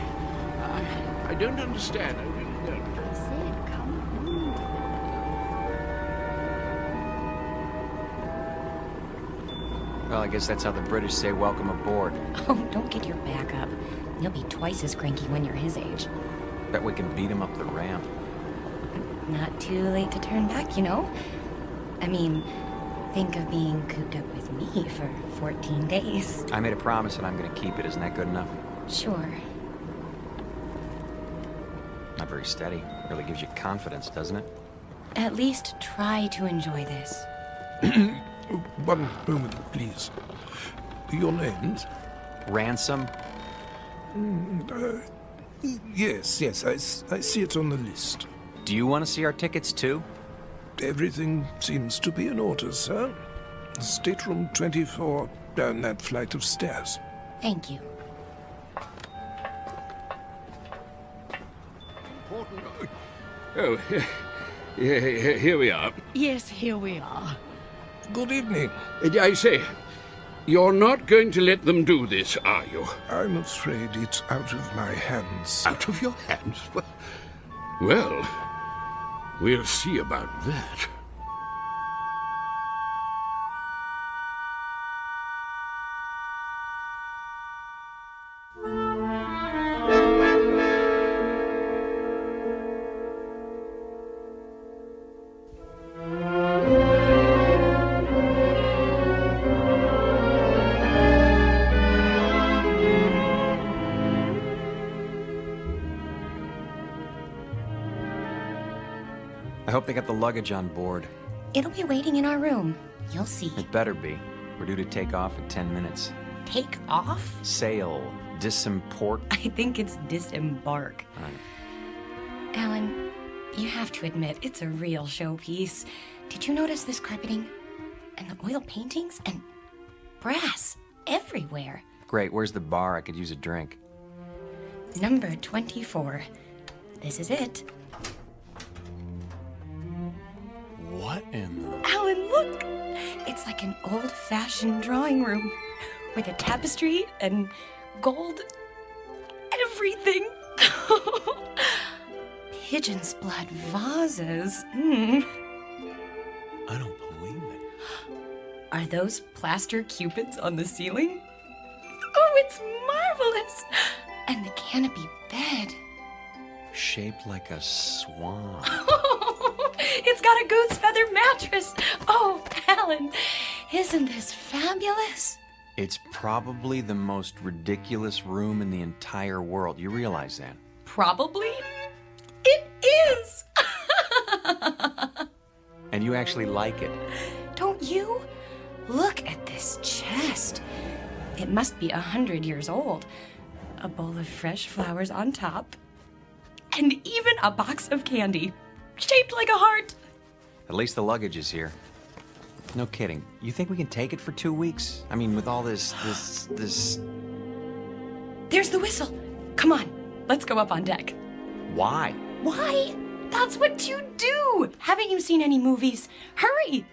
I don't understand. I really don't. I said come along. Well, I guess that's how the British say welcome aboard. Oh, don't get your back up. You'll be twice as cranky when you're his age. Bet we can beat him up the ramp. Not too late to turn back, you know? I mean, think of being cooped up with me for 14 days. I made a promise and I'm going to keep it. Isn't that good enough? Sure. Not very steady. Really gives you confidence, doesn't it? At least try to enjoy this. One moment, please. Your names? Ransom? Yes, I see it on the list. Do you want to see our tickets, too? Everything seems to be in order, sir. Stateroom 24, down that flight of stairs. Thank you. Oh, here we are. Yes, here we are. Good evening. I say, you're not going to let them do this, are you? I'm afraid it's out of my hands. Out of your hands? Well, we'll see about that. hope they got the luggage on board. It'll be waiting in our room. You'll see. It better be. We're due to take off in 10 minutes. Take off? Sail. Disimport. I think it's disembark. Right. Alan, you have to admit, it's a real showpiece. Did you notice this carpeting? And the oil paintings? And brass everywhere. Great, where's the bar? I could use a drink. Number 24. This is it. What in the... Alan, look! It's like an old-fashioned drawing room with a tapestry and gold everything. Pigeon's blood vases. I don't believe it. Are those plaster cupids on the ceiling? Oh, it's marvelous! And the canopy bed. Shaped like a swan. It's got a goose feather mattress. Oh, Alan, isn't this fabulous? It's probably the most ridiculous room in the entire world. You realize that? Probably? It is! And you actually like it. Don't you? Look at this chest. It must be 100 years old. A bowl of fresh flowers on top. And even a box of candy, shaped like a heart. At least the luggage is here. No kidding. You think we can take it for 2 weeks? I mean, with all this... There's the whistle. Come on, let's go up on deck. Why? Why? That's what you do. Haven't you seen any movies? Hurry.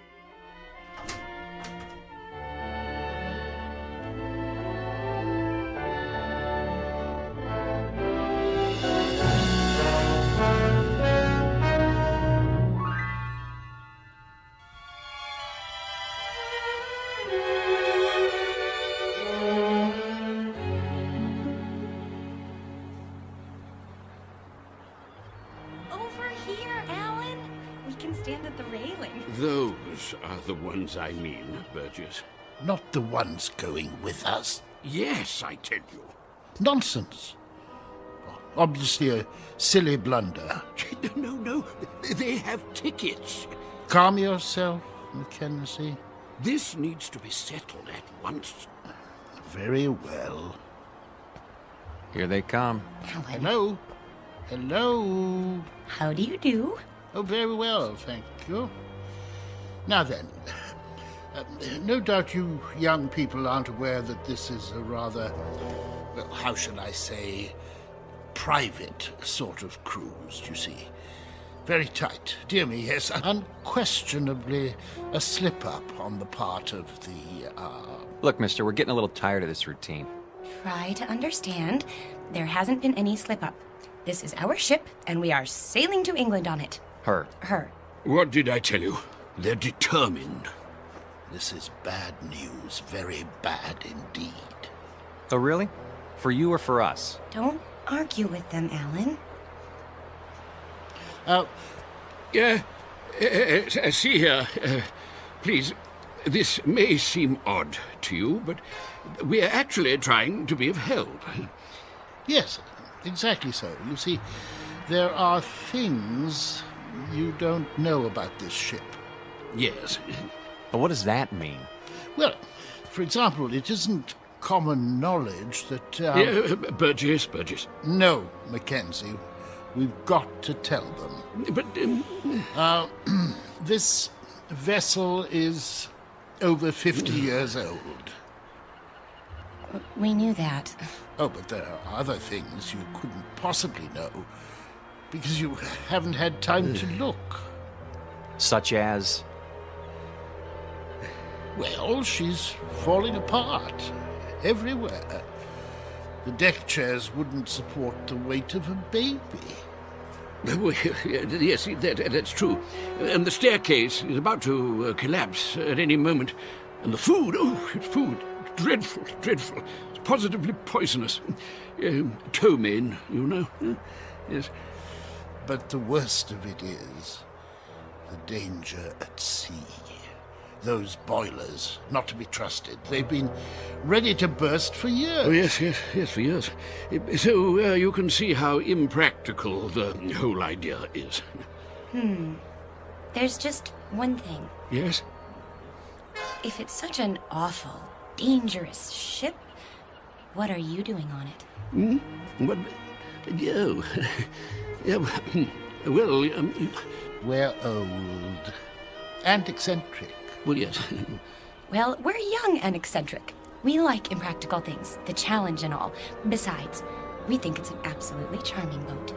Those are the ones I mean, Burgess. Not the ones going with us. Yes, I tell you. Nonsense. Obviously a silly blunder. No. They have tickets. Calm yourself, Mackenzie. This needs to be settled at once. Very well. Here they come. Hello. Hello. How do you do? Oh, very well, thank you. Now then, no doubt you young people aren't aware that this is a rather, well, how shall I say, private sort of cruise, you see. Very tight. Dear me, yes, unquestionably a slip-up on the part of the, Look, mister, we're getting a little tired of this routine. Try to understand. There hasn't been any slip-up. This is our ship, and we are sailing to England on it. Her. What did I tell you? They're determined. This is bad news. Very bad indeed. Oh, really? For you or for us? Don't argue with them, Alan. See here. Please, this may seem odd to you, but we're actually trying to be of help. Yes, exactly so. You see, there are things you don't know about this ship. Yes. But what does that mean? Well, for example, it isn't common knowledge that... Burgess. No, Mackenzie. We've got to tell them. But... this vessel is over 50 years old. We knew that. Oh, but there are other things you couldn't possibly know, because you haven't had time to look. Such as? Well, she's falling apart everywhere. The deck chairs wouldn't support the weight of a baby. Yes, that's true. And the staircase is about to collapse at any moment. And the food, food, dreadful. It's positively poisonous. Ptomaine, you know. Yes. But the worst of it is the danger at sea. Those boilers, not to be trusted. They've been ready to burst for years. Oh, yes, for years. So you can see how impractical the whole idea is. There's just one thing. Yes? If it's such an awful, dangerous ship, what are you doing on it? What? Oh. Yeah, well, We're old. And eccentric. Well, yes. Well, we're young and eccentric. We like impractical things, the challenge and all. Besides, we think it's an absolutely charming boat.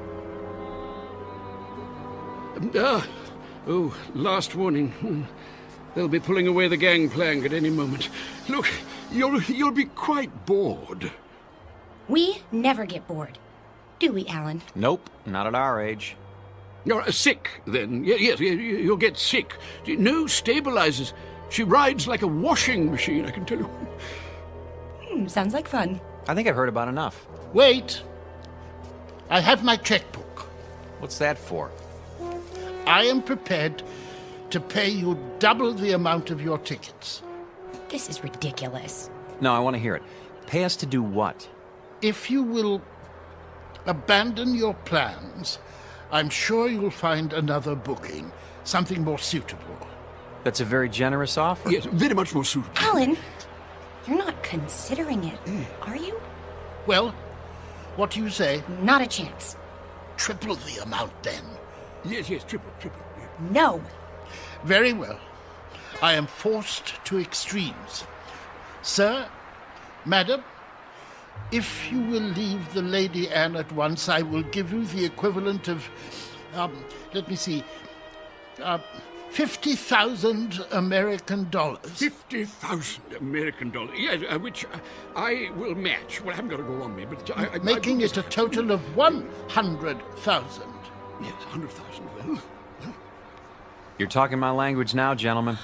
Last warning. They'll be pulling away the gangplank at any moment. Look, you'll be quite bored. We never get bored. Do we, Alan? Nope, not at our age. You're sick, then. Yes, you'll get sick. No stabilizers. She rides like a washing machine, I can tell you. Sounds like fun. I think I've heard about enough. Wait. I have my checkbook. What's that for? I am prepared to pay you double the amount of your tickets. This is ridiculous. No, I want to hear it. Pay us to do what? If you will abandon your plans, I'm sure you'll find another booking, something more suitable. That's a very generous offer. Yes, very much more suitable. Alan, you're not considering it, are you? Well, what do you say? Not a chance. Triple the amount, then. Yes, triple. No. Very well. I am forced to extremes. Sir, madam, if you will leave the Lady Anne at once, I will give you the equivalent of, let me see, 50,000 American dollars. 50,000 American dollars. Yes, which I will match. Well, I haven't got to go on me, but making it a total of 100,000. Yes, 100,000. Well. You're talking my language now, gentlemen.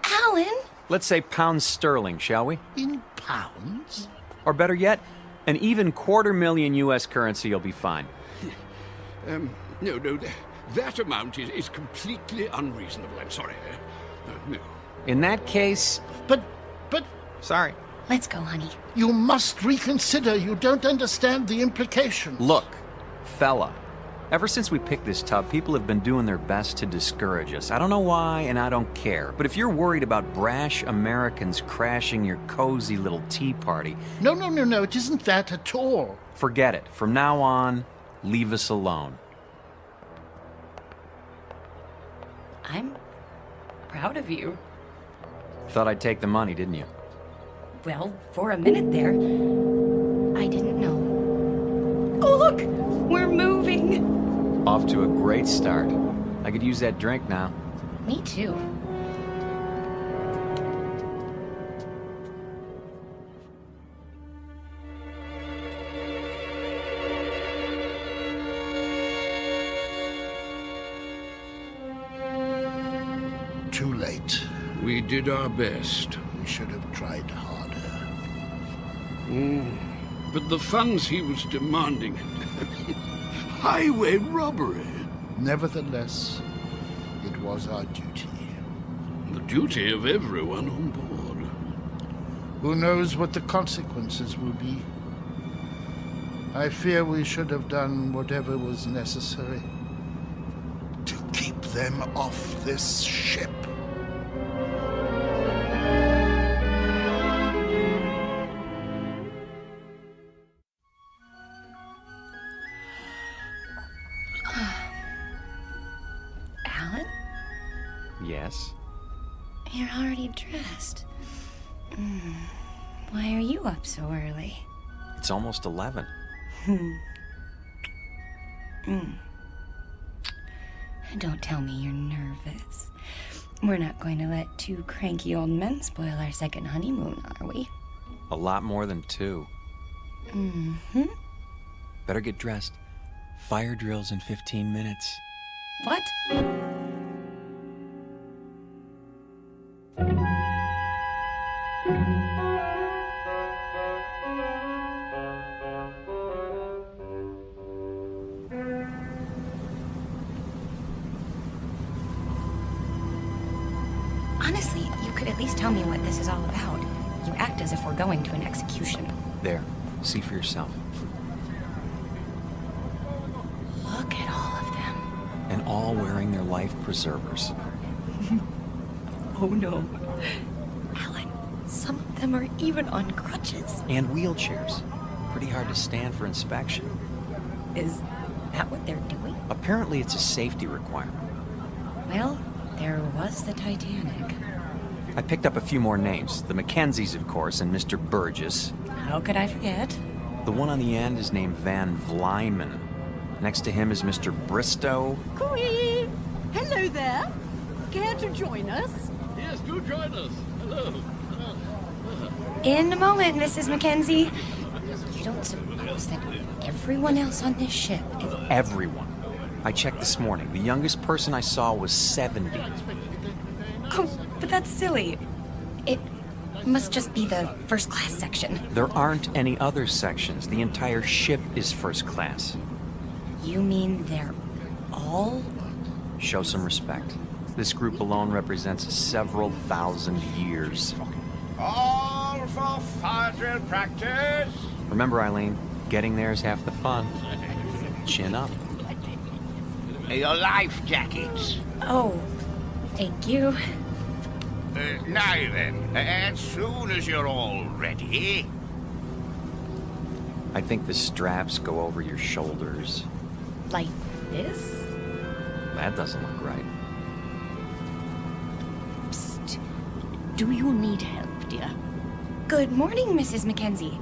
Alan? Let's say pounds sterling, shall we? In pounds? Or better yet, an even $250,000 U.S. currency will be fine. No, that amount is completely unreasonable. I'm sorry. No. In that case... But... Sorry. Let's go, honey. You must reconsider. You don't understand the implications. Look, fella. Ever since we picked this tub, people have been doing their best to discourage us. I don't know why, and I don't care. But if you're worried about brash Americans crashing your cozy little tea party... No, it isn't that at all. Forget it. From now on, leave us alone. I'm proud of you. Thought I'd take the money, didn't you? Well, for a minute there, I didn't know. Oh, look! We're moving! Off to a great start. I could use that drink now. Me too. Too late. We did our best. We should have tried harder. But the funds he was demanding... highway robbery. Nevertheless, it was our duty. The duty of everyone on board. Who knows what the consequences will be? I fear we should have done whatever was necessary to keep them off this ship. Alan? Yes? You're already dressed. Why are you up so early? It's almost 11. Don't tell me you're nervous. We're not going to let two cranky old men spoil our second honeymoon, are we? A lot more than 2. Better get dressed. Fire drill's in 15 minutes. What? Honestly, you could at least tell me what this is all about. You act as if we're going to an execution. There. See for yourself. Look at all of them. And all wearing their life preservers. Oh no. Alan, some of them are even on crutches. And wheelchairs. Pretty hard to stand for inspection. Is that what they're doing? Apparently it's a safety requirement. Well, there was the Titanic. I picked up a few more names. The Mackenzies, of course, and Mr. Burgess. How could I forget? The one on the end is named Van Vlyman. Next to him is Mr. Bristow. Cooey! Hello there. Care to join us? Yes, do join us. Hello. In a moment, Mrs. Mackenzie. You don't suppose that everyone else on this ship is... Everyone. I checked this morning. The youngest person I saw was 70. Oh, but that's silly. It must just be the first class section. There aren't any other sections. The entire ship is first class. You mean they're all? Show some respect. This group alone represents several thousand years. All for fire drill practice. Remember, Eileen, getting there is half the fun. Chin up. Your life jackets. Oh, thank you. Now then, as soon as you're all ready... I think the straps go over your shoulders. Like this? That doesn't look right. Psst. Do you need help, dear? Good morning, Mrs. Mackenzie.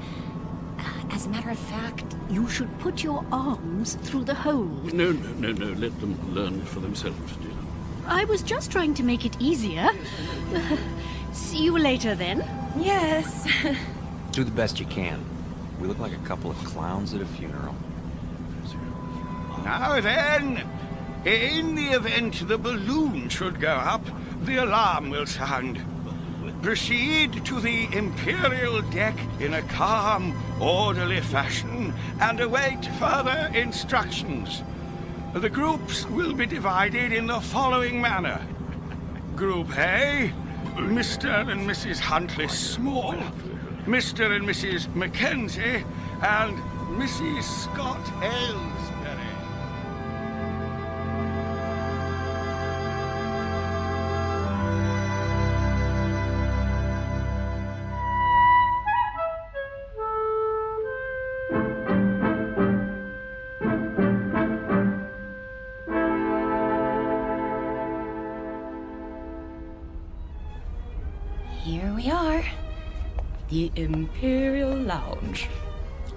As a matter of fact... You should put your arms through the hole. No. Let them learn for themselves, dear. I was just trying to make it easier. See you later, then. Yes. Do the best you can. We look like a couple of clowns at a funeral. Now then, in the event the balloon should go up, the alarm will sound. Proceed to the Imperial deck in a calm, orderly fashion and await further instructions. The groups will be divided in the following manner. Group A, Mr. and Mrs. Huntley Small, Mr. and Mrs. Mackenzie, and Mrs. Scott Aylesbury. Here we are. The Imperial Lounge.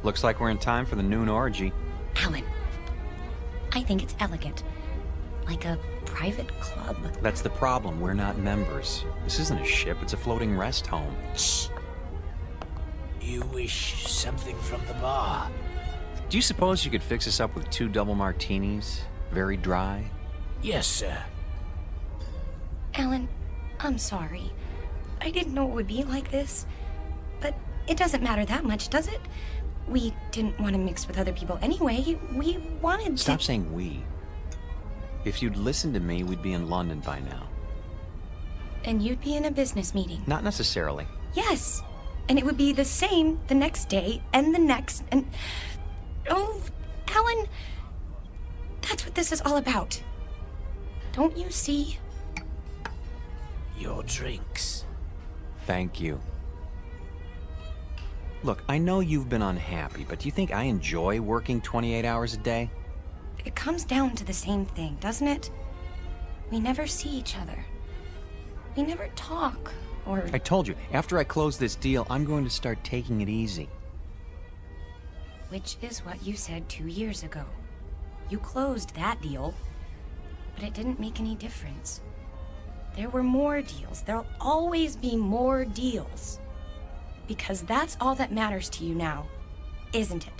Looks like we're in time for the noon orgy. Alan, I think it's elegant. Like a private club. That's the problem. We're not members. This isn't a ship. It's a floating rest home. Shh. You wish something from the bar? Do you suppose you could fix us up with 2 double martinis? Very dry? Yes, sir. Alan, I'm sorry. I didn't know it would be like this. But it doesn't matter that much, does it? We didn't want to mix with other people anyway. We wanted to... Stop saying we. If you'd listened to me, we'd be in London by now. And you'd be in a business meeting. Not necessarily. Yes. And it would be the same the next day and the next and... Oh, Alan, that's what this is all about. Don't you see? Your drinks. Thank you. Look, I know you've been unhappy, but do you think I enjoy working 28 hours a day? It comes down to the same thing, doesn't it? We never see each other. We never talk, or... I told you, after I close this deal, I'm going to start taking it easy. Which is what you said 2 years ago. You closed that deal, but it didn't make any difference. There were more deals. There'll always be more deals. Because that's all that matters to you now, isn't it?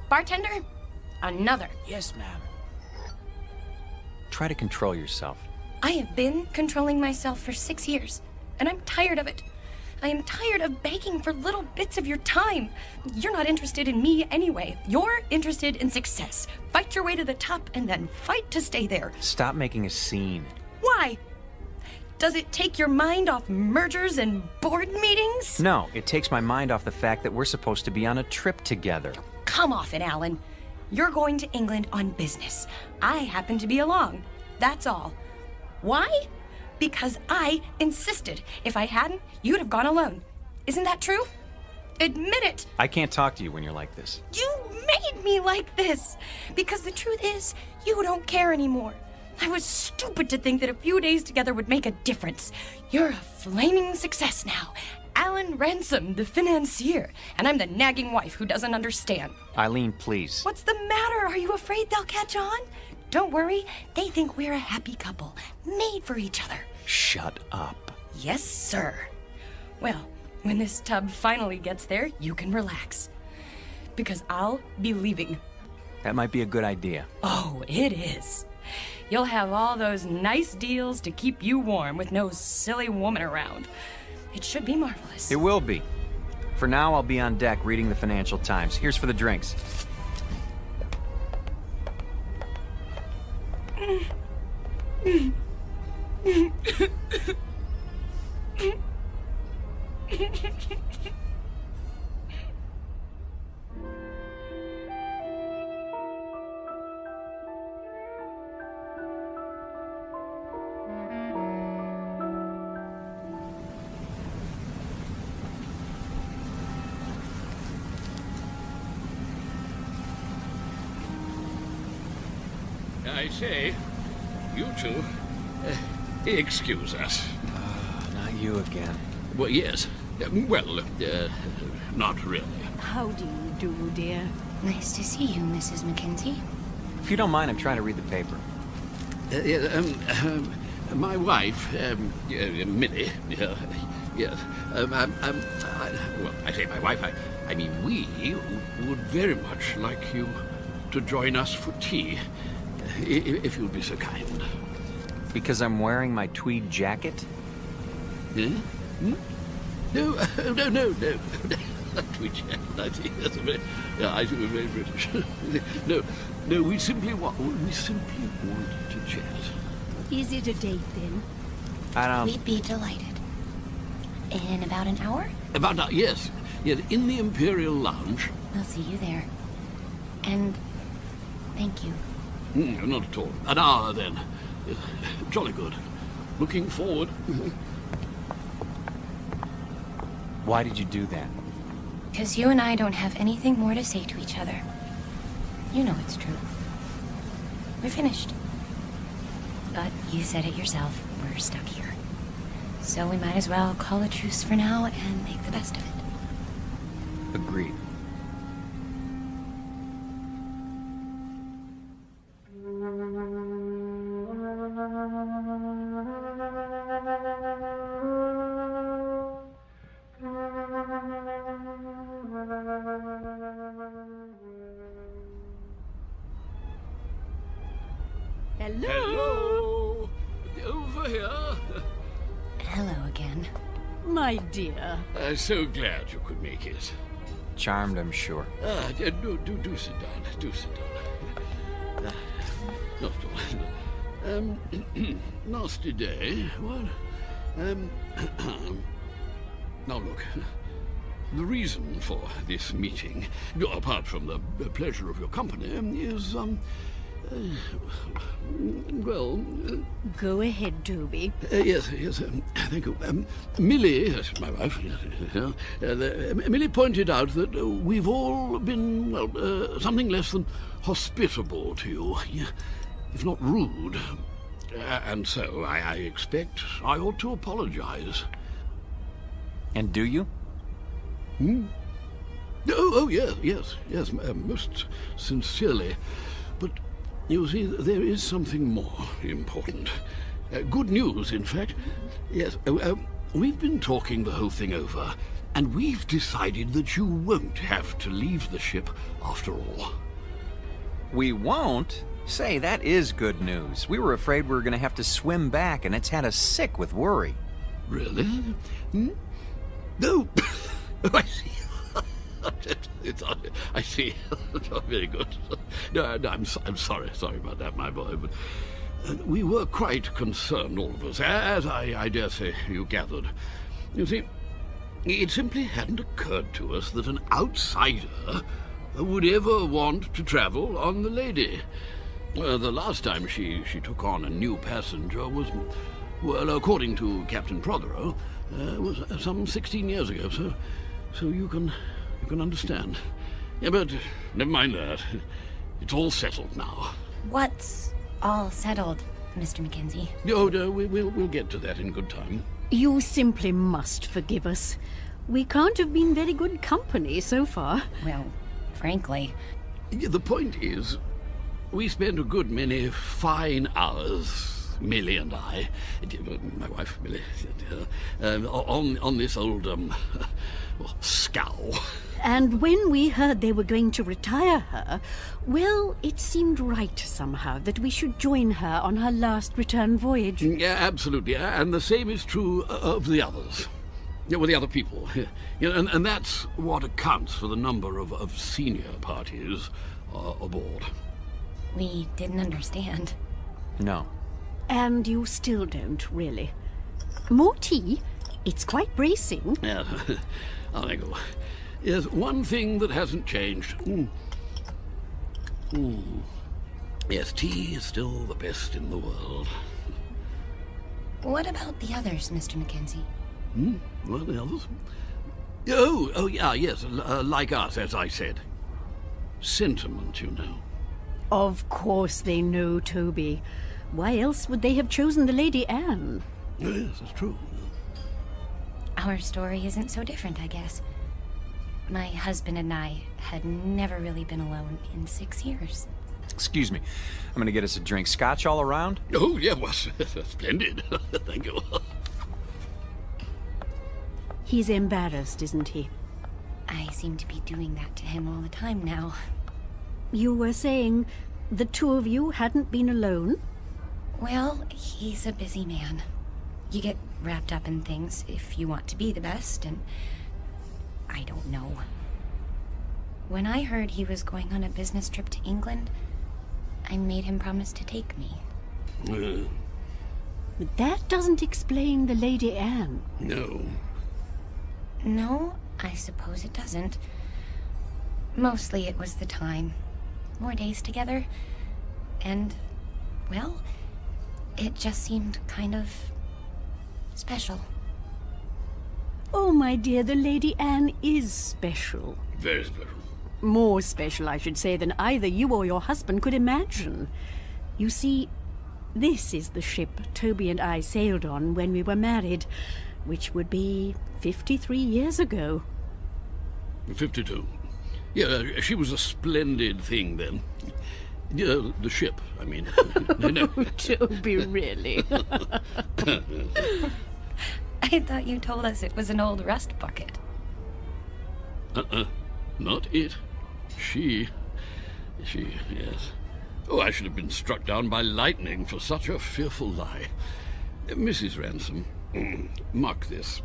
Bartender, another. Yes, ma'am. Try to control yourself. I have been controlling myself for 6 years, and I'm tired of it. I am tired of begging for little bits of your time. You're not interested in me anyway. You're interested in success. Fight your way to the top and then fight to stay there. Stop making a scene. Why? Does it take your mind off mergers and board meetings? No, it takes my mind off the fact that we're supposed to be on a trip together. Come off it, Alan. You're going to England on business. I happen to be along. That's all. Why? Because I insisted. If I hadn't, you'd have gone alone. Isn't that true? Admit it. I can't talk to you when you're like this. You made me like this. Because the truth is, you don't care anymore. I was stupid to think that a few days together would make a difference. You're a flaming success now. Alan Ransom, the financier. And I'm the nagging wife who doesn't understand. Eileen, please. What's the matter? Are you afraid they'll catch on? Don't worry. They think we're a happy couple, made for each other. Shut up. Yes, sir. Well, when this tub finally gets there, you can relax. Because I'll be leaving. That might be a good idea. Oh, it is. You'll have all those nice deals to keep you warm with no silly woman around. It should be marvelous. It will be. For now, I'll be on deck reading the Financial Times. Here's for the drinks. I say, you two, excuse us. Not you again. Well, yes. Well, not really. How do you do, dear? Nice to see you, Mrs. Mackenzie. If you don't mind, I'm trying to read the paper. My wife, Millie, yes. Well, I say my wife, I mean we would very much like you to join us for tea, if you'd be so kind. Because I'm wearing my tweed jacket? Hmm? No. Tweed jacket, I see. That's I think we're very British. No, we simply want to chat. Is it a date, then? I don't... We'd be delighted. In about an hour? Yes, in the Imperial Lounge. I'll see you there. And thank you. Not at all. An hour, then. Jolly good. Looking forward. Why did you do that? Because you and I don't have anything more to say to each other. You know it's true. We're finished. But you said it yourself. We're stuck here. So we might as well call a truce for now and make the best of it. Agreed. Hello. Over here. Hello again. My dear. So glad you could make it. Charmed, I'm sure. Do sit down. Do sit down. Not at all. Nasty day. What? Now look. The reason for this meeting, apart from the pleasure of your company, is well... Go ahead, Toby. Yes, thank you. Millie, my wife, Millie pointed out that we've all been, well, something less than hospitable to you, if not rude. And so I expect I ought to apologize. And do you? Oh, yes, most sincerely. But you see, there is something more important. Good news, in fact. Yes, we've been talking the whole thing over, and we've decided that you won't have to leave the ship after all. We won't? Say, that is good news. We were afraid we were going to have to swim back, and it's had us sick with worry. Really? No. I see. I see. Very good. No, I'm sorry about that, my boy. But we were quite concerned, all of us, as I dare say you gathered. You see, it simply hadn't occurred to us that an outsider would ever want to travel on the Lady. The last time she took on a new passenger was, well, according to Captain Prothero, was some 16 years ago, so you can understand. Yeah, but never mind that. It's all settled now. What's all settled, Mr. Mackenzie? Oh, no, we'll get to that in good time. You simply must forgive us. We can't have been very good company so far. Well, frankly. Yeah, the point is, we spent a good many fine hours, Millie and I, my wife Millie, on this old, scow. And when we heard they were going to retire her, well, it seemed right somehow that we should join her on her last return voyage. Yeah, absolutely. And the same is true of the others. Yeah, well, the other people. Yeah, and that's what accounts for the number of senior parties aboard. We didn't understand. No. And you still don't, really. More tea? It's quite bracing. Yeah, I go. There's one thing that hasn't changed. Yes, tea is still the best in the world. What about the others, Mr. Mackenzie? What, the others? Oh, yeah, yes, like us, as I said. Sentiment, you know. Of course they know, Toby. Why else would they have chosen the Lady Anne? Yes, that's true. Our story isn't so different, I guess. My husband and I had never really been alone in 6 years. Excuse me. I'm going to get us a drink. Scotch all around? Oh, yeah, well, splendid. Thank you. He's embarrassed, isn't he? I seem to be doing that to him all the time now. You were saying the two of you hadn't been alone? Well, he's a busy man. You get wrapped up in things if you want to be the best, and I don't know. When I heard he was going on a business trip to England, I made him promise to take me. But that doesn't explain the Lady Anne. No. No, I suppose it doesn't. Mostly it was the time. More days together. And, well, it just seemed kind of special. Oh, my dear, the Lady Anne is special. Very special. More special, I should say, than either you or your husband could imagine. You see, this is the ship Toby and I sailed on when we were married, which would be 53 years ago. 52. Yeah, she was a splendid thing then. Yeah, the ship, I mean. No. Oh, Toby, really? I thought you told us it was an old rust bucket. Not it. She, yes. Oh, I should have been struck down by lightning for such a fearful lie. Mrs. Ransom, mark this.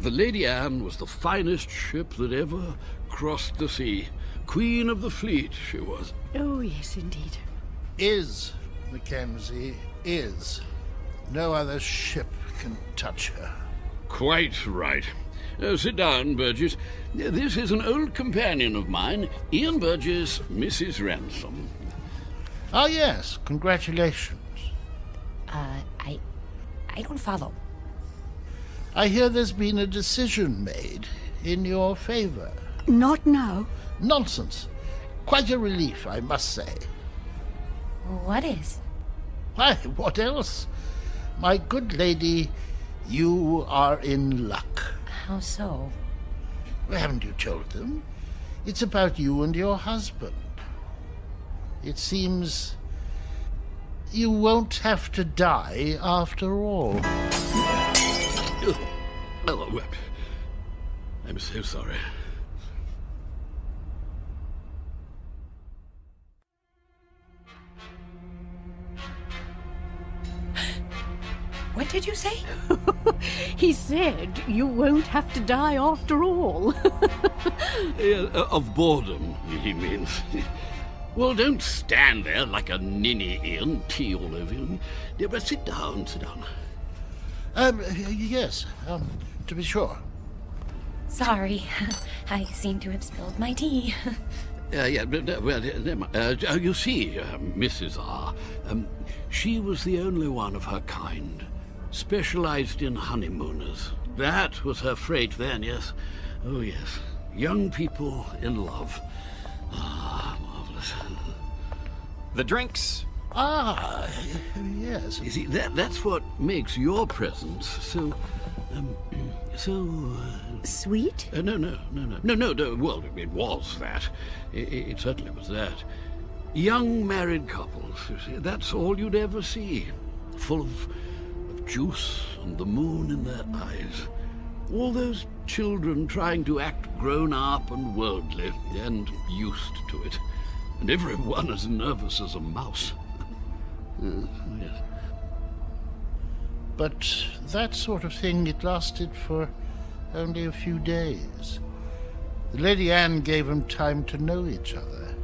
The Lady Anne was the finest ship that ever crossed the sea. Queen of the fleet, she was. Oh, yes, indeed. Is, Mackenzie, is. No other ship can touch her. Quite right. Sit down, Burgess. This is an old companion of mine, Ian Burgess, Mrs. Ransom. Ah, yes. Congratulations. I don't follow. I hear there's been a decision made in your favor. Not now. Nonsense. Quite a relief, I must say. What is? Why, what else? My good lady, you are in luck. How so? Well, haven't you told them? It's about you and your husband. It seems you won't have to die after all. Oh, I'm so sorry. What did you say? He said you won't have to die after all. Of boredom, he means. Well, don't stand there like a ninny, Ian, tea all over you. Yeah, but sit down, sit down. Yes, to be sure. Sorry, I seem to have spilled my tea. Yeah, well, you see, Mrs. R., she was the only one of her kind, specialized in honeymooners. That was her freight then, yes. Oh, yes. Young people in love. Ah, marvelous. The drinks. Ah, yes. You see, that's what makes your presence so... Sweet? No. Well, it was that. It certainly was that. Young married couples, you see, that's all you'd ever see. Full of juice and the moon in their eyes. All those children trying to act grown up and worldly and used to it. And everyone as nervous as a mouse. Yes. But that sort of thing, it lasted for only a few days. The Lady Anne gave them time to know each other.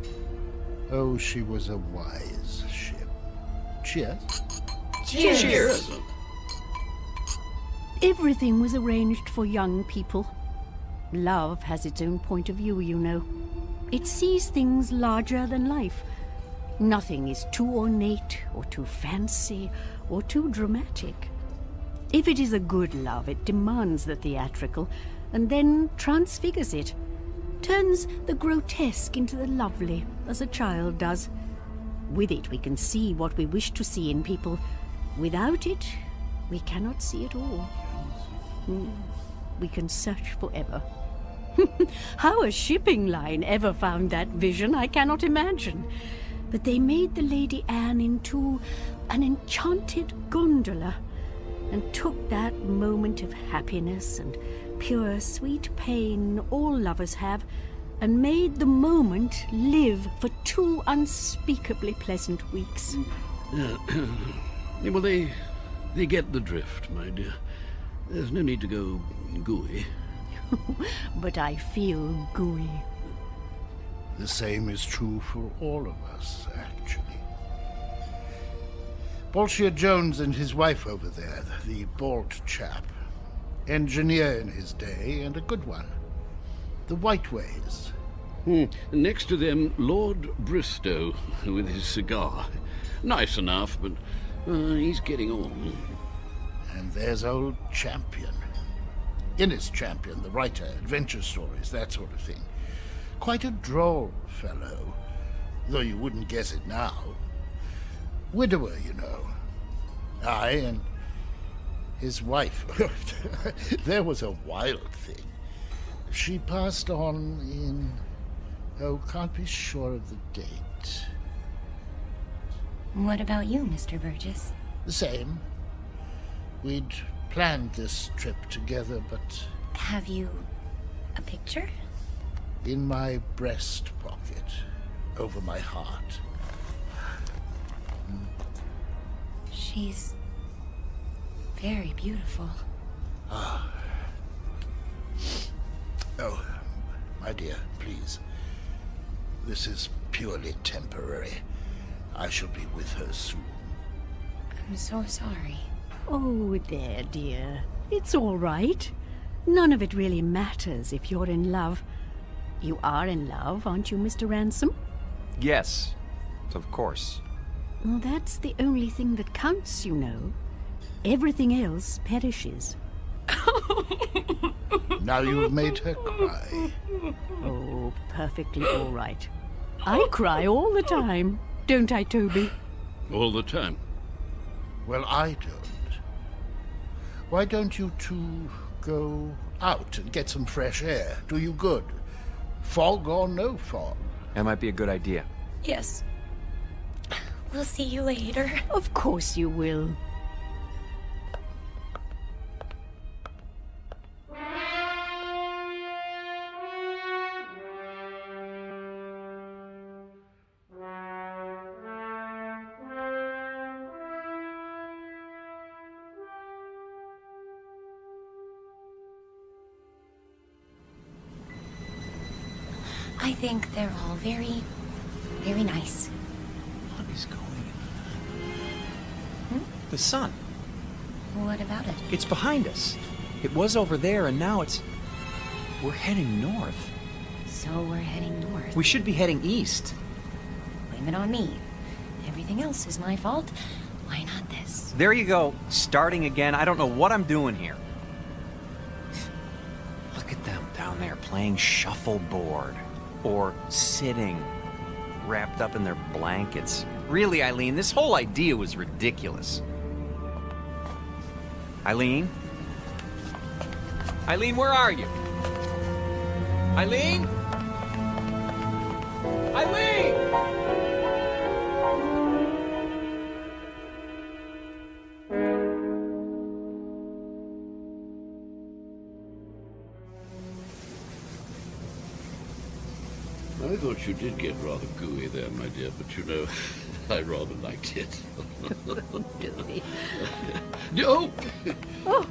Oh, she was a wise ship. Cheers. Cheers. Cheers. Everything was arranged for young people. Love has its own point of view, you know. It sees things larger than life. Nothing is too ornate or too fancy or too dramatic. If it is a good love, it demands the theatrical and then transfigures it, turns the grotesque into the lovely, as a child does. With it, we can see what we wish to see in people. Without it, we cannot see at all. We can search forever. How a shipping line ever found that vision, I cannot imagine. But they made the Lady Anne into an enchanted gondola and took that moment of happiness and pure sweet pain all lovers have and made the moment live for 2 unspeakably pleasant weeks. Well, they get the drift, my dear. There's no need to go gooey. But I feel gooey. The same is true for all of us, actually. Bolshia Jones and his wife over there, the bald chap, engineer in his day and a good one. The Whiteways. Next to them, Lord Bristow with his cigar. Nice enough, but he's getting on. And there's old Champion. Innes Champion, the writer, adventure stories, that sort of thing. Quite a droll fellow, though you wouldn't guess it now. Widower, you know. Aye, and his wife. There was a wild thing. She passed on in... Oh, can't be sure of the date. What about you, Mr. Burgess? The same. We'd planned this trip together, but... Have you a picture? In my breast pocket, over my heart. She's very beautiful. Ah. Oh, my dear, please. This is purely temporary. I shall be with her soon. I'm so sorry. Oh, there, dear. It's all right. None of it really matters if you're in love. You are in love, aren't you, Mr. Ransom? Yes, of course. Well, that's the only thing that counts, you know. Everything else perishes. Now you've made her cry. Oh, perfectly all right. I cry all the time, don't I, Toby? All the time. Well, I don't. Why don't you two go out and get some fresh air? Do you good. Fog or no fog. That might be a good idea. Yes. We'll see you later. Of course you will. I think they're all very, very nice. What is going on? The sun. What about it? It's behind us. It was over there, and now it's... We're heading north. So we're heading north. We should be heading east. Blame it on me. Everything else is my fault. Why not this? There you go, starting again. I don't know what I'm doing here. Look at them down there playing shuffleboard. Or sitting, wrapped up in their blankets. Really, Eileen, this whole idea was ridiculous. Eileen? Eileen, where are you? Eileen? Eileen! I thought you did get rather gooey there, my dear, but you know, I rather liked it. Gooey. No! Oh,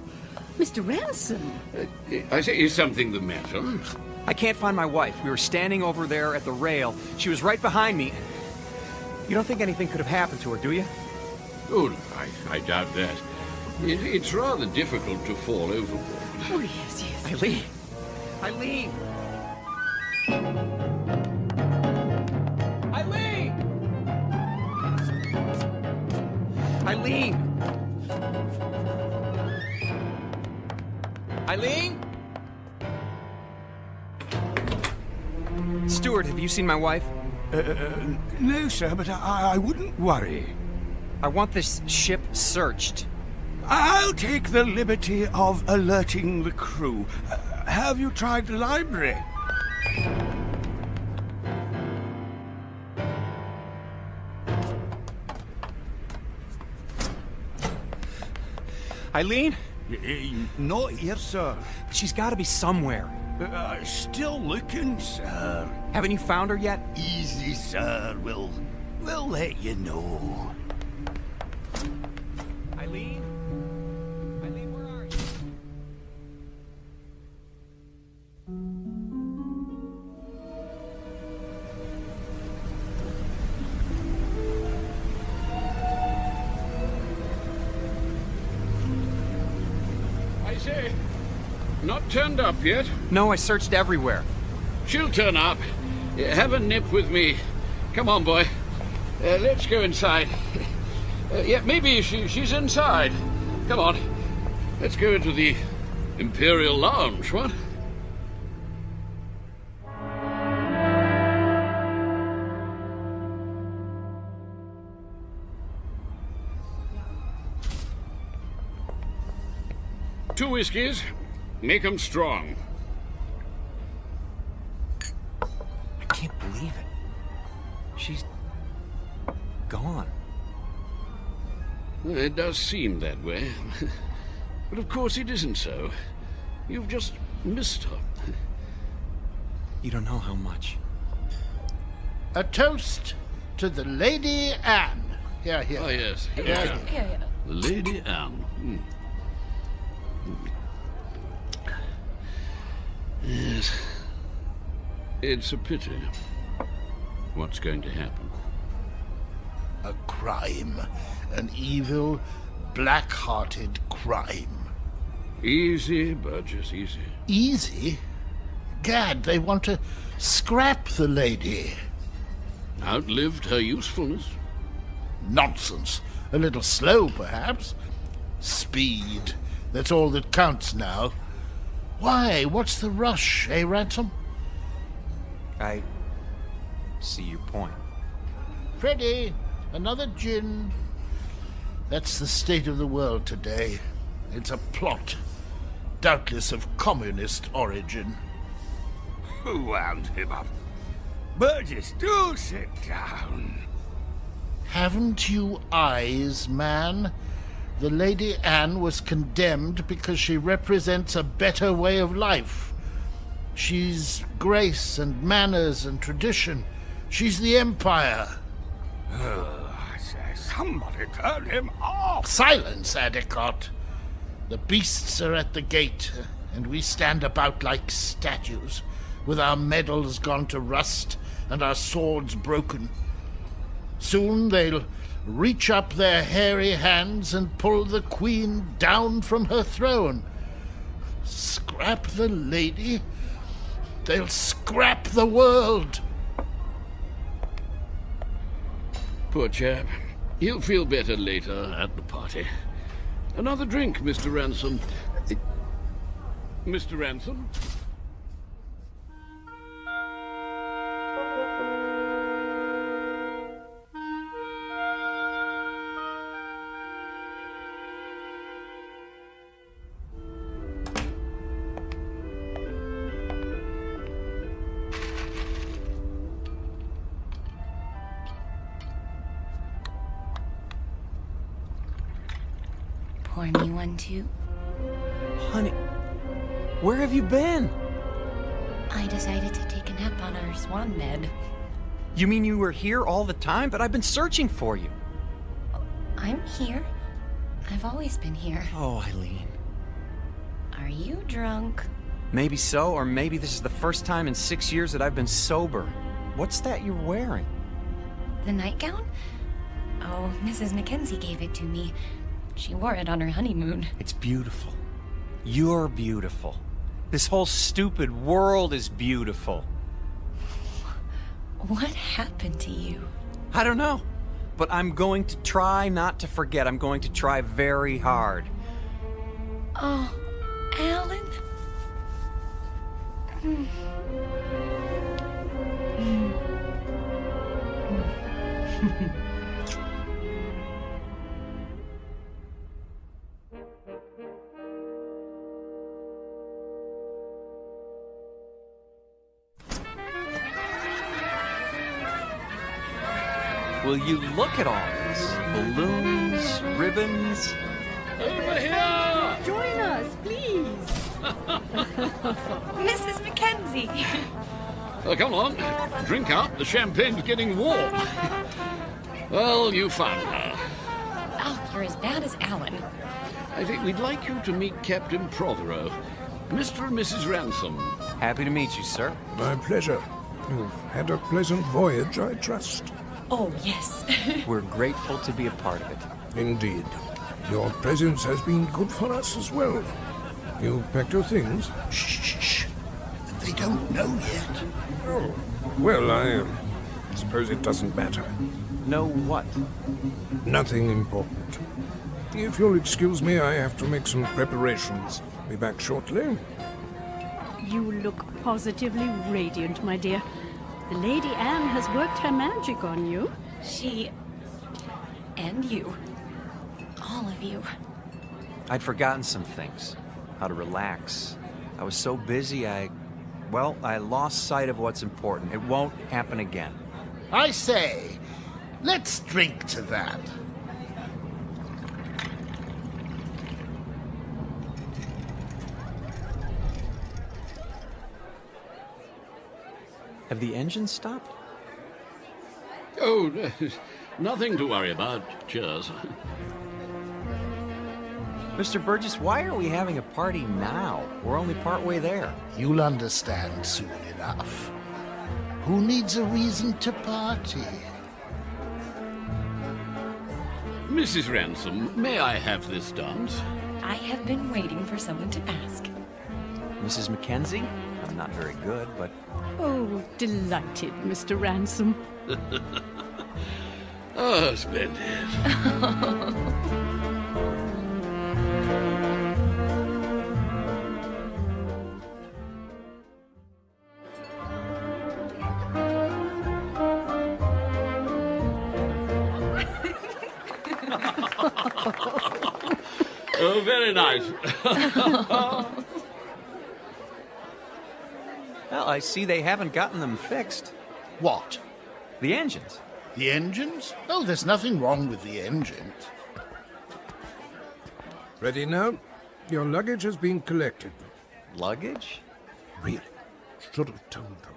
Mr. Ransom. I say, is something the matter? I can't find my wife. We were standing over there at the rail. She was right behind me. You don't think anything could have happened to her, do you? Oh, I doubt that. It's rather difficult to fall overboard. Oh, yes, yes. Eileen! Eileen! Eileen! Eileen! Eileen? Stuart, have you seen my wife? No, sir, but I wouldn't worry. I want this ship searched. I'll take the liberty of alerting the crew. Have you tried the library? Eileen? Not here, sir. She's got to be somewhere. Still looking, sir. Haven't you found her yet? Easy, sir. We'll let you know. Eileen? Eileen, where are you? I say, not turned up yet? No, I searched everywhere. She'll turn up. Have a nip with me. Come on, boy. Let's go inside. Yeah, maybe she's inside. Come on. Let's go into the Imperial Lounge, what? Two whiskeys. Make 'em strong. I can't believe it. She's gone. It does seem that way. But of course it isn't so. You've just missed her. You don't know how much. A toast to the Lady Anne. Here, here. Oh, yes. Here. The Lady Anne. Yes. It's a pity. What's going to happen? A crime. An evil, black-hearted crime. Easy, Burgess, easy. Easy? Gad, they want to scrap the lady. Outlived her usefulness. Nonsense. A little slow, perhaps. Speed. That's all that counts now. Why? What's the rush, eh, Ransom? I see your point. Freddie, another gin. That's the state of the world today. It's a plot, doubtless of communist origin. Who wound him up? Burgess, do sit down. Haven't you eyes, man? The Lady Anne was condemned because she represents a better way of life. She's grace and manners and tradition. She's the Empire. I say, somebody turn him off. Silence, Adicott. The beasts are at the gate, and we stand about like statues, with our medals gone to rust and our swords broken. Soon they'll reach up their hairy hands and pull the Queen down from her throne. Scrap the lady? They'll scrap the world. Poor chap. He'll feel better later at the party. Another drink, Mr. Ransom. Mr. Ransom? Pour me one, too. Honey, where have you been? I decided to take a nap on our swan bed. You mean you were here all the time? But I've been searching for you. I'm here. I've always been here. Oh, Eileen. Are you drunk? Maybe so, or maybe this is the first time in 6 years that I've been sober. What's that you're wearing? The nightgown? Oh, Mrs. Mackenzie gave it to me. She wore it on her honeymoon. It's beautiful. You're beautiful. This whole stupid world is beautiful. What happened to you? I don't know. But I'm going to try not to forget. I'm going to try very hard. Oh, Alan? Will you look at all this? Balloons, ribbons. Over here! Join us, please. Mrs. Mackenzie! Come on, drink up. The champagne's getting warm. Well, you found her. Oh, you're as bad as Alan. I think we'd like you to meet Captain Prothero. Mr. and Mrs. Ransom. Happy to meet you, sir. My pleasure. You've had a pleasant voyage, I trust. Oh, yes. We're grateful to be a part of it. Indeed. Your presence has been good for us as well. You packed your things? Shh. They don't know yet. Oh, well, I suppose it doesn't matter. Know what? Nothing important. If you'll excuse me, I have to make some preparations. Be back shortly. You look positively radiant, my dear. The Lady Anne has worked her magic on you. She... and you. All of you. I'd forgotten some things. How to relax. I was so busy, I lost sight of what's important. It won't happen again. I say, let's drink to that. Have the engines stopped? Oh, nothing to worry about. Cheers. Mr. Burgess, why are we having a party now? We're only partway there. You'll understand soon enough. Who needs a reason to party? Mrs. Ransom, may I have this dance? I have been waiting for someone to ask. Mrs. Mackenzie? I'm not very good, but... Oh, delighted, Mr. Ransom. Oh, splendid. Oh, very nice. Well, I see they haven't gotten them fixed. What? The engines. The engines? Oh, there's nothing wrong with the engines. Ready now? Your luggage has been collected. Luggage? Really? Should have told them.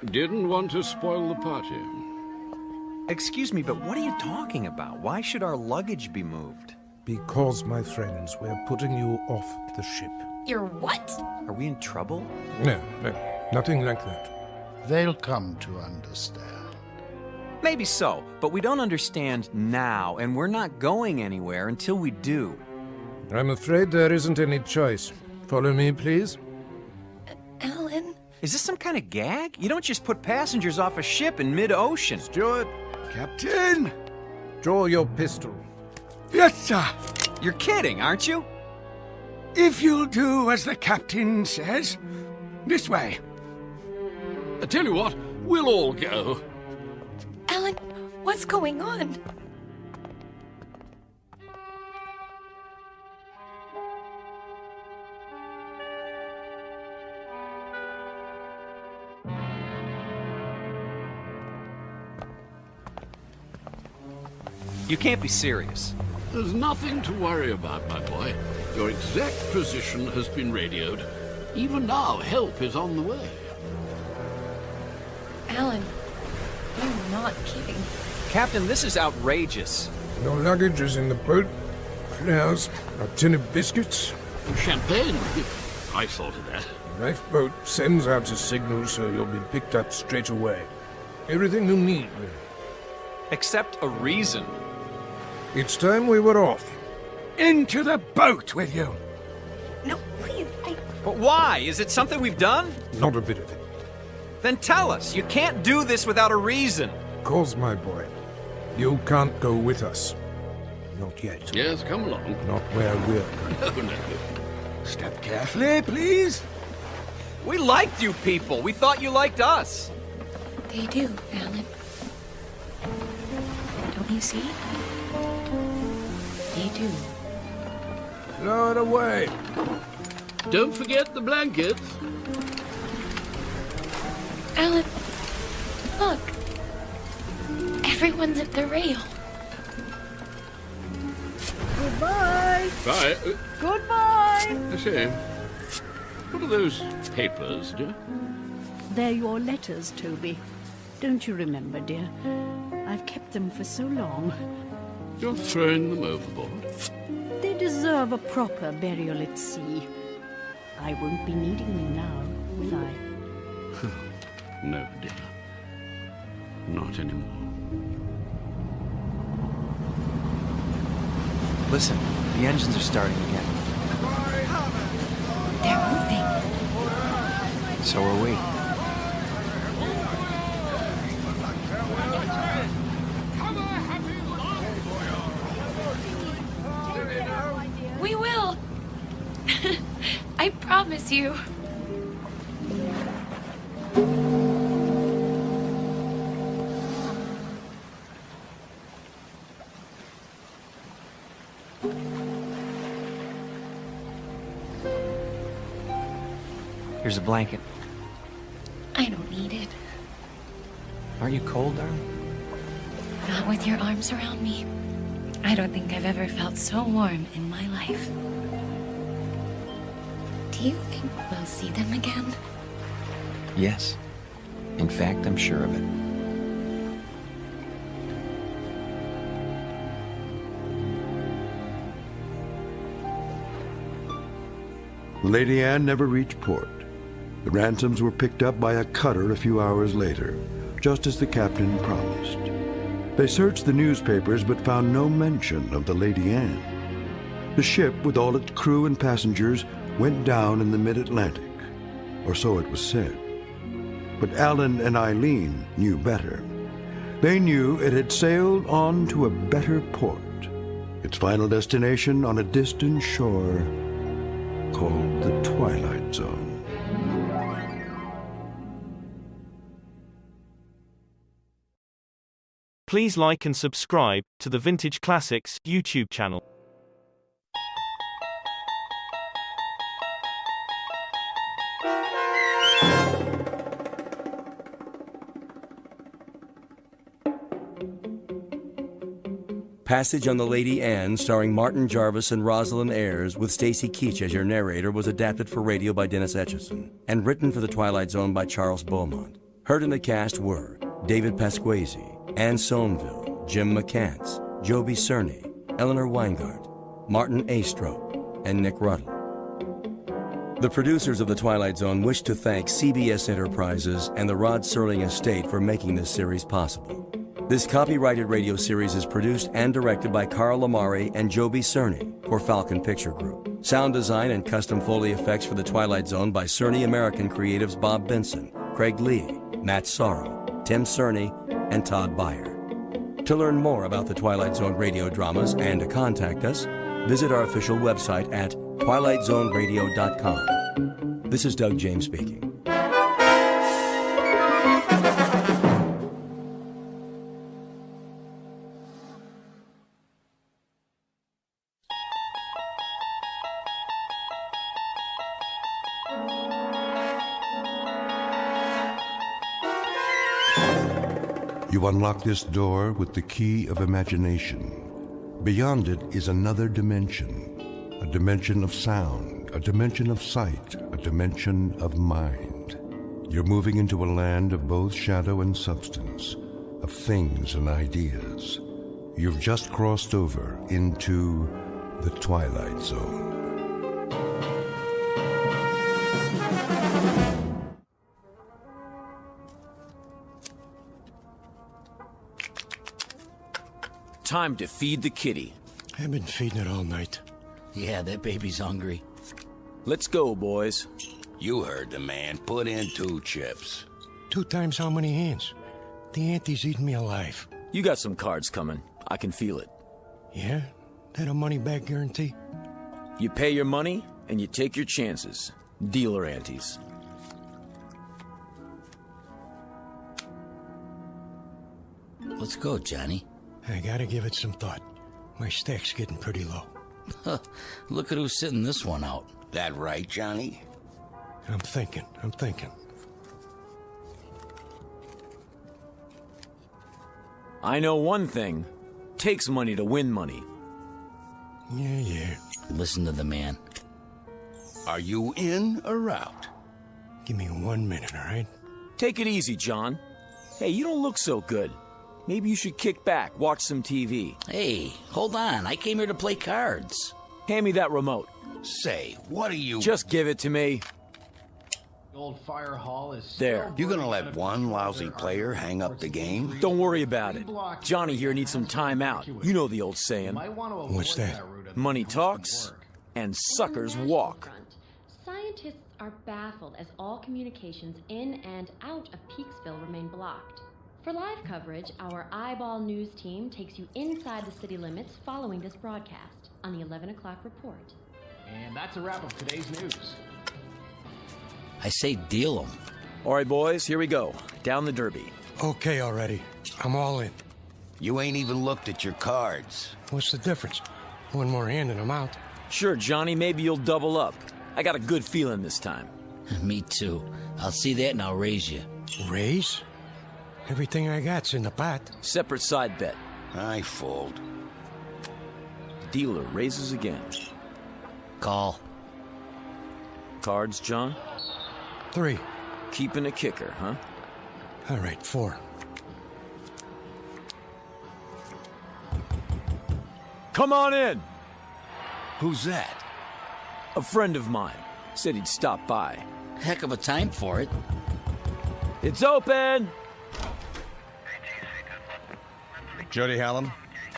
Didn't want to spoil the party. Excuse me, but what are you talking about? Why should our luggage be moved? Because, my friends, we're putting you off the ship. You're what? Are we in trouble? No, nothing like that. They'll come to understand. Maybe so, but we don't understand now, and we're not going anywhere until we do. I'm afraid there isn't any choice. Follow me, please. Alan? Is this some kind of gag? You don't just put passengers off a ship in mid-ocean. Steward! Captain! Draw your pistol. Yes, sir. You're kidding, aren't you? If you'll do as the captain says. This way. I tell you what, we'll all go. Alan, what's going on? You can't be serious. There's nothing to worry about, my boy. Your exact position has been radioed. Even now, help is on the way. Alan, you're not kidding. Captain, this is outrageous. Your luggage is in the boat. Flowers, a tin of biscuits. Champagne? I thought of that. Lifeboat sends out a signal so you'll be picked up straight away. Everything you need, really. Except a reason. It's time we were off. Into the boat with you! No, please, But why? Is it something we've done? Not a bit of it. Then tell us. You can't do this without a reason. Cause, my boy, you can't go with us. Not yet. Yes, come along. Not where we're going. No, no. Step carefully, please. We liked you people. We thought you liked us. They do, Alan. Don't you see? They do. Blow it away. Don't forget the blankets. Alan, look. Everyone's at the rail. Goodbye. Bye. Goodbye. I say, what are those papers, dear? They're your letters, Toby. Don't you remember, dear? I've kept them for so long. You're throwing them overboard. They deserve a proper burial at sea. I won't be needing them now, will I? No, dear. Not anymore. Listen, the engines are starting again. They're moving. So are we. We will. I promise you. Here's a blanket. I don't need it. Aren't you cold, darling? Not with your arms around me. I don't think I've ever felt so warm in my life. Do you think we'll see them again? Yes. In fact, I'm sure of it. Lady Anne never reached port. The ransoms were picked up by a cutter a few hours later, just as the captain promised. They searched the newspapers but found no mention of the Lady Anne. The ship, with all its crew and passengers, went down in the mid-Atlantic, or so it was said. But Alan and Eileen knew better. They knew it had sailed on to a better port, its final destination on a distant shore called the Twilight Zone. Please like and subscribe to the Vintage Classics YouTube channel. Passage on the Lady Anne, starring Martin Jarvis and Rosalind Ayres, with Stacy Keach as your narrator, was adapted for radio by Dennis Etchison and written for The Twilight Zone by Charles Beaumont. Heard in the cast were David Pasquesi, Anne Somerville, Jim McCants, Joby Cerny, Eleanor Weingart, Martin Astrop, and Nick Ruddle. The producers of The Twilight Zone wish to thank CBS Enterprises and the Rod Serling Estate for making this series possible. This copyrighted radio series is produced and directed by Carl Amari and Joby Cerny for Falcon Picture Group. Sound design and custom Foley effects for The Twilight Zone by Cerny American creatives Bob Benson, Craig Lee, Matt Sorrow, Tim Cerny, and Todd Beyer. To learn more about the Twilight Zone radio dramas and to contact us, visit our official website at twilightzoneradio.com. This is Doug James speaking. You unlock this door with the key of imagination. Beyond it is another dimension, a dimension of sound, a dimension of sight, a dimension of mind. You're moving into a land of both shadow and substance, of things and ideas. You've just crossed over into the Twilight Zone. Time to feed the kitty. I've been feeding it all night. Yeah, that baby's hungry. Let's go, boys. You heard the man. Put in 2 chips. 2 times how many hands? The auntie's eating me alive. You got some cards coming. I can feel it. Yeah? That a money-back guarantee? You pay your money, and you take your chances. Dealer antes. Let's go, Johnny. I gotta give it some thought. My stack's getting pretty low. Look at who's sitting this one out. That right, Johnny? I'm thinking. I know one thing. Takes money to win money. Yeah. Listen to the man. Are you in or out? Give me 1 minute, all right? Take it easy, John. Hey, you don't look so good. Maybe you should kick back, watch some TV. Hey, hold on. I came here to play cards. Hand me that remote. Say, what are you... Just give it to me. The old fire hall is... There. You gonna let one lousy player hang up the game? Don't worry about it. Johnny here needs some time out. You know the old saying. What's that? Money talks, and suckers walk. Scientists are baffled as all communications in and out of Peaksville remain blocked. For live coverage, our Eyeball News team takes you inside the city limits following this broadcast on the 11 o'clock report. And that's a wrap of today's news. I say deal them. All right, boys, here we go. Down the derby. Okay already. I'm all in. You ain't even looked at your cards. What's the difference? 1 more hand and I'm out. Sure, Johnny, maybe you'll double up. I got a good feeling this time. Me too. I'll see that and I'll raise you. Raise? Everything I got's in the pot. Separate side bet. I fold. Dealer raises again. Call. Cards, John? 3. Keeping a kicker, huh? All right, 4. Come on in! Who's that? A friend of mine. Said he'd stop by. Heck of a time for it. It's open! Jody Hallam?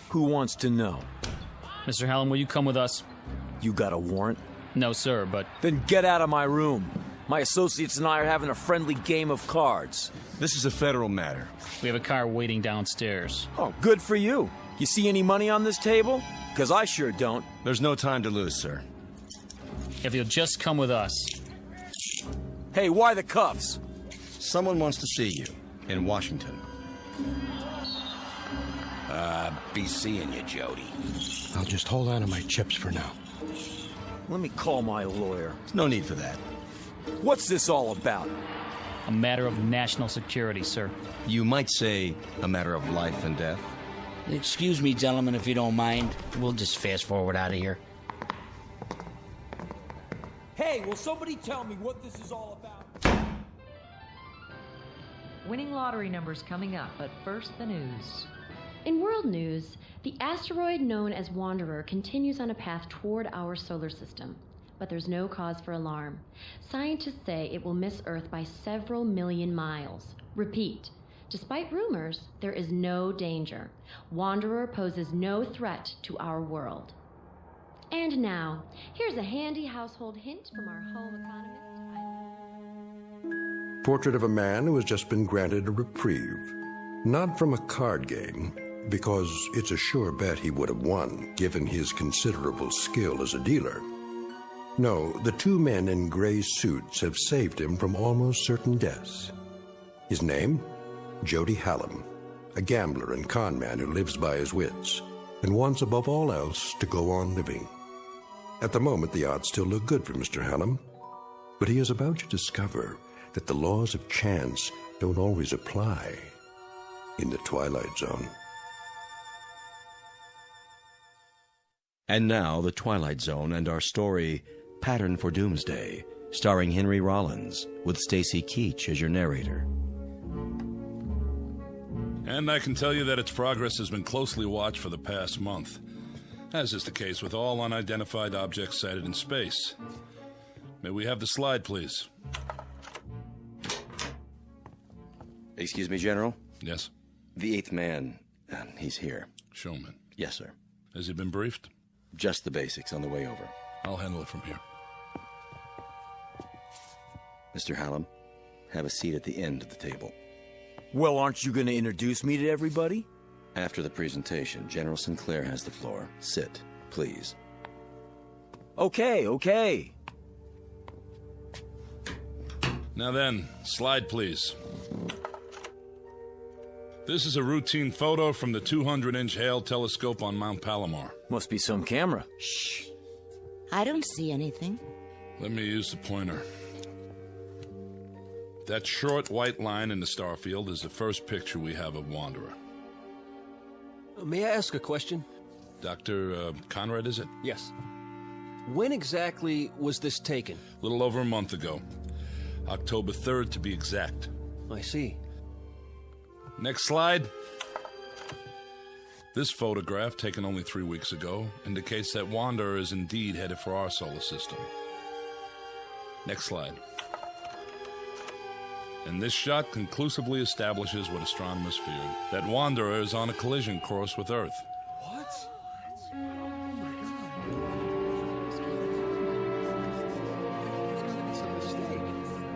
Who wants to know? Mr. Hallam, will you come with us? You got a warrant? No, sir, but... Then get out of my room. My associates and I are having a friendly game of cards. This is a federal matter. We have a car waiting downstairs. Oh, good for you. You see any money on this table? Because I sure don't. There's no time to lose, sir. If you'll just come with us. Hey, why the cuffs? Someone wants to see you in Washington. Be seeing you, Jody. I'll just hold on to my chips for now. Let me call my lawyer. No need for that. What's this all about? A matter of national security, sir. You might say a matter of life and death. Excuse me, gentlemen, if you don't mind. We'll just fast forward out of here. Hey, will somebody tell me what this is all about? Winning lottery numbers coming up, but first the news. In world news, the asteroid known as Wanderer continues on a path toward our solar system, but there's no cause for alarm. Scientists say it will miss Earth by several million miles. Repeat, Despite rumors, there is no danger. Wanderer poses no threat to our world. And now, here's a handy household hint from our home economist. Portrait of a man who has just been granted a reprieve. Not from a card game, because it's a sure bet he would have won, given his considerable skill as a dealer. No, the two men in gray suits have saved him from almost certain deaths. His name? Jody Hallam, a gambler and con man who lives by his wits, and wants above all else to go on living. At the moment, the odds still look good for Mr. Hallam, but he is about to discover that the laws of chance don't always apply in the Twilight Zone. And now, The Twilight Zone and our story, Pattern for Doomsday, starring Henry Rollins, with Stacy Keach as your narrator. And I can tell you that its progress has been closely watched for the past month, as is the case with all unidentified objects sighted in space. May we have the slide, please? Excuse me, General? Yes? The eighth man, he's here. Showman? Yes, sir. Has he been briefed? Just the basics on the way over. I'll handle it from here. Mr. Hallam, have a seat at the end of the table. Well, aren't you going to introduce me to everybody? After the presentation, General Sinclair has the floor. Sit, please. Okay. Now then, slide, please. This is a routine photo from the 200-inch Hale telescope on Mount Palomar. Must be some camera. Shh. I don't see anything. Let me use the pointer. That short white line in the star field is the first picture we have of Wanderer. May I ask a question? Dr. Conrad, is it? Yes. When exactly was this taken? A little over a month ago. October 3rd, to be exact. I see. Next slide. This photograph, taken only 3 weeks ago, indicates that Wanderer is indeed headed for our solar system. Next slide. And this shot conclusively establishes what astronomers feared, that Wanderer is on a collision course with Earth. What?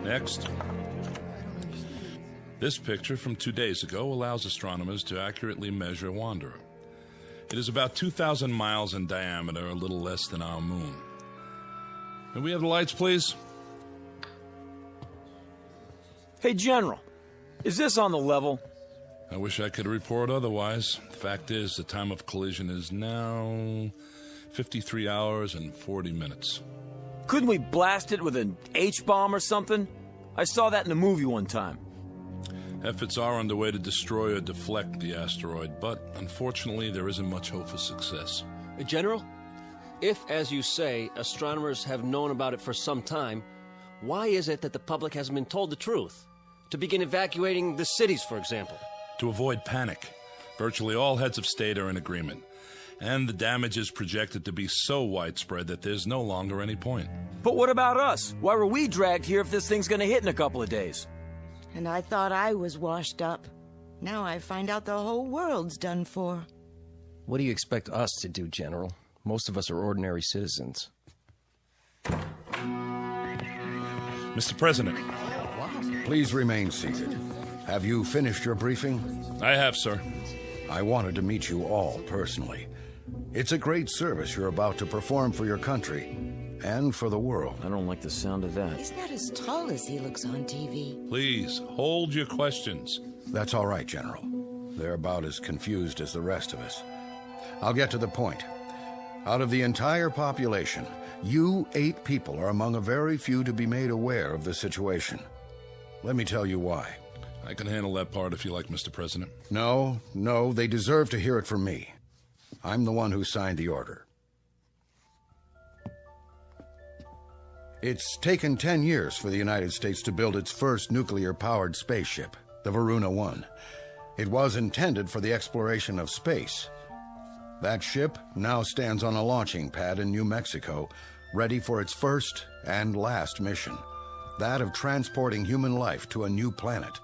Next. This picture from 2 days ago allows astronomers to accurately measure Wanderer. It is about 2,000 miles in diameter, a little less than our moon. May we have the lights, please? Hey, General, is this on the level? I wish I could report otherwise. The fact is, the time of collision is now 53 hours and 40 minutes. Couldn't we blast it with an H-bomb or something? I saw that in a movie one time. Efforts are underway to destroy or deflect the asteroid, but unfortunately there isn't much hope for success. General, if, as you say, astronomers have known about it for some time, why is it that the public hasn't been told the truth? To begin evacuating the cities, for example. To avoid panic. Virtually all heads of state are in agreement. And the damage is projected to be so widespread that there's no longer any point. But what about us? Why were we dragged here if this thing's gonna hit in a couple of days? And I thought I was washed up. Now I find out the whole world's done for. What do you expect us to do, General? Most of us are ordinary citizens. Mr. President. Please remain seated. Have you finished your briefing? I have, sir. I wanted to meet you all personally. It's a great service you're about to perform for your country and for the world. I don't like the sound of that. He's not as tall as he looks on TV. Please, hold your questions. That's all right, General. They're about as confused as the rest of us. I'll get to the point. Out of the entire population, you 8 people are among a very few to be made aware of the situation. Let me tell you why. I can handle that part if you like, Mr. President. No, they deserve to hear it from me. I'm the one who signed the order. It's taken 10 years for the United States to build its first nuclear-powered spaceship, the Varuna 1. It was intended for the exploration of space. That ship now stands on a launching pad in New Mexico, ready for its first and last mission, that of transporting human life to a new planet,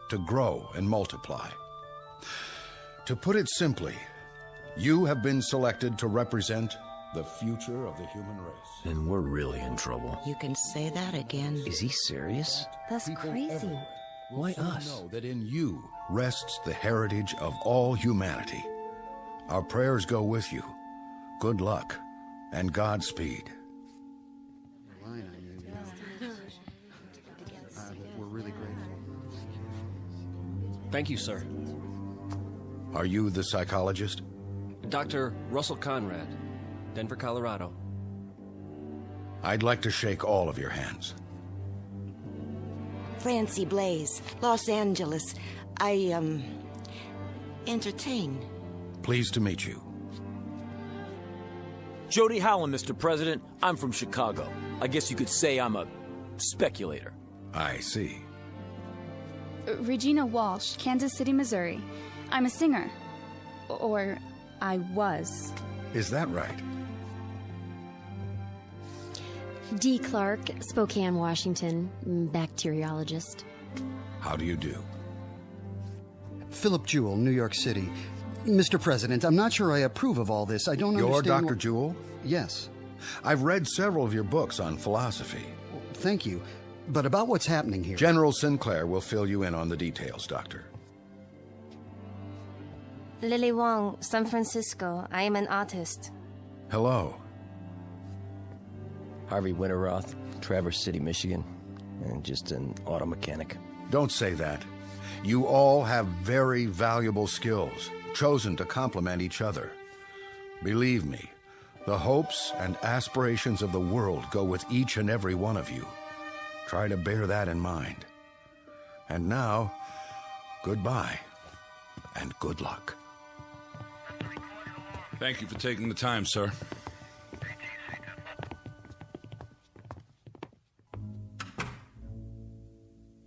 to grow and multiply. To put it simply, you have been selected to represent the future of the human race. Then we're really in trouble. You can say that again. Is he serious? That's crazy. Why us? Know that in you rests the heritage of all humanity. Our prayers go with you. Good luck and Godspeed. We're really grateful. Thank you, sir. Are you the psychologist? Dr. Russell Conrad, Denver, Colorado. I'd like to shake all of your hands. Francie Blaze, Los Angeles. I, entertain. Pleased to meet you. Jody Hallam, Mr. President. I'm from Chicago. I guess you could say I'm a speculator. I see. Regina Walsh, Kansas City, Missouri. I'm a singer. Or I was. Is that right? D. Clark, Spokane, Washington, bacteriologist. How do you do? Philip Jewell, New York City. Mr. President, I'm not sure I approve of all this. I don't understand. You're Dr. Jewell? Yes. I've read several of your books on philosophy. Thank you. But about what's happening here... General Sinclair will fill you in on the details, Doctor. Lily Wong, San Francisco. I am an artist. Hello. Harvey Winterroth, Traverse City, Michigan, and just an auto mechanic. Don't say that. You all have very valuable skills, chosen to complement each other. Believe me, the hopes and aspirations of the world go with each and every one of you. Try to bear that in mind. And now, goodbye, and good luck. Thank you for taking the time, sir.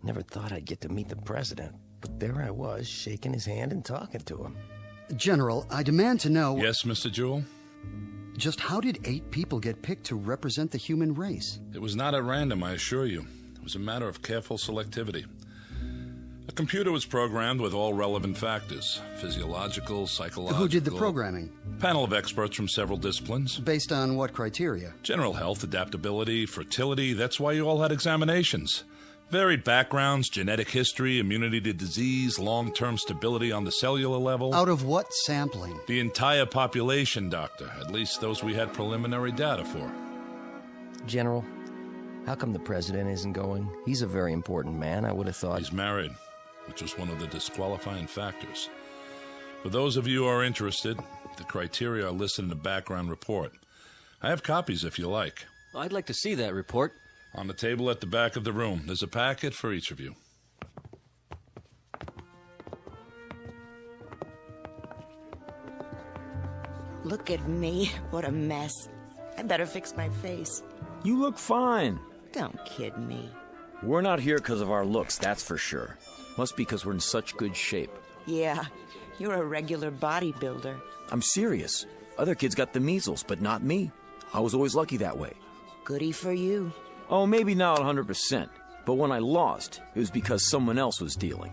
Never thought I'd get to meet the president, but there I was, shaking his hand and talking to him. General, I demand to know... Yes, Mr. Jewell? Just how did 8 people get picked to represent the human race? It was not at random, I assure you. It was a matter of careful selectivity. A computer was programmed with all relevant factors, physiological, psychological... Who did the programming? Panel of experts from several disciplines. Based on what criteria? General health, adaptability, fertility. That's why you all had examinations. Varied backgrounds, genetic history, immunity to disease, long-term stability on the cellular level. Out of what sampling? The entire population, Doctor. At least those we had preliminary data for. General, how come the president isn't going? He's a very important man. I would have thought... He's married, which was one of the disqualifying factors. For those of you who are interested, the criteria are listed in the background report. I have copies if you like. I'd like to see that report. On the table at the back of the room. There's a packet for each of you. Look at me. What a mess. I better fix my face. You look fine. Don't kid me. We're not here because of our looks, that's for sure. Must be because we're in such good shape. Yeah, you're a regular bodybuilder. I'm serious. Other kids got the measles, but not me. I was always lucky that way. Goody for you. Oh, maybe not 100%. But when I lost, it was because someone else was dealing.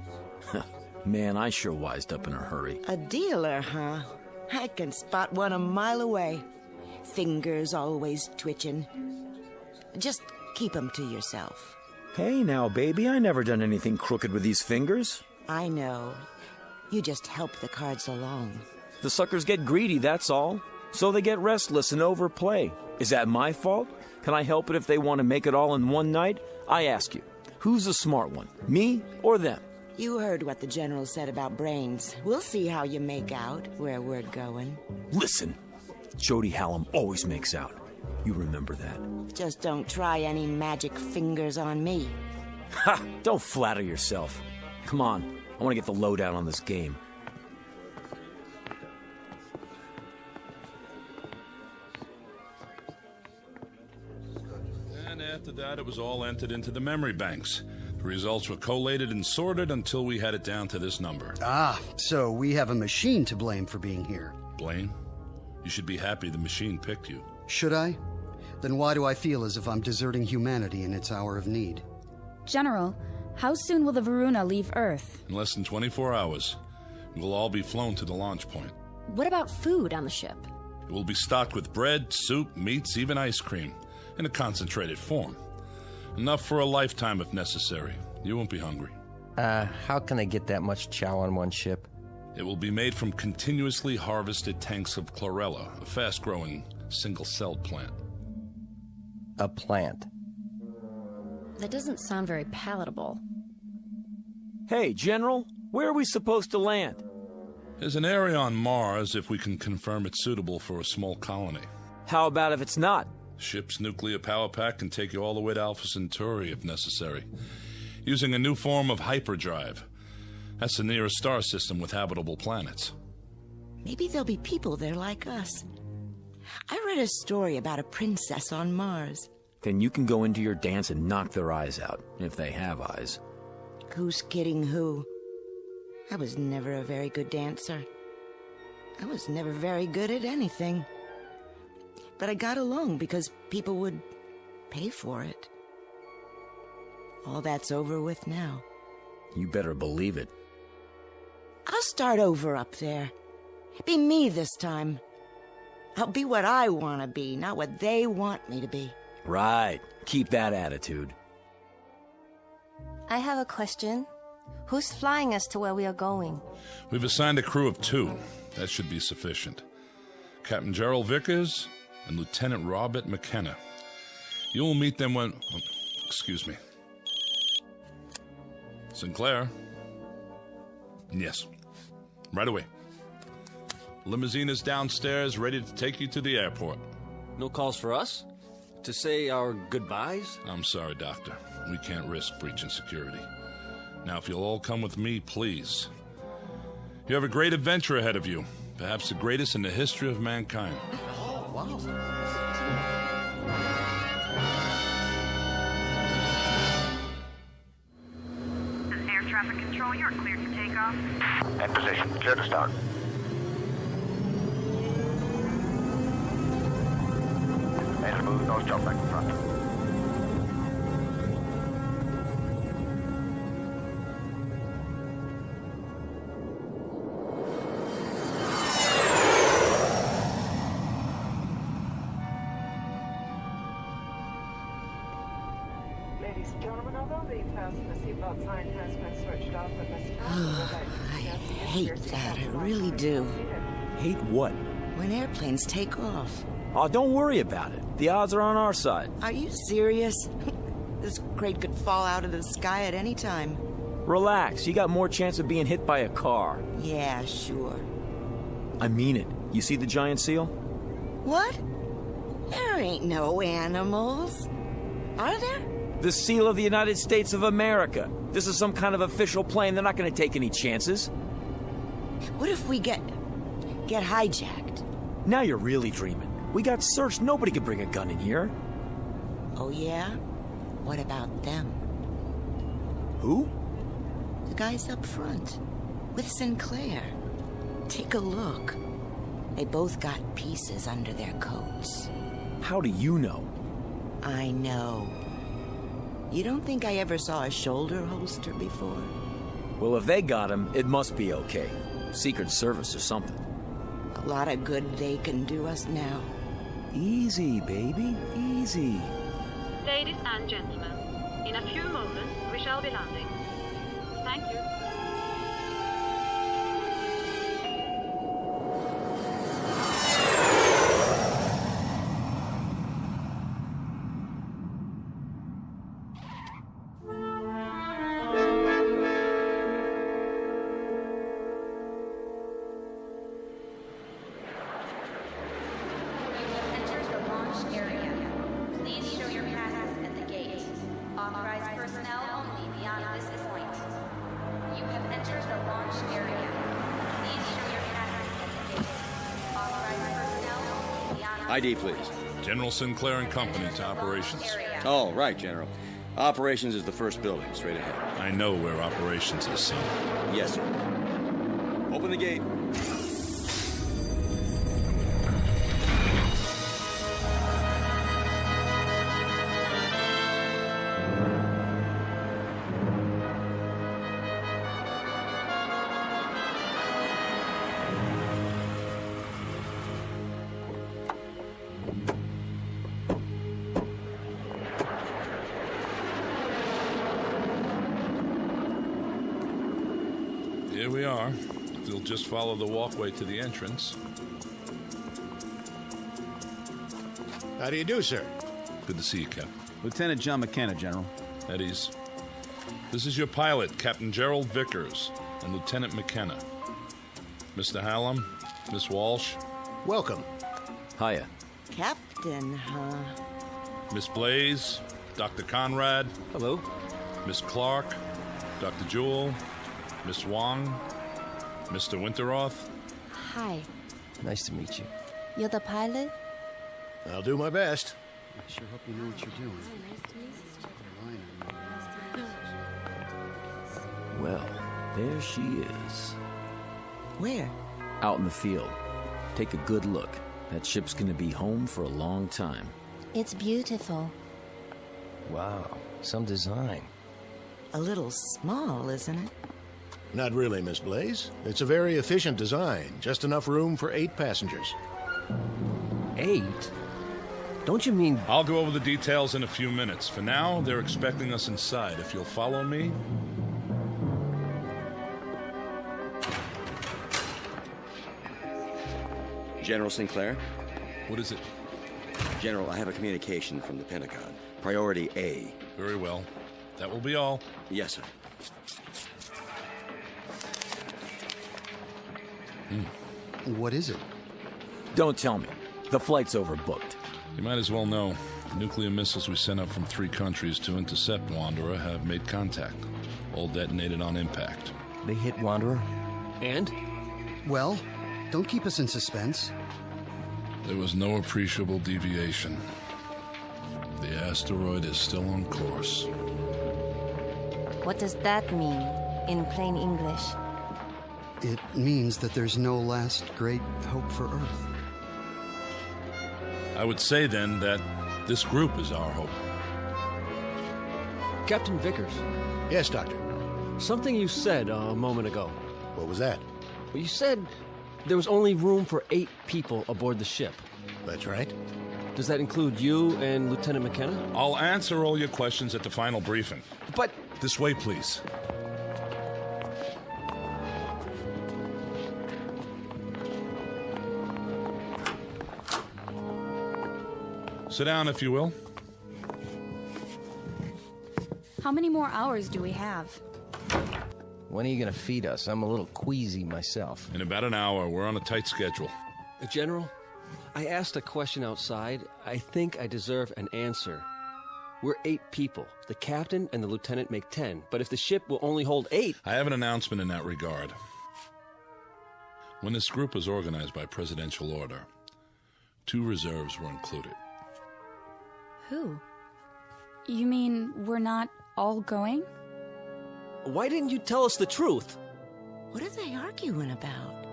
Man, I sure wised up in a hurry. A dealer, huh? I can spot one a mile away. Fingers always twitching. Just keep them to yourself. Hey now, baby, I never done anything crooked with these fingers. I know. You just help the cards along. The suckers get greedy, that's all. So they get restless and overplay. Is that my fault? Can I help it if they want to make it all in one night? I ask you, who's the smart one, me or them? You heard what the general said about brains. We'll see how you make out where we're going. Listen, Jody Hallam always makes out. You remember that. Just don't try any magic fingers on me. Ha! Don't flatter yourself. Come on, I want to get the lowdown on this game. After that, it was all entered into the memory banks. The results were collated and sorted until we had it down to this number. Ah, so we have a machine to blame for being here. Blame? You should be happy the machine picked you. Should I? Then why do I feel as if I'm deserting humanity in its hour of need? General, How soon will the Varuna leave Earth? In less than 24 hours, we will all be flown to the launch point. What about food on the ship? It will be stocked with bread, soup, meats, even ice cream, in a concentrated form. Enough for a lifetime if necessary. You won't be hungry. How can they get that much chow on one ship? It will be made from continuously harvested tanks of chlorella, a fast-growing, single-celled plant. A plant? That doesn't sound very palatable. Hey, General, where are we supposed to land? There's an area on Mars if we can confirm it's suitable for a small colony. How about if it's not? Ship's nuclear power pack can take you all the way to Alpha Centauri if necessary, using a new form of hyperdrive. That's the nearest star system with habitable planets. Maybe there'll be people there like us. I read a story about a princess on Mars. Then you can go into your dance and knock their eyes out, if they have eyes. Who's kidding who? I was never a very good dancer. I was never very good at anything. But I got along because people would pay for it. All that's over with now. You better believe it. I'll start over up there. Be me this time. I'll be what I want to be, not what they want me to be. Right. Keep that attitude. I have a question. Who's flying us to where we are going? We've assigned a crew of 2. That should be sufficient. Captain Gerald Vickers and Lieutenant Robert McKenna. You'll meet them when... Oh, excuse me. Sinclair? Yes. Right away. Limousine is downstairs, ready to take you to the airport. No calls for us? To say our goodbyes? I'm sorry, Doctor. We can't risk breaching security. Now, if you'll all come with me, please. You have a great adventure ahead of you. Perhaps the greatest in the history of mankind. Oh, wow. This is air traffic control. You're cleared for takeoff. In position. Clear to start. Main smooth. Nose job back in front. Ladies and gentlemen, although the fasten the seatbelt sign has been switched off at this time, I hate that. I really do. Hate what? When airplanes take off. Oh, don't worry about it. The odds are on our side. Are you serious? This crate could fall out of the sky at any time. Relax. You got more chance of being hit by a car. Yeah, sure. I mean it. You see the giant seal? What? There ain't no animals. Are there? The seal of the United States of America. This is some kind of official plane. They're not going to take any chances. What if we get hijacked? Now you're really dreaming. We got searched. Nobody could bring a gun in here. Oh, yeah? What about them? Who? The guys up front. With Sinclair. Take a look. They both got pieces under their coats. How do you know? I know. You don't think I ever saw a shoulder holster before? Well, if they got him, it must be okay. Secret Service or something. A lot of good they can do us now. Easy, baby. Easy. Ladies and gentlemen, in a few moments we shall be landing. Thank you. ID, please. General Sinclair and Company to operations. Oh, right, General. Operations is the first building, straight ahead. I know where operations is, son. Yes, sir. Open the gate. Here we are. If you'll just follow the walkway to the entrance. How do you do, sir? Good to see you, Captain. Lieutenant John McKenna, General. At ease. This is your pilot, Captain Gerald Vickers, and Lieutenant McKenna. Mr. Hallam, Miss Walsh. Welcome. Hiya. Captain, huh? Miss Blaze, Dr. Conrad. Hello. Miss Clark, Dr. Jewell, Miss Wong, Mr. Winteroth. Hi. Nice to meet you. You're the pilot? I'll do my best. I sure hope you know what you're doing. Well, there she is. Where? Out in the field. Take a good look. That ship's gonna be home for a long time. It's beautiful. Wow, some design. A little small, isn't it? Not really, Miss Blaze. It's a very efficient design. Just enough room for 8 passengers. 8? Don't you mean... I'll go over the details in a few minutes. For now, they're expecting us inside. If you'll follow me... General Sinclair? What is it? General, I have a communication from the Pentagon. Priority A. Very well. That will be all. Yes, sir. What is it? Don't tell me. The flight's overbooked. You might as well know. The nuclear missiles we sent up from 3 countries to intercept Wanderer have made contact. All detonated on impact. They hit Wanderer? And? Well, don't keep us in suspense. There was no appreciable deviation. The asteroid is still on course. What does that mean in plain English? It means that there's no last great hope for Earth. I would say then that this group is our hope. Captain Vickers. Yes, Doctor. Something you said a moment ago. What was that? Well, you said there was only room for 8 people aboard the ship. That's right. Does that include you and Lieutenant McKenna? I'll answer all your questions at the final briefing. But... This way, please. Sit down, if you will. How many more hours do we have? When are you going to feed us? I'm a little queasy myself. In about an hour. We're on a tight schedule. General, I asked a question outside. I think I deserve an answer. We're 8 people. The captain and the lieutenant make 10. But if the ship will only hold 8... I have an announcement in that regard. When this group was organized by presidential order, 2 reserves were included. Who? You mean we're not all going? Why didn't you tell us the truth? What are they arguing about?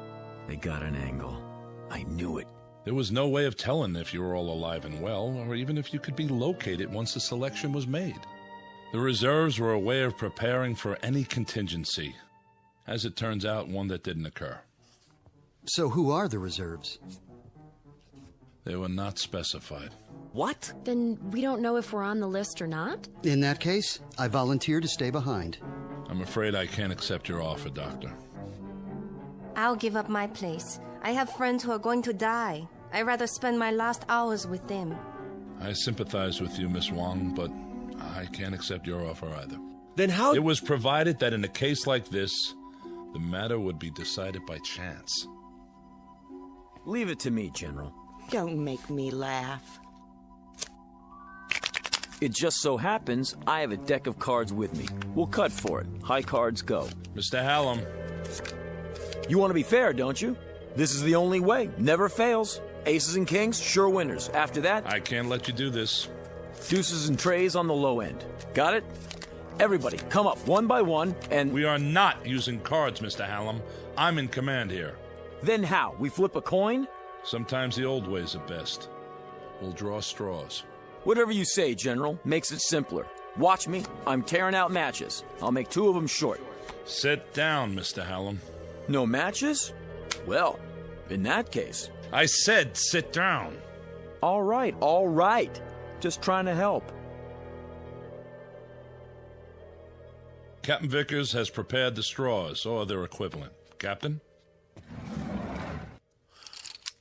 They got an angle. I knew it. There was no way of telling if you were all alive and well, or even if you could be located once the selection was made. The reserves were a way of preparing for any contingency. As it turns out, one that didn't occur. So who are the reserves? They were not specified. What? Then we don't know if we're on the list or not? In that case, I volunteer to stay behind. I'm afraid I can't accept your offer, Doctor. I'll give up my place. I have friends who are going to die. I'd rather spend my last hours with them. I sympathize with you, Miss Wong, but I can't accept your offer either. Then how... It was provided that in a case like this, the matter would be decided by chance. Leave it to me, General. Don't make me laugh. It just so happens I have a deck of cards with me. We'll cut for it. High cards go. Mr. Hallam. You want to be fair, don't you? This is the only way. Never fails. Aces and kings, sure winners. After that... I can't let you do this. Deuces and trays on the low end. Got it? Everybody, come up one by one and... We are not using cards, Mr. Hallam. I'm in command here. Then how? We flip a coin? Sometimes the old ways are best. We'll draw straws. Whatever you say, General. Makes it simpler. Watch me. I'm tearing out matches. I'll make 2 of them short. Sit down, Mr. Hallam. No matches? Well, in that case... I said sit down. All right. Just trying to help. Captain Vickers has prepared the straws, or their equivalent. Captain?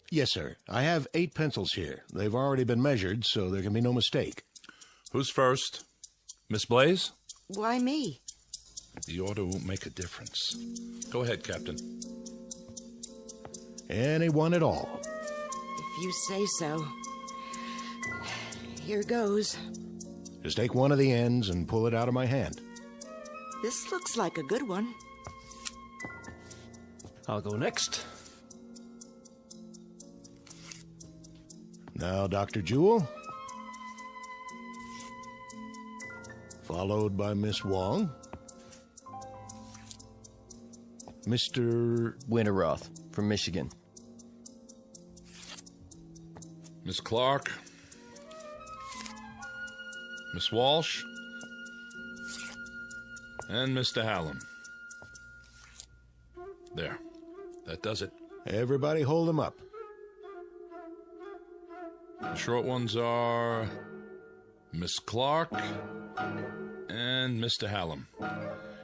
Yes, sir. I have 8 pencils here. They've already been measured, so there can be no mistake. Who's first? Miss Blaze? Why me? The order won't make a difference. Go ahead, Captain. Anyone at all. If you say so. Here goes. Just take one of the ends and pull it out of my hand. This looks like a good one. I'll go next. Now, Dr. Jewell. Followed by Miss Wong. Mr. Winterroth from Michigan. Miss Clark. Miss Walsh. And Mr. Hallam. There. That does it. Everybody hold them up. The short ones are Miss Clark and Mr. Hallam.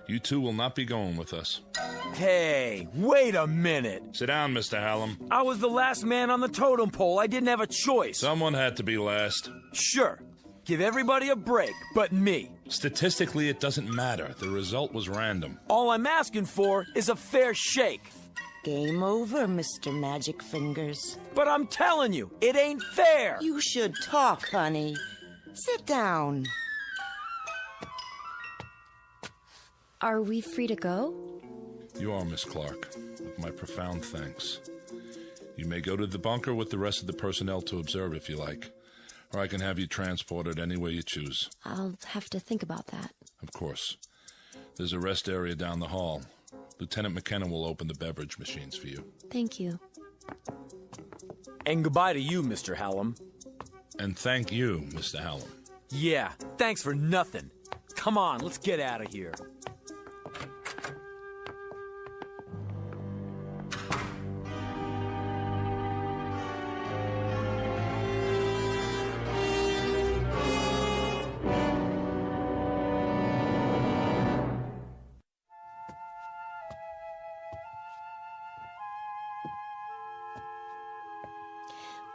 You two will not be going with us. Hey, wait a minute. Sit down, Mr. Hallam. I was the last man on the totem pole. I didn't have a choice. Someone had to be last. Sure. Give everybody a break, but me. Statistically, it doesn't matter. The result was random. All I'm asking for is a fair shake. Game over, Mr. Magic Fingers. But I'm telling you, it ain't fair. You should talk, honey. Sit down. Are we free to go? You are, Miss Clark, with my profound thanks. You may go to the bunker with the rest of the personnel to observe if you like, or I can have you transported any way you choose. I'll have to think about that. Of course. There's a rest area down the hall. Lieutenant McKenna will open the beverage machines for you. Thank you. And goodbye to you, Mr. Hallam. And thank you, Mr. Hallam. Yeah, thanks for nothing. Come on, let's get out of here.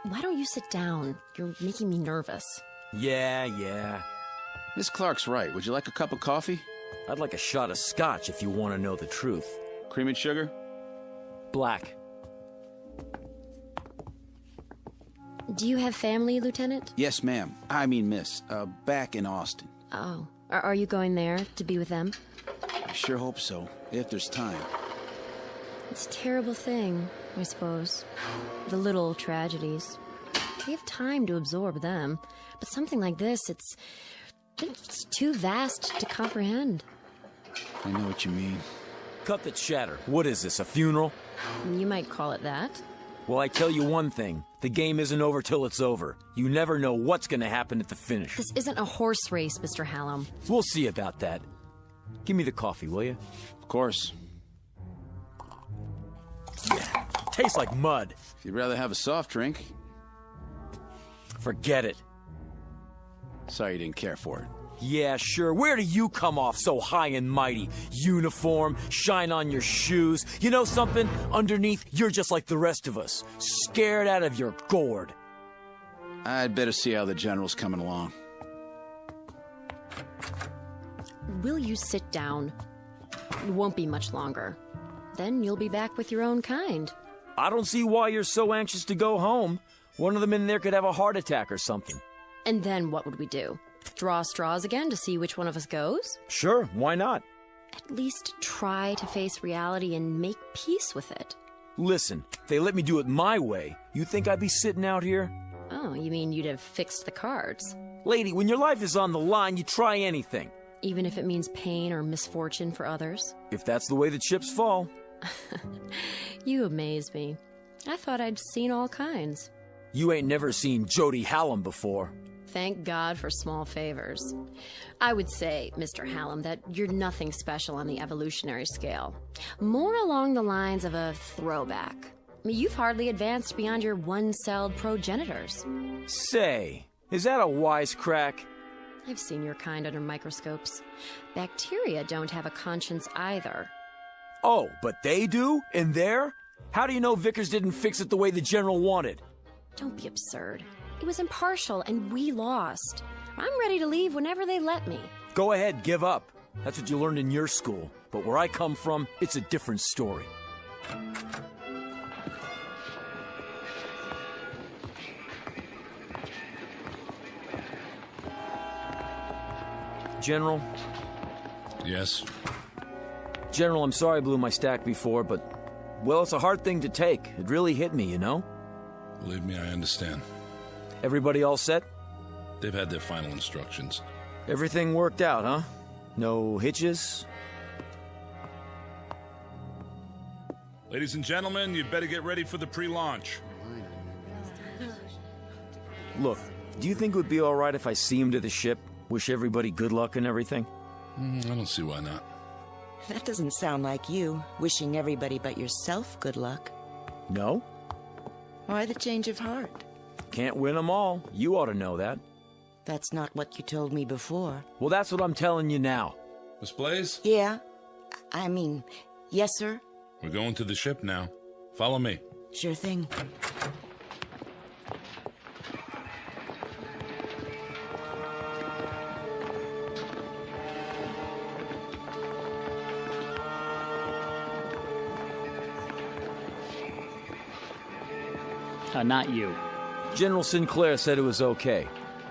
Why don't you sit down? You're making me nervous. Yeah. Miss Clark's right. Would you like a cup of coffee? I'd like a shot of scotch if you want to know the truth. Cream and sugar? Black. Do you have family, Lieutenant? Yes, ma'am. I mean, miss. Back in Austin. Oh. Are you going there to be with them? I sure hope so, if there's time. It's a terrible thing, I suppose. The little tragedies. We have time to absorb them. But something like this, it's too vast to comprehend. I know what you mean. Cut the chatter. What is this, a funeral? You might call it that. Well, I tell you one thing. The game isn't over till it's over. You never know what's going to happen at the finish. This isn't a horse race, Mr. Hallam. We'll see about that. Give me the coffee, will you? Of course. Yeah, tastes like mud. If you'd rather have a soft drink. Forget it. Sorry you didn't care for it. Yeah, sure. Where do you come off so high and mighty? Uniform, shine on your shoes. You know something? Underneath, you're just like the rest of us. Scared out of your gourd. I'd better see how the general's coming along. Will you sit down? It won't be much longer. Then you'll be back with your own kind. I don't see why you're so anxious to go home. One of them in there could have a heart attack or something. And then what would we do? Draw straws again to see which one of us goes? Sure, why not? At least try to face reality and make peace with it. Listen, if they let me do it my way, you think I'd be sitting out here? Oh, you mean you'd have fixed the cards? Lady, when your life is on the line, you try anything. Even if it means pain or misfortune for others? If that's the way the chips fall. You amaze me. I thought I'd seen all kinds. You ain't never seen Jody Hallam before. Thank God for small favors. I would say, Mr. Hallam, that you're nothing special on the evolutionary scale. More along the lines of a throwback. I mean, you've hardly advanced beyond your one-celled progenitors. Say, is that a wisecrack? I've seen your kind under microscopes. Bacteria don't have a conscience either. Oh, but they do? In there? How do you know Vickers didn't fix it the way the General wanted? Don't be absurd. It was impartial, and we lost. I'm ready to leave whenever they let me. Go ahead, give up. That's what you learned in your school. But where I come from, it's a different story. General? Yes? General, I'm sorry I blew my stack before, but, well, it's a hard thing to take. It really hit me, you know? Believe me, I understand. Everybody all set? They've had their final instructions. Everything worked out, huh? No hitches? Ladies and gentlemen, you'd better get ready for the pre-launch. Look, do you think it would be all right if I see him to the ship? Wish everybody good luck and everything? I don't see why not. That doesn't sound like you, wishing everybody but yourself good luck. No? Why the change of heart? Can't win them all. You ought to know that. That's not what you told me before. Well, that's what I'm telling you now. Miss Blaze? Yeah. Yes, sir? We're going to the ship now. Follow me. Sure thing. Not you. General Sinclair said it was okay.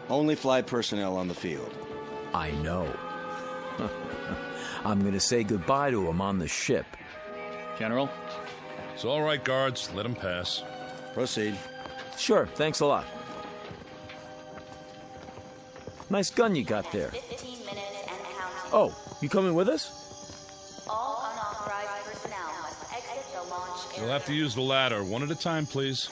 Only flight personnel on the field. I know. I'm gonna say goodbye to him on the ship. General? It's all right, guards. Let him pass. Proceed. Sure, thanks a lot. Nice gun you got there. 15 minutes and counting. Oh, you coming with us? All unauthorized personnel must exit the launch area. You'll have to use the ladder. One at a time, please.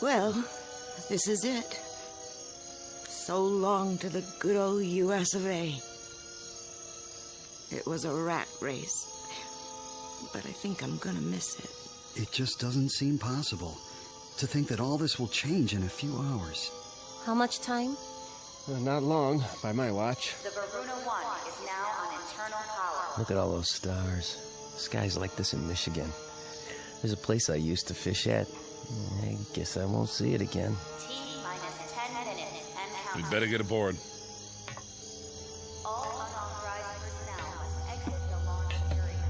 Well, this is it. So long to the good old US of A. It was a rat race, but I think I'm gonna miss it. It just doesn't seem possible to think that all this will change in a few hours. How much time? Not long, by my watch. The Varuna 1 is now on internal power. Look at all those stars. Skies like this in Michigan. There's a place I used to fish at. I guess I won't see it again. T-minus 10 minutes and counting. We'd better get aboard. All unauthorized personnel must exit the launch area.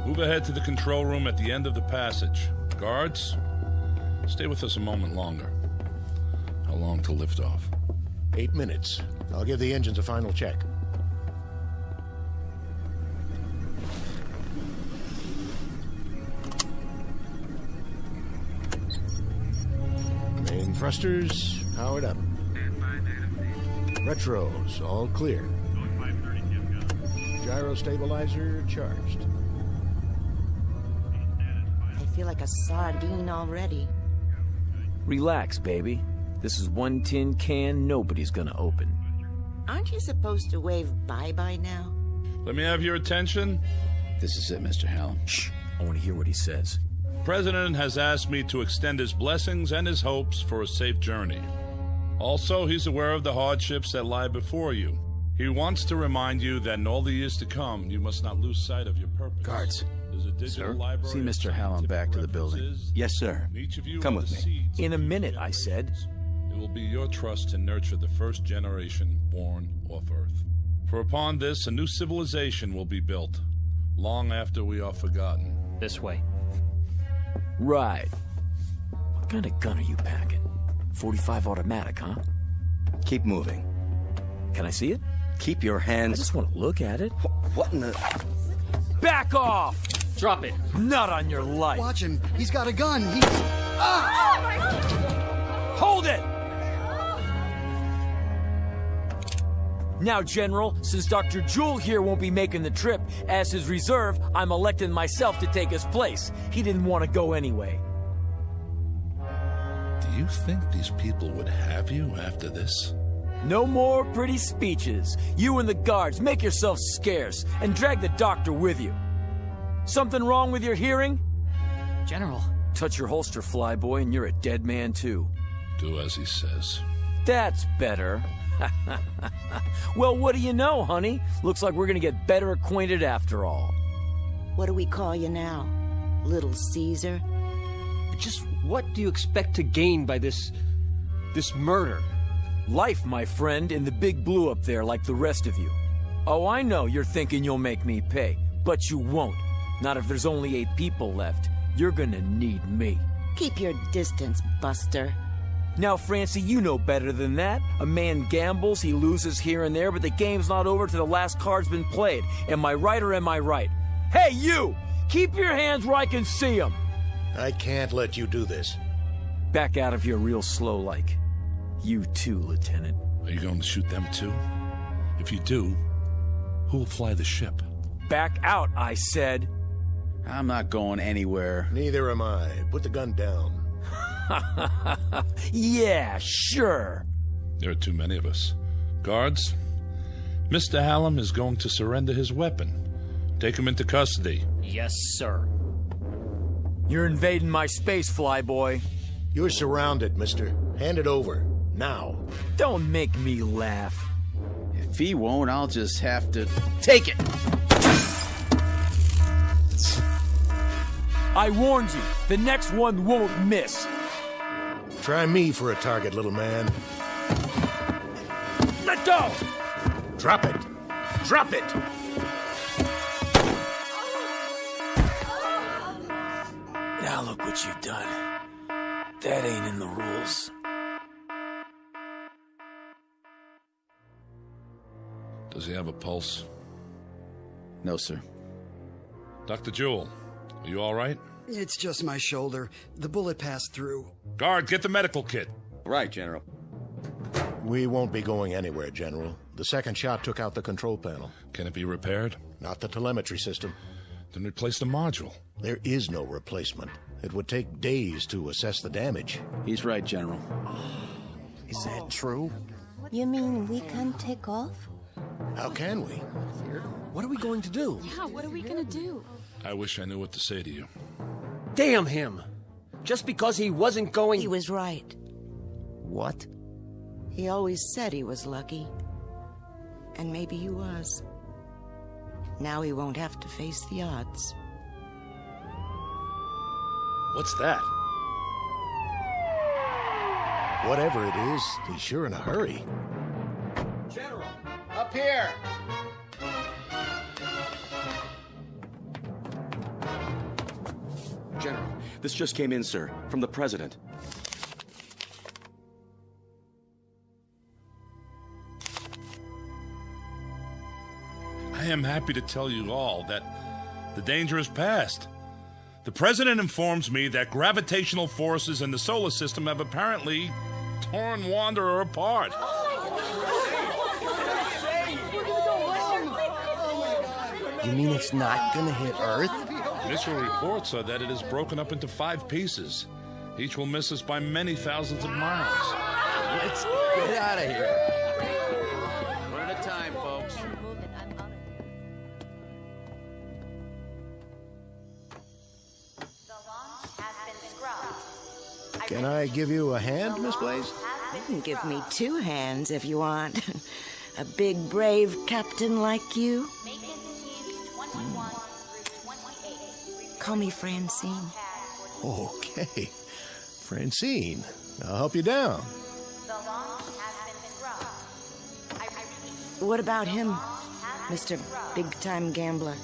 Move ahead to the control room at the end of the passage. Guards, stay with us a moment longer. How long till liftoff? 8 minutes. I'll give the engines a final check. Main thrusters powered up. Retros all clear. Gyro stabilizer charged. I feel like a sardine already. Relax, baby. This is one tin can nobody's gonna open. Aren't you supposed to wave bye-bye now? Let me have your attention. This is it, Mr. Hallam. Shh. I want to hear what he says. The President has asked me to extend his blessings and his hopes for a safe journey. Also, he's aware of the hardships that lie before you. He wants to remind you that in all the years to come, you must not lose sight of your purpose. Guards. There's a digital library. See Mr. Hallam back to the building. Yes, sir. Each of you Come are with the me. seeds In a of minute, future I said. nations. It will be your trust to nurture the first generation born off Earth. For upon this, a new civilization will be built, long after we are forgotten. This way. Right. What kind of gun are you packing? 45 automatic, huh? Keep moving. Can I see it? Keep your I hands... just want to look at it. What in the... Back off! Drop it. Not on your life. Watch him. He's got a gun. He's... Hold it! Now, General, since Dr. Jewell here won't be making the trip, as his reserve, I'm electing myself to take his place. He didn't want to go anyway. Do you think these people would have you after this? No more pretty speeches. You and the guards, make yourselves scarce, and drag the doctor with you. Something wrong with your hearing? General. Touch your holster, flyboy, and you're a dead man, too. Do as he says. That's better. Well, what do you know, honey? Looks like we're gonna get better acquainted after all. What do we call you now? Little Caesar? Just what do you expect to gain by this murder? Life, my friend, in the big blue up there like the rest of you. Oh, I know you're thinking you'll make me pay, but you won't. Not if there's only 8 people left. You're gonna need me. Keep your distance, Buster. Now, Francie, you know better than that. A man gambles, he loses here and there, but the game's not over till the last card's been played. Am I right or am I right? Hey, you! Keep your hands where I can see them! I can't let you do this. Back out of here real slow like. You too, Lieutenant. Are you going to shoot them too? If you do, who'll fly the ship? Back out, I said. I'm not going anywhere. Neither am I. Put the gun down. Yeah, sure. There are too many of us. Guards, Mr. Hallam is going to surrender his weapon. Take him into custody. Yes, sir. You're invading my space, flyboy. You're surrounded, mister. Hand it over. Now. Don't make me laugh. If he won't, I'll just have to take it. I warned you. The next one won't miss. Try me for a target, little man. Let go! Drop it. Drop it! Now look what you've done. That ain't in the rules. Does he have a pulse? No, sir. Dr. Jewell, are you all right? It's just my shoulder. The bullet passed through. Guard, get the medical kit. Right, General. We won't be going anywhere, General. The second shot took out the control panel. Can it be repaired? Not the telemetry system. Then replace the module. There is no replacement. It would take days to assess the damage. He's right, General. Is that true? You mean we can't take off? How can we? What are we going to do? Yeah, what are we gonna do? I wish I knew what to say to you. Damn him! Just because he wasn't going... He was right. What? He always said he was lucky. And maybe he was. Now he won't have to face the odds. What's that? Whatever it is, he's sure in a hurry. General, up here! General, this just came in, sir, from the President. I am happy to tell you all that the danger is past. The President informs me that gravitational forces in the solar system have apparently torn Wanderer apart. You mean it's not gonna hit Earth? Initial reports are that it is broken up into 5 pieces. Each will miss us by many thousands of miles. Let's get out of here. One at a time, folks. Can I give you a hand, Miss Blaze? You can give me 2 hands if you want. A big, brave captain like you. Call me Francine. Okay. Francine, I'll help you down. What about him, Mr. Big-Time Gambler?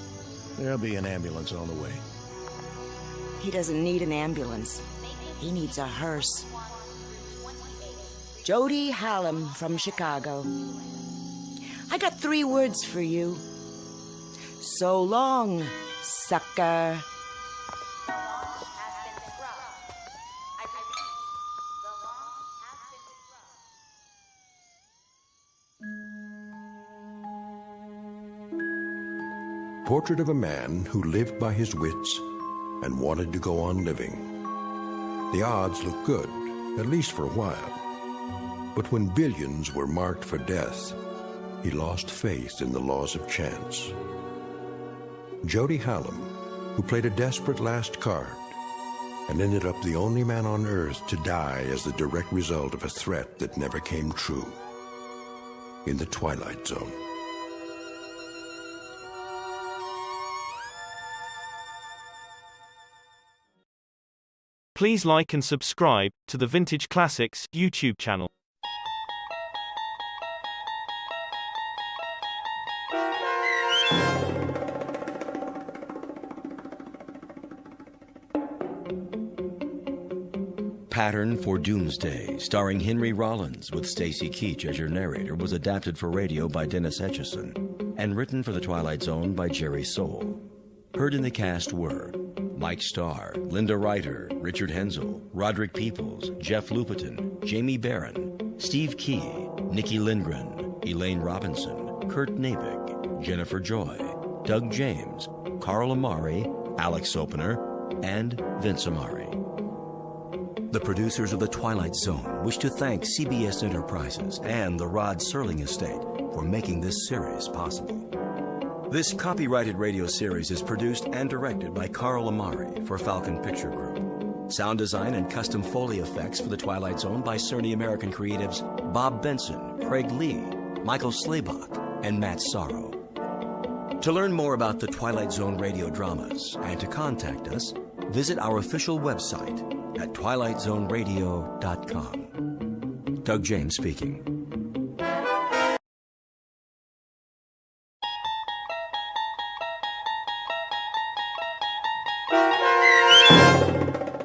There'll be an ambulance on the way. He doesn't need an ambulance. He needs a hearse. Jody Hallam from Chicago. I got 3 words for you. So long, sucker. Portrait of a man who lived by his wits and wanted to go on living. The odds looked good, at least for a while. But when billions were marked for death, he lost faith in the laws of chance. Jody Hallam, who played a desperate last card, and ended up the only man on Earth to die as the direct result of a threat that never came true. In the Twilight Zone. Please like and subscribe to the Vintage Classics YouTube channel. Pattern for Doomsday, starring Henry Rollins with Stacy Keach as your narrator, was adapted for radio by Dennis Etchison and written for The Twilight Zone by Jerry Soule. Heard in the cast were Mike Starr, Linda Ryder, Richard Hensel, Roderick Peoples, Jeff Lupetin, Jamie Barron, Steve Key, Nikki Lindgren, Elaine Robinson, Kurt Nabig, Jennifer Joy, Doug James, Carl Amari, Alex Opener, and Vince Amari. The producers of The Twilight Zone wish to thank CBS Enterprises and the Rod Serling Estate for making this series possible. This copyrighted radio series is produced and directed by Carl Amari for Falcon Picture Group. Sound design and custom Foley effects for The Twilight Zone by Cerny American creatives Bob Benson, Craig Lee, Michael Slaybach, and Matt Sorrow. To learn more about the Twilight Zone radio dramas and to contact us, visit our official website at twilightzoneradio.com. Doug James speaking.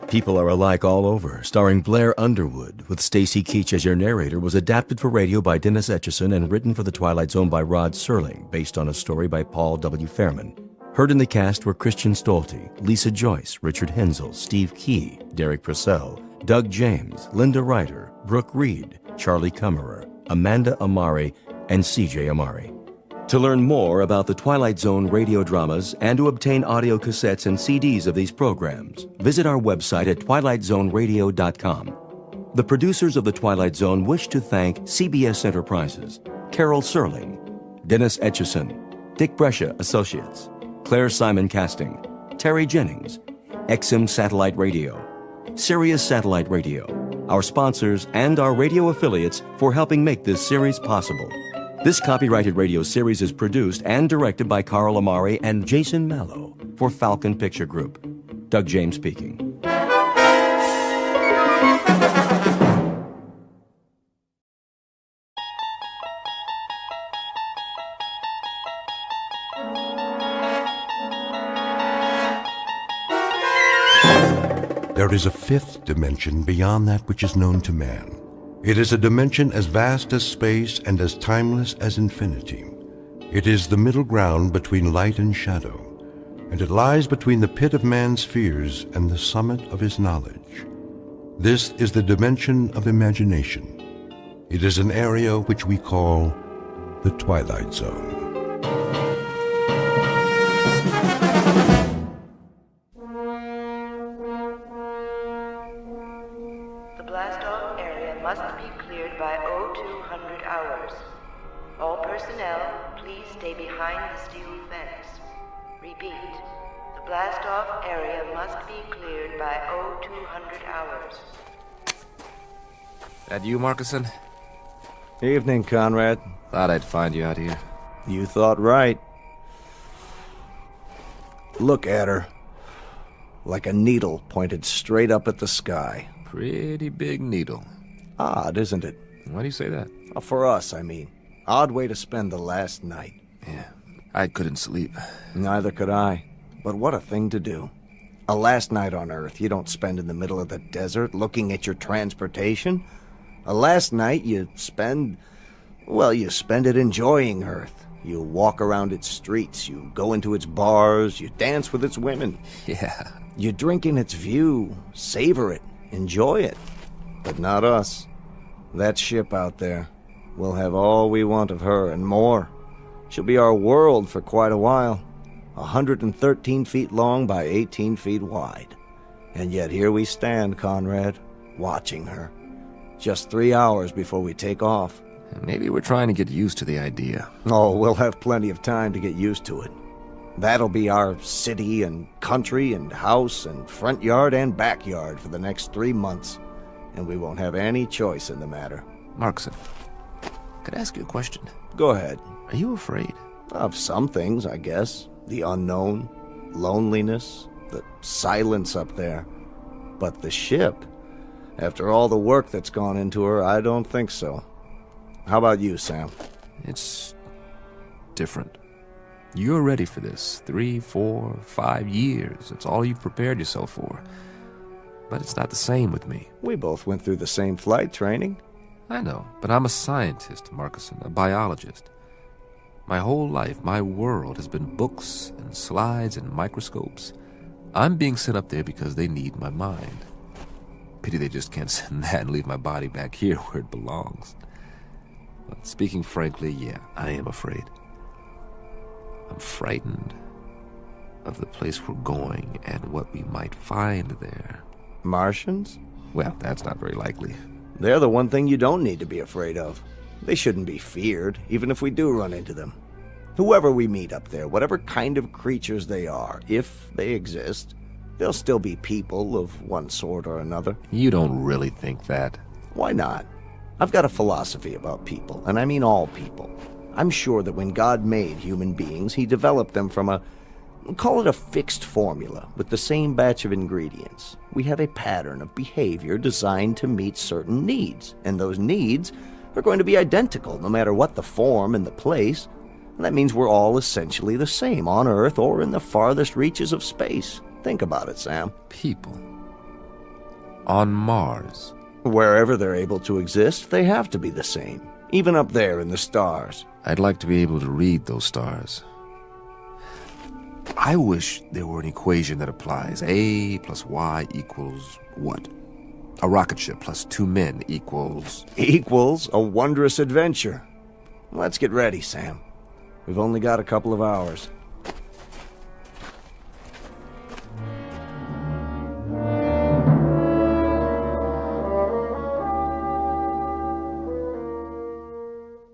People Are Alike All Over, starring Blair Underwood, with Stacy Keach as your narrator, was adapted for radio by Dennis Etchison and written for The Twilight Zone by Rod Serling, based on a story by Paul W. Fairman. Heard in the cast were Christian Stolte, Lisa Joyce, Richard Hensel, Steve Key, Derek Purcell, Doug James, Linda Ryder, Brooke Reed, Charlie Kummerer, Amanda Amari, and CJ Amari. To learn more about the Twilight Zone radio dramas and to obtain audio cassettes and CDs of these programs, visit our website at twilightzoneradio.com. The producers of The Twilight Zone wish to thank CBS Enterprises, Carol Serling, Dennis Etchison, Dick Brescia Associates, Claire Simon Casting, Terry Jennings, XM Satellite Radio, Sirius Satellite Radio, our sponsors, and our radio affiliates for helping make this series possible. This copyrighted radio series is produced and directed by Carl Amari and Jason Mallow for Falcon Picture Group. Doug James speaking. There is a fifth dimension beyond that which is known to man. It is a dimension as vast as space and as timeless as infinity. It is the middle ground between light and shadow, and it lies between the pit of man's fears and the summit of his knowledge. This is the dimension of imagination. It is an area which we call the Twilight Zone. Must be cleared by 0200 hours. All personnel, please stay behind the steel fence. Repeat, the blast-off area must be cleared by 0200 hours. That you, Markison? Evening, Conrad. Thought I'd find you out here. You thought right. Look at her. Like a needle pointed straight up at the sky. Pretty big needle. Odd, isn't it? Why do you say that? For us, I mean. Odd way to spend the last night. Yeah, I couldn't sleep. Neither could I. But what a thing to do. A last night on Earth you don't spend in the middle of the desert looking at your transportation. A last night you spend it enjoying Earth. You walk around its streets, you go into its bars, you dance with its women. Yeah. You drink in its view, savor it, enjoy it. But not us. That ship out there. We'll have all we want of her and more. She'll be our world for quite a while. 113 feet long by 18 feet wide. And yet here we stand, Conrad, watching her. Just 3 hours before we take off. Maybe we're trying to get used to the idea. Oh, we'll have plenty of time to get used to it. That'll be our city and country and house and front yard and backyard for the next 3 months. And we won't have any choice in the matter. Markson, could I ask you a question? Go ahead. Are you afraid? Of some things, I guess. The unknown, loneliness, the silence up there. But the ship, after all the work that's gone into her, I don't think so. How about you, Sam? It's different. You're ready for this. 3, 4, 5 years. It's all you've prepared yourself for. But it's not the same with me. We both went through the same flight training. I know, but I'm a scientist, Markison, a biologist. My whole life, my world has been books and slides and microscopes. I'm being sent up there because they need my mind. Pity they just can't send that and leave my body back here where it belongs. But speaking frankly, yeah, I am afraid. I'm frightened of the place we're going and what we might find there. Martians? Well, that's not very likely. They're the one thing you don't need to be afraid of. They shouldn't be feared, even if we do run into them. Whoever we meet up there, whatever kind of creatures they are, if they exist, they'll still be people of one sort or another. You don't really think that? Why not? I've got a philosophy about people, and I mean all people. I'm sure that when God made human beings, he developed them from call it a fixed formula, with the same batch of ingredients. We have a pattern of behavior designed to meet certain needs, and those needs are going to be identical no matter what the form and the place. And that means we're all essentially the same on Earth or in the farthest reaches of space. Think about it, Sam. People. On Mars. Wherever they're able to exist, they have to be the same, even up there in the stars. I'd like to be able to read those stars. I wish there were an equation that applies. A plus Y equals what? A rocket ship plus 2 men equals... Equals a wondrous adventure. Let's get ready, Sam. We've only got a couple of hours.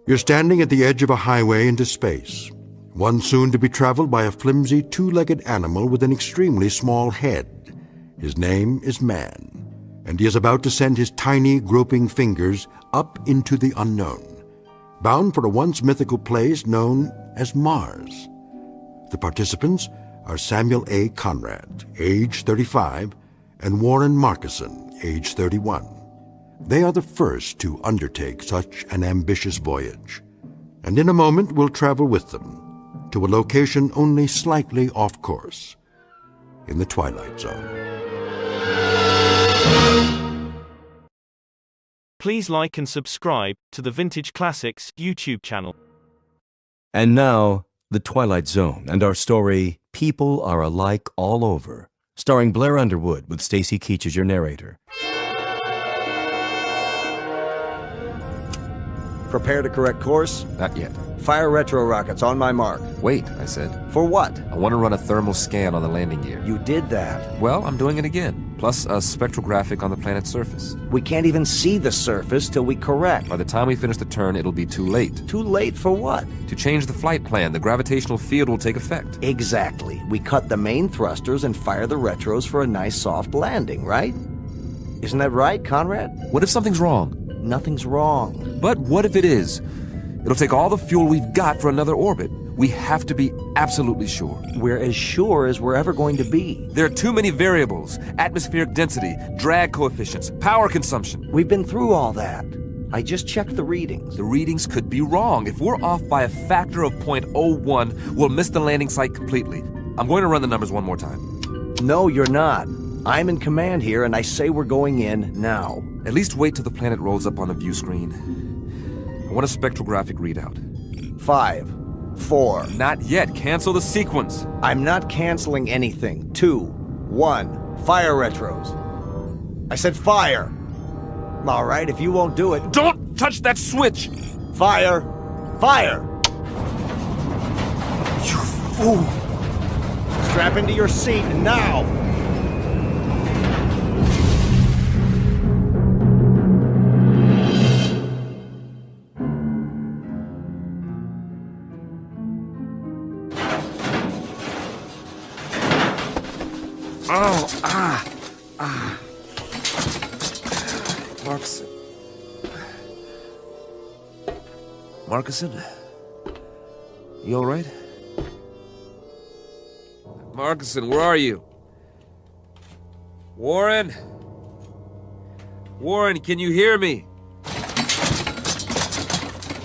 You're standing at the edge of a highway into space, one soon to be traveled by a flimsy, two-legged animal with an extremely small head. His name is Man, and he is about to send his tiny, groping fingers up into the unknown, bound for a once mythical place known as Mars. The participants are Samuel A. Conrad, age 35, and Warren Markison, age 31. They are the first to undertake such an ambitious voyage, and in a moment we'll travel with them to a location only slightly off course, in the Twilight Zone. Please like and subscribe to the Vintage Classics YouTube channel. And now, The Twilight Zone and our story, People Are Alike All Over, starring Blair Underwood with Stacy Keach as your narrator. Prepare to correct course? Not yet. Fire retro rockets on my mark. Wait, I said. For what? I want to run a thermal scan on the landing gear. You did that. Well, I'm doing it again. Plus a spectrographic on the planet's surface. We can't even see the surface till we correct. By the time we finish the turn, it'll be too late. Too late for what? To change the flight plan. The gravitational field will take effect. Exactly. We cut the main thrusters and fire the retros for a nice soft landing, right? Isn't that right, Conrad? What if something's wrong? Nothing's wrong. But what if it is? It'll take all the fuel we've got for another orbit. We have to be absolutely sure. We're as sure as we're ever going to be. There are too many variables. Atmospheric density, drag coefficients, power consumption. We've been through all that. I just checked the readings. The readings could be wrong. If we're off by a factor of 0.01, we'll miss the landing site completely. I'm going to run the numbers one more time. No, you're not. I'm in command here, and I say we're going in now. At least wait till the planet rolls up on the view screen. I want a spectrographic readout. 5, 4. Not yet. Cancel the sequence. I'm not canceling anything. 2, 1. Fire retros. I said fire. All right, if you won't do it... Don't touch that switch! Fire! Fire! You fool! Strap into your seat now! Marcusson. Marcusson? You all right? Marcusson, where are you? Warren? Warren, can you hear me?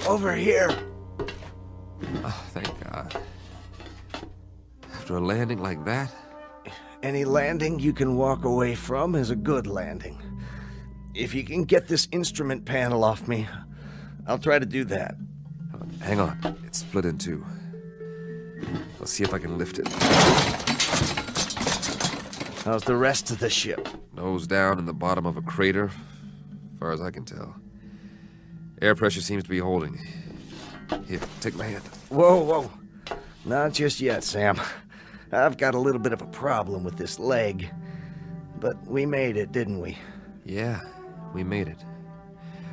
Over here. Oh, thank God. After a landing like that? Any landing you can walk away from is a good landing. If you can get this instrument panel off me, I'll try to do that. Hang on. It's split in two. I'll see if I can lift it. How's the rest of the ship? Nose down in the bottom of a crater, as far as I can tell. Air pressure seems to be holding. Here, take my hand. Whoa. Not just yet, Sam. I've got a little bit of a problem with this leg. But we made it, didn't we? Yeah, we made it.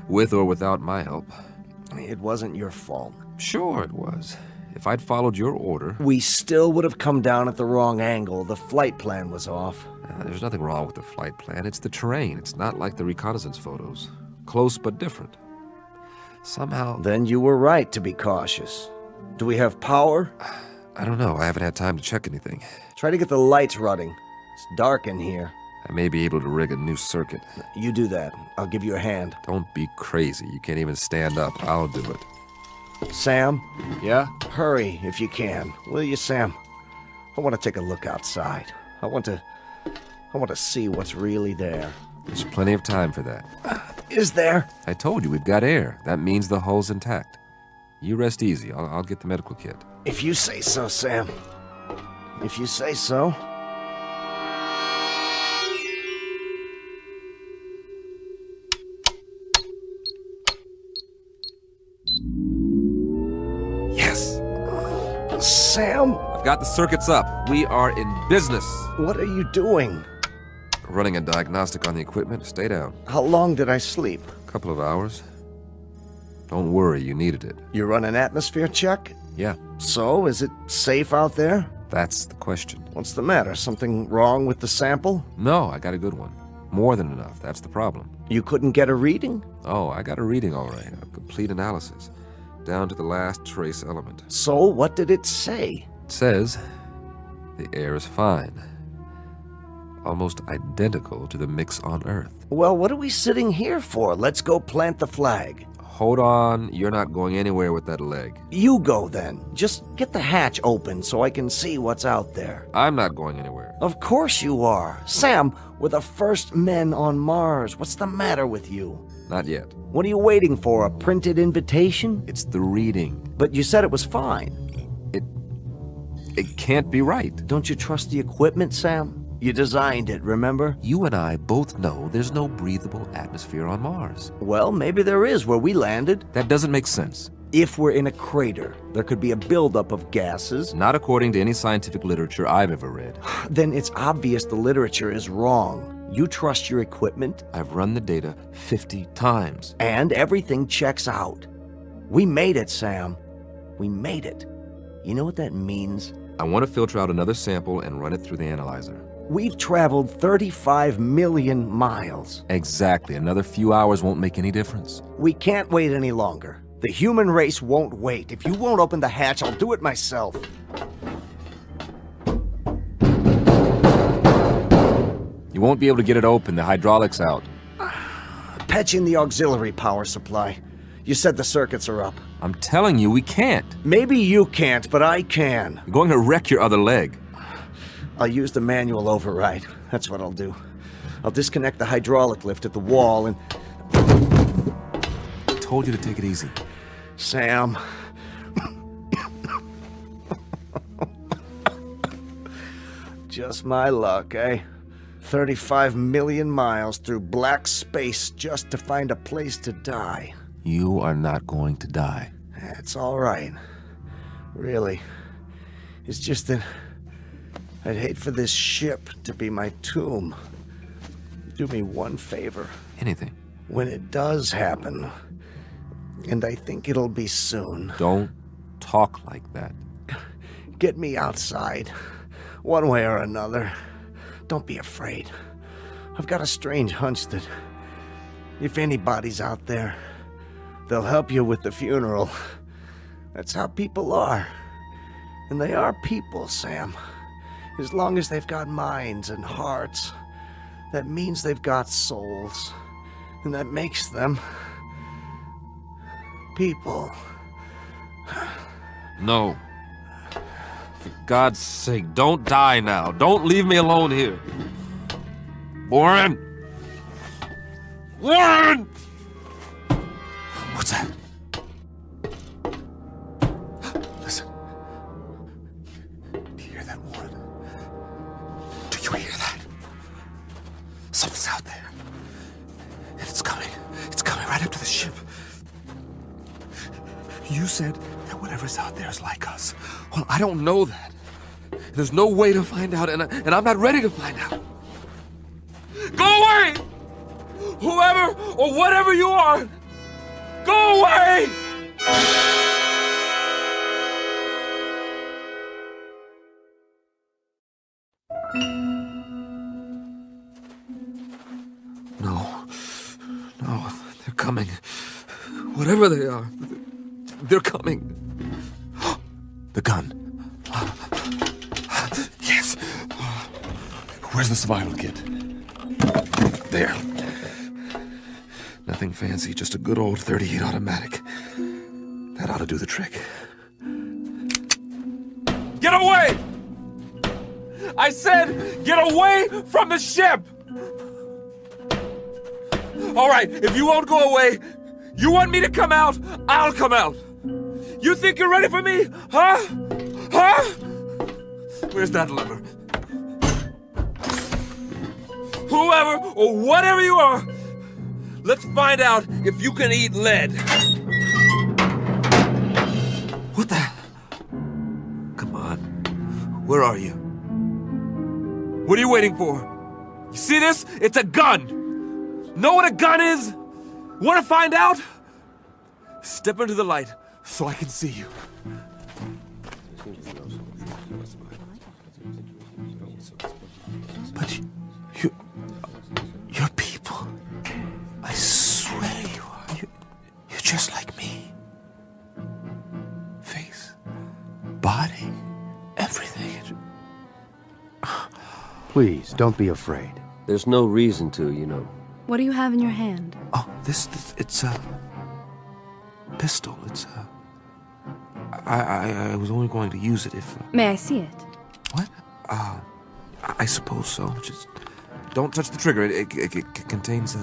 With or without my help. It wasn't your fault. Sure it was. If I'd followed your order... We still would have come down at the wrong angle. The flight plan was off. There's nothing wrong with the flight plan. It's the terrain. It's not like the reconnaissance photos. Close but different. Somehow... Then you were right to be cautious. Do we have power? I don't know. I haven't had time to check anything. Try to get the lights running. It's dark in here. I may be able to rig a new circuit. You do that. I'll give you a hand. Don't be crazy. You can't even stand up. I'll do it. Sam? Yeah? Hurry if you can. Will you, Sam? I want to take a look outside. I want to see what's really there. There's plenty of time for that. Is there? I told you, we've got air. That means the hull's intact. You rest easy. I'll get the medical kit. If you say so, Sam. If you say so. Yes! Sam? I've got the circuits up. We are in business. What are you doing? Running a diagnostic on the equipment. Stay down. How long did I sleep? A couple of hours. Don't worry, you needed it. You run an atmosphere check? Yeah. So, is it safe out there? That's the question. What's the matter? Something wrong with the sample? No, I got a good one. More than enough. That's the problem. You couldn't get a reading? Oh, I got a reading all right. A complete analysis. Down to the last trace element. So, what did it say? It says the air is fine. Almost identical to the mix on Earth. Well, what are we sitting here for? Let's go plant the flag. Hold on. You're not going anywhere with that leg. You go then. Just get the hatch open so I can see what's out there. I'm not going anywhere. Of course you are. Sam, we're the first men on Mars. What's the matter with you? Not yet. What are you waiting for? A printed invitation? It's the reading. But you said it was fine. It can't be right. Don't you trust the equipment, Sam? You designed it, remember? You and I both know there's no breathable atmosphere on Mars. Well, maybe there is where we landed. That doesn't make sense. If we're in a crater, there could be a buildup of gases. Not according to any scientific literature I've ever read. Then it's obvious the literature is wrong. You trust your equipment? I've run the data 50 times. And everything checks out. We made it, Sam. We made it. You know what that means? I want to filter out another sample and run it through the analyzer. We've traveled 35 million miles. Exactly. Another few hours won't make any difference. We can't wait any longer. The human race won't wait. If you won't open the hatch, I'll do it myself. You won't be able to get it open. The hydraulics out. Patch in the auxiliary power supply. You said the circuits are up. I'm telling you, we can't. Maybe you can't, but I can. You're going to wreck your other leg. I'll use the manual override. That's what I'll do. I'll disconnect the hydraulic lift at the wall and... I told you to take it easy. Sam. Just my luck, eh? 35 million miles through black space just to find a place to die. You are not going to die. It's all right. Really. It's just that I'd hate for this ship to be my tomb. Do me one favor. Anything. When it does happen, and I think it'll be soon. Don't talk like that. Get me outside, one way or another. don't be afraid. I've got a strange hunch that if anybody's out there, they'll help you with the funeral. That's how people are. And they are people, Sam. As long as they've got minds and hearts, that means they've got souls. And that makes them people. No. For God's sake, don't die now. Don't leave me alone here. Warren! Warren! What's that? Listen. Do you hear that, Warren? Do you hear that? Something's out there. And it's coming. It's coming right up to the ship. You said that whatever's out there is like us. Well, I don't know that. There's no way to find out, and I'm not ready to find out. Go away! Whoever or whatever you are, go away! No, they're coming. Whatever they are, they're coming. The gun. Yes. Where's the survival kit? There. Nothing fancy, just a good old .38 automatic. That ought to do the trick. Get away! I said, get away from the ship! All right, if you won't go away, you want me to come out, I'll come out. You think you're ready for me? Huh? Huh? Where's that lever? Whoever or whatever you are, let's find out if you can eat lead. What the? Come on. Where are you? What are you waiting for? You see this? It's a gun. Know what a gun is? Want to find out? Step into the light so I can see you. But you're people. I swear you are. You're just like me. Face, body, everything. Please, don't be afraid. There's no reason to, you know. What do you have in your hand? Oh, this it's a pistol. It's I was only going to use it if... May I see it? What? I suppose so. Just don't touch the trigger. It contains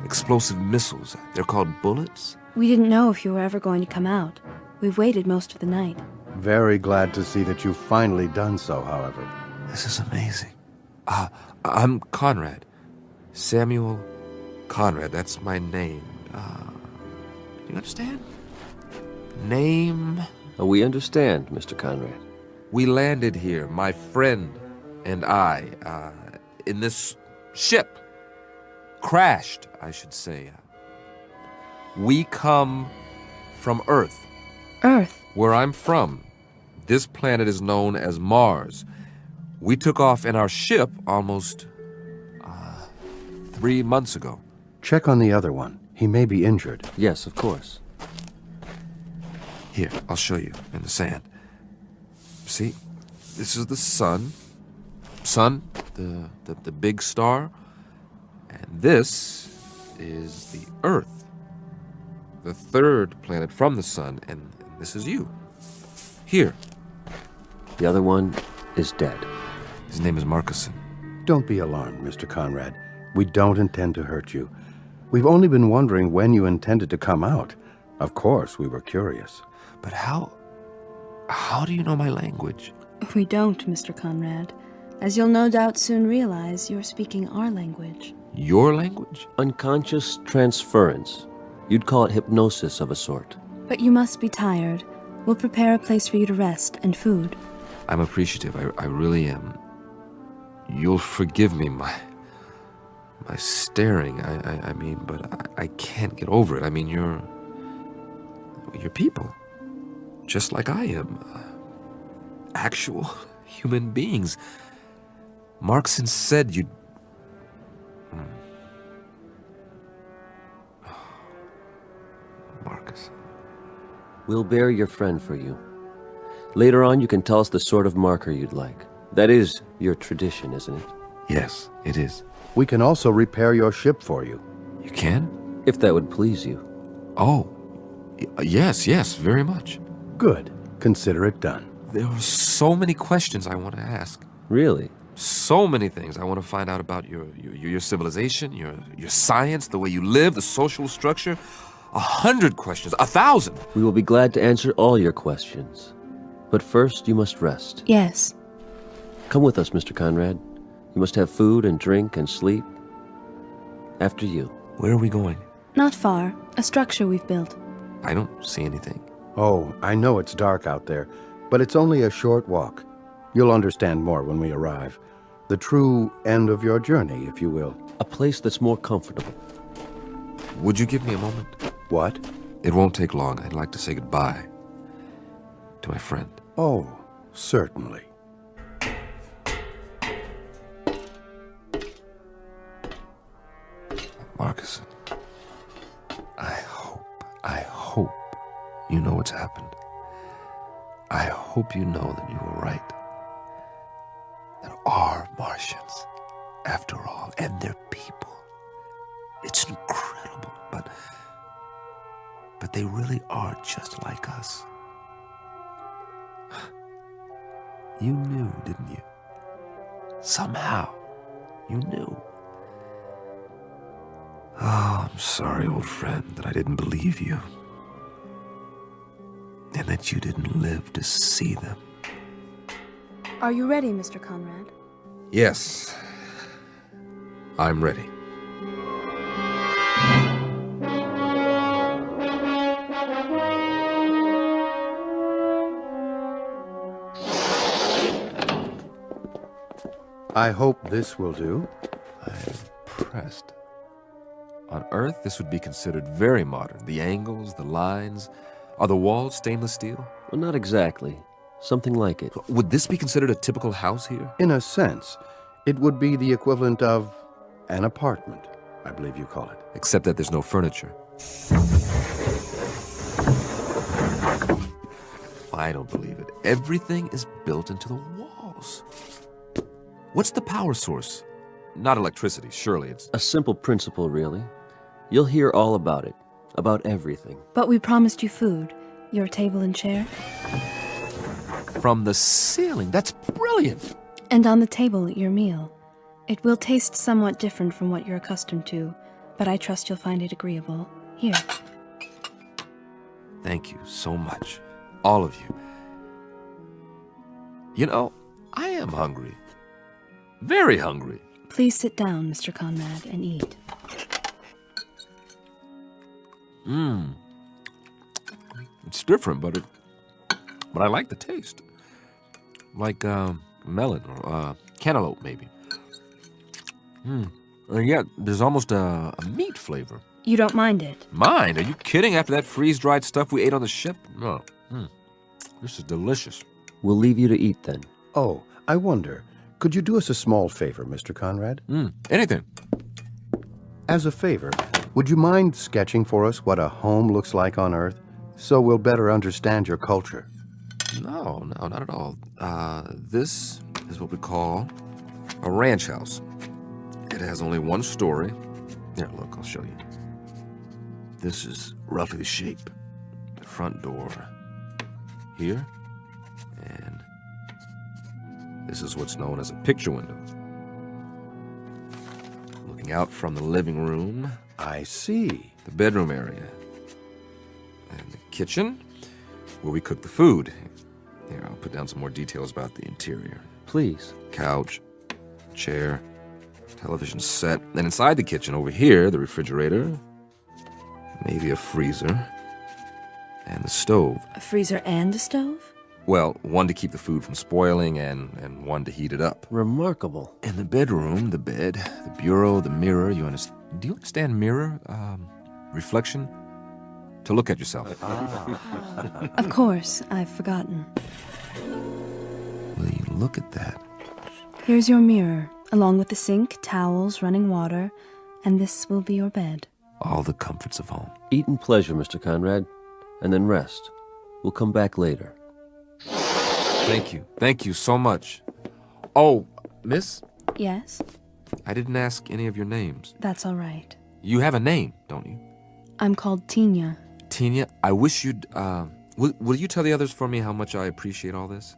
explosive missiles. They're called bullets. We didn't know if you were ever going to come out. We've waited most of the night. Very glad to see that you've finally done so, however. This is amazing. I'm Conrad. Samuel Conrad. That's my name. Do you understand? Name? We understand, Mr. Conrad. We landed here, my friend and I, in this ship. Crashed, I should say. We come from Earth. Earth? Where I'm from. This planet is known as Mars. We took off in our ship almost 3 months ago. Check on the other one. He may be injured. Yes, of course. Here, I'll show you in the sand. See, this is the sun. Sun, the big star. And this is the Earth, the third planet from the sun, and this is you. Here. The other one is dead. His name is Marcuson. Don't be alarmed, Mr. Conrad. We don't intend to hurt you. We've only been wondering when you intended to come out. Of course, we were curious. But how do you know my language? We don't, Mr. Conrad. As you'll no doubt soon realize, you're speaking our language. Your language? Unconscious transference. You'd call it hypnosis of a sort. But you must be tired. We'll prepare a place for you to rest and food. I'm appreciative. I really am. You'll forgive me my staring. I mean, but I can't get over it. I mean, you're people. Just like I am. Actual human beings. Markson said you'd... Marcus. We'll bear your friend for you. Later on, you can tell us the sort of marker you'd like. That is your tradition, isn't it? Yes, it is. We can also repair your ship for you. You can? If that would please you. Oh, yes, very much. Good. Consider it done. There are so many questions I want to ask. Really? So many things I want to find out about your civilization, your science, the way you live, the social structure. 100 questions, 1,000. We will be glad to answer all your questions. But first, you must rest. Yes. Come with us, Mr. Conrad. You must have food and drink and sleep. After you. Where are we going? Not far. A structure we've built. I don't see anything. Oh, I know it's dark out there, but it's only a short walk. You'll understand more when we arrive. The true end of your journey, if you will. A place that's more comfortable. Would you give me a moment? What? It won't take long. I'd like to say goodbye to my friend. Oh, certainly. Marcus, I hope you know what's happened. I hope you know that you were right. There are Martians, after all, and they're people. It's incredible, but they really are just like us. You knew, didn't you? Somehow, you knew. Oh, I'm sorry, old friend, that I didn't believe you. And that you didn't live to see them. Are you ready, Mr. Conrad? Yes, I'm ready. I hope this will do. I'm impressed. On Earth, this would be considered very modern. The angles, the lines. Are the walls stainless steel? Well, not exactly. Something like it. Would this be considered a typical house here? In a sense, it would be the equivalent of an apartment, I believe you call it. Except that there's no furniture. I don't believe it. Everything is built into the walls. What's the power source? Not electricity, surely it's... A simple principle, really. You'll hear all about it. About everything. But we promised you food. Your table and chair. From the ceiling. That's brilliant. And on the table, your meal. It will taste somewhat different from what you're accustomed to, but I trust you'll find it agreeable. Here. Thank you so much. All of you. You know, I am hungry. Very hungry. Please sit down, Mr. Conrad, and eat. It's different, but I like the taste. Like melon or cantaloupe, maybe. And yet, there's almost a meat flavor. You don't mind it? Mind? Are you kidding? After that freeze-dried stuff we ate on the ship? No. This is delicious. We'll leave you to eat then. Oh, I wonder, could you do us a small favor, Mr. Conrad? Anything. As a favor, would you mind sketching for us what a home looks like on Earth, so we'll better understand your culture? No, not at all. This is what we call a ranch house. It has only one story. Here, look, I'll show you. This is roughly the shape. The front door here, and this is what's known as a picture window. Looking out from the living room. I see. The bedroom area. And the kitchen, where we cook the food. Here, I'll put down some more details about the interior. Please. Couch, chair, television set. Then inside the kitchen, over here, the refrigerator, maybe a freezer, and the stove. A freezer and a stove? Well, one to keep the food from spoiling and one to heat it up. Remarkable. In the bedroom, the bed, the bureau, the mirror, do you understand mirror? Reflection? To look at yourself. Of course, I've forgotten. Will you look at that? Here's your mirror, along with the sink, towels, running water, and this will be your bed. All the comforts of home. Eat in pleasure, Mr. Conrad, and then rest. We'll come back later. Thank you. Thank you so much. Oh, miss? Yes? I didn't ask any of your names. That's all right. You have a name, don't you? I'm called Tina. Tina, I wish you'd, will you tell the others for me how much I appreciate all this?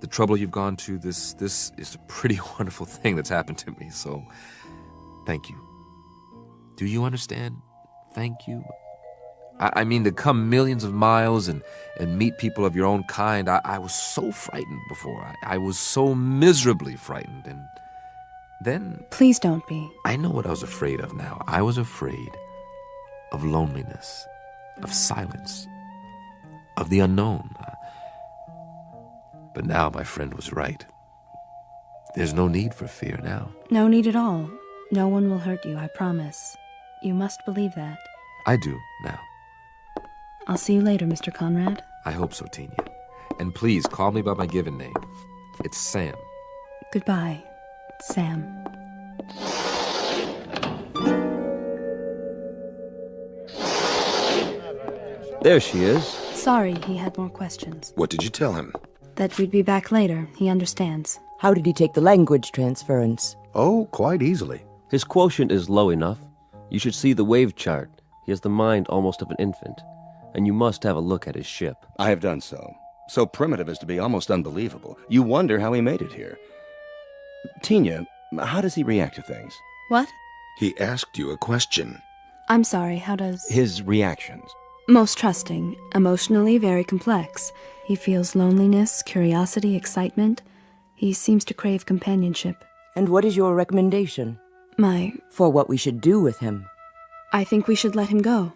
The trouble you've gone to, this is a pretty wonderful thing that's happened to me, so thank you. Do you understand? Thank you. I mean, to come millions of miles and meet people of your own kind, I was so frightened before. I was so miserably frightened, and then... Please don't be. I know what I was afraid of now. I was afraid of loneliness, of silence, of the unknown. But now my friend was right. There's no need for fear now. No need at all. No one will hurt you, I promise. You must believe that. I do now. I'll see you later, Mr. Conrad. I hope so, Tina. And please call me by my given name. It's Sam. Goodbye, Sam. There she is. Sorry, he had more questions. What did you tell him? That we'd be back later. He understands. How did he take the language transference? Oh, quite easily. His quotient is low enough. You should see the wave chart. He has the mind almost of an infant. And you must have a look at his ship. I have done so. So primitive as to be almost unbelievable. You wonder how he made it here. Tina, how does he react to things? What? He asked you a question. I'm sorry, how does... His reactions. Most trusting, emotionally very complex. He feels loneliness, curiosity, excitement. He seems to crave companionship. And what is your recommendation? For what we should do with him? I think we should let him go.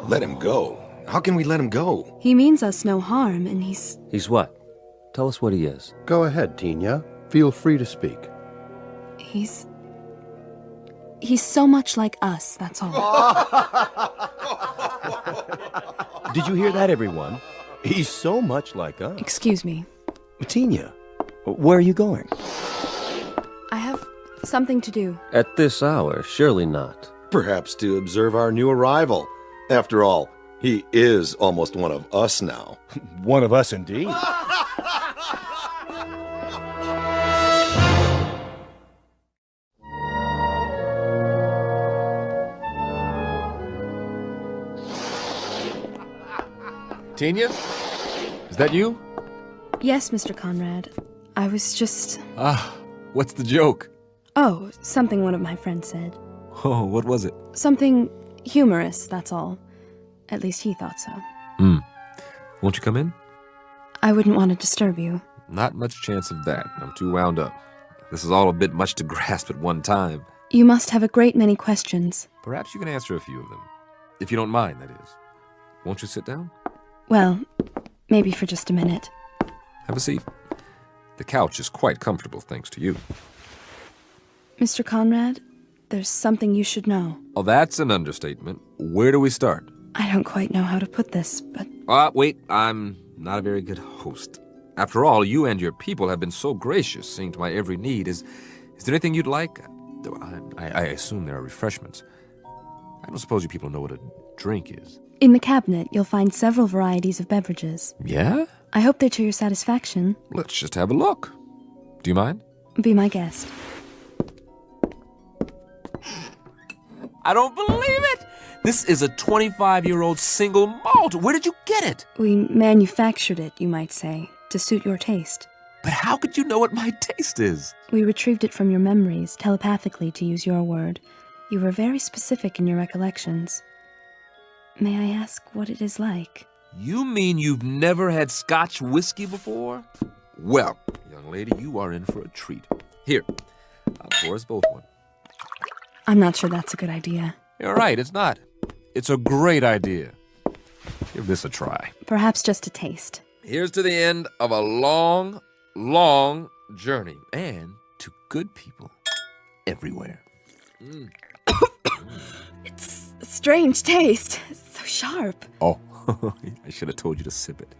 Let him go? How can we let him go? He means us no harm, and he's... He's what? Tell us what he is. Go ahead, Tina. Feel free to speak. He's so much like us, that's all. Did you hear that, everyone? He's so much like us. Excuse me. Tina, where are you going? I have something to do. At this hour, surely not. Perhaps to observe our new arrival. After all, he is almost one of us now. One of us indeed. Tina? Is that you? Yes, Mr. Conrad. I was just... What's the joke? Oh, something one of my friends said. Oh, what was it? Something humorous, that's all. At least he thought so. Won't you come in? I wouldn't want to disturb you. Not much chance of that. I'm too wound up. This is all a bit much to grasp at one time. You must have a great many questions. Perhaps you can answer a few of them. If you don't mind, that is. Won't you sit down? Well, maybe for just a minute. Have a seat. The couch is quite comfortable, thanks to you. Mr. Conrad, there's something you should know. Oh, that's an understatement. Where do we start? I don't quite know how to put this, but... Wait, I'm not a very good host. After all, you and your people have been so gracious, seeing to my every need. Is there anything you'd like? I assume there are refreshments. I don't suppose you people know what a drink is. In the cabinet, you'll find several varieties of beverages. Yeah? I hope they're to your satisfaction. Let's just have a look. Do you mind? Be my guest. I don't believe it! This is a 25-year-old single malt. Where did you get it? We manufactured it, you might say, to suit your taste. But how could you know what my taste is? We retrieved it from your memories, telepathically, to use your word. You were very specific in your recollections. May I ask what it is like? You mean you've never had Scotch whiskey before? Well, young lady, you are in for a treat. Here, I'll pour us both one. I'm not sure that's a good idea. You're right, it's not. It's a great idea. Give this a try. Perhaps just a taste. Here's to the end of a long, long journey. And to good people everywhere. It's a strange taste. It's so sharp. Oh, I should have told you to sip it.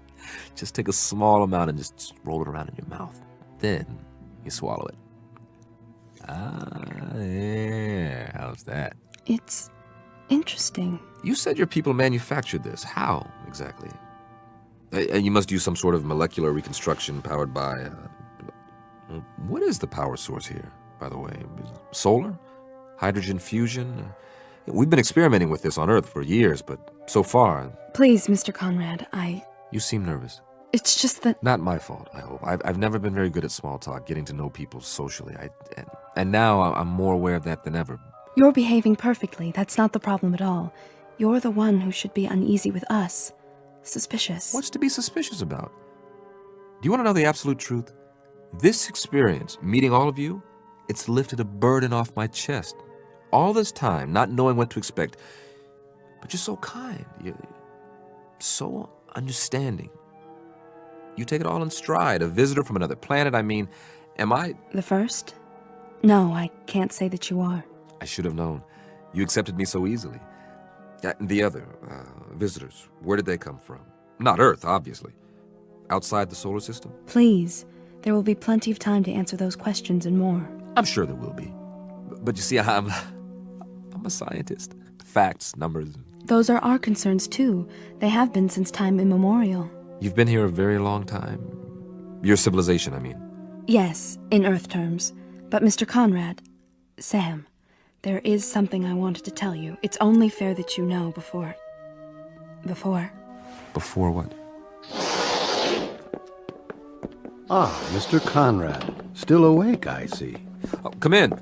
Just take a small amount and just roll it around in your mouth. then you swallow it. Ah, yeah. How's that? It's interesting. You said your people manufactured this. How, exactly? And you must use some sort of molecular reconstruction powered by... what is the power source here, by the way? Solar? Hydrogen fusion? We've been experimenting with this on Earth for years, but so far... Please, Mr. Conrad, You seem nervous. It's just that... Not my fault, I hope. I've never been very good at small talk, getting to know people socially. And now I'm more aware of that than ever. You're behaving perfectly. That's not the problem at all. You're the one who should be uneasy with us. Suspicious. What's to be suspicious about? Do you want to know the absolute truth? This experience, meeting all of you, it's lifted a burden off my chest. All this time, not knowing what to expect. But you're so kind. You're so understanding. You take it all in stride. A visitor from another planet, I mean, am I... The first? No, I can't say that you are. I should have known. You accepted me so easily. The other, visitors, where did they come from? Not Earth, obviously. Outside the solar system? Please. There will be plenty of time to answer those questions and more. I'm sure there will be. But you see, I'm a scientist. Facts, numbers. Those are our concerns, too. They have been since time immemorial. You've been here a very long time. Your civilization, I mean. Yes, in Earth terms. But Mr. Conrad, Sam, there is something I wanted to tell you. It's only fair that you know before... Before what? Ah, Mr. Conrad. Still awake, I see. Oh, come in.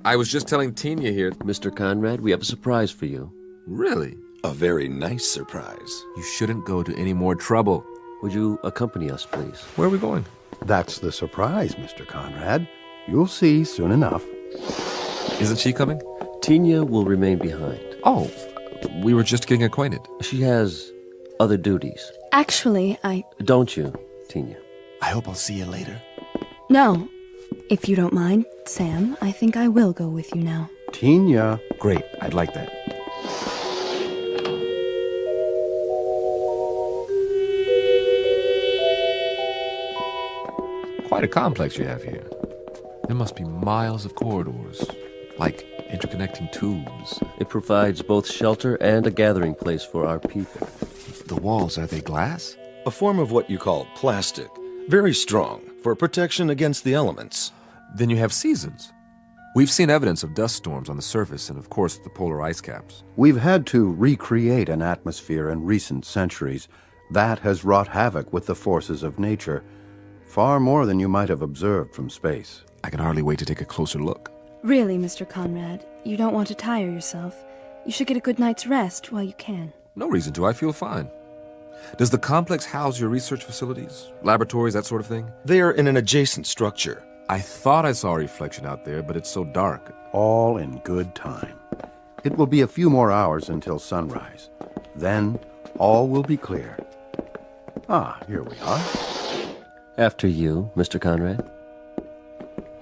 I was just telling Tina here... Mr. Conrad, we have a surprise for you. Really? A very nice surprise. You shouldn't go to any more trouble. Would you accompany us, please? Where are we going? That's the surprise, Mr. Conrad. You'll see soon enough. Isn't she coming? Tina will remain behind. Oh, we were just getting acquainted. She has other duties. Actually, Don't you, Tina? I hope I'll see you later. No. If you don't mind, Sam, I think I will go with you now. Tina. Great, I'd like that. Quite a complex you have here. There must be miles of corridors, like interconnecting tubes. It provides both shelter and a gathering place for our people. The walls, are they glass? A form of what you call plastic. Very strong, for protection against the elements. Then you have seasons. We've seen evidence of dust storms on the surface and, of course, the polar ice caps. We've had to recreate an atmosphere in recent centuries. That has wrought havoc with the forces of nature. Far more than you might have observed from space. I can hardly wait to take a closer look. Really, Mr. Conrad, you don't want to tire yourself. You should get a good night's rest while you can. No reason to. I feel fine. Does the complex house your research facilities, laboratories, that sort of thing? They are in an adjacent structure. I thought I saw a reflection out there, but it's so dark. All in good time. It will be a few more hours until sunrise. Then, all will be clear. Ah, here we are. After you, Mr. Conrad.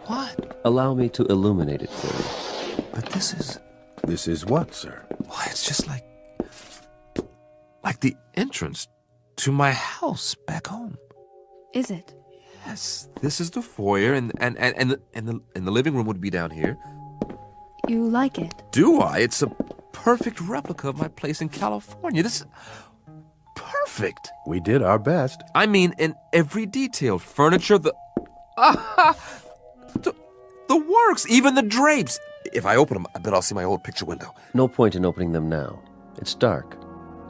What? Allow me to illuminate it for you. But this is... This is what, sir? Why, it's just like the entrance to my house back home. Is it? Yes, this is the foyer, and the living room would be down here. You like it? Do I? It's a perfect replica of my place in California. This is perfect. We did our best. I mean, in every detail. Furniture, the works, even the drapes. If I open them, I bet I'll see my old picture window. No point in opening them now. It's dark.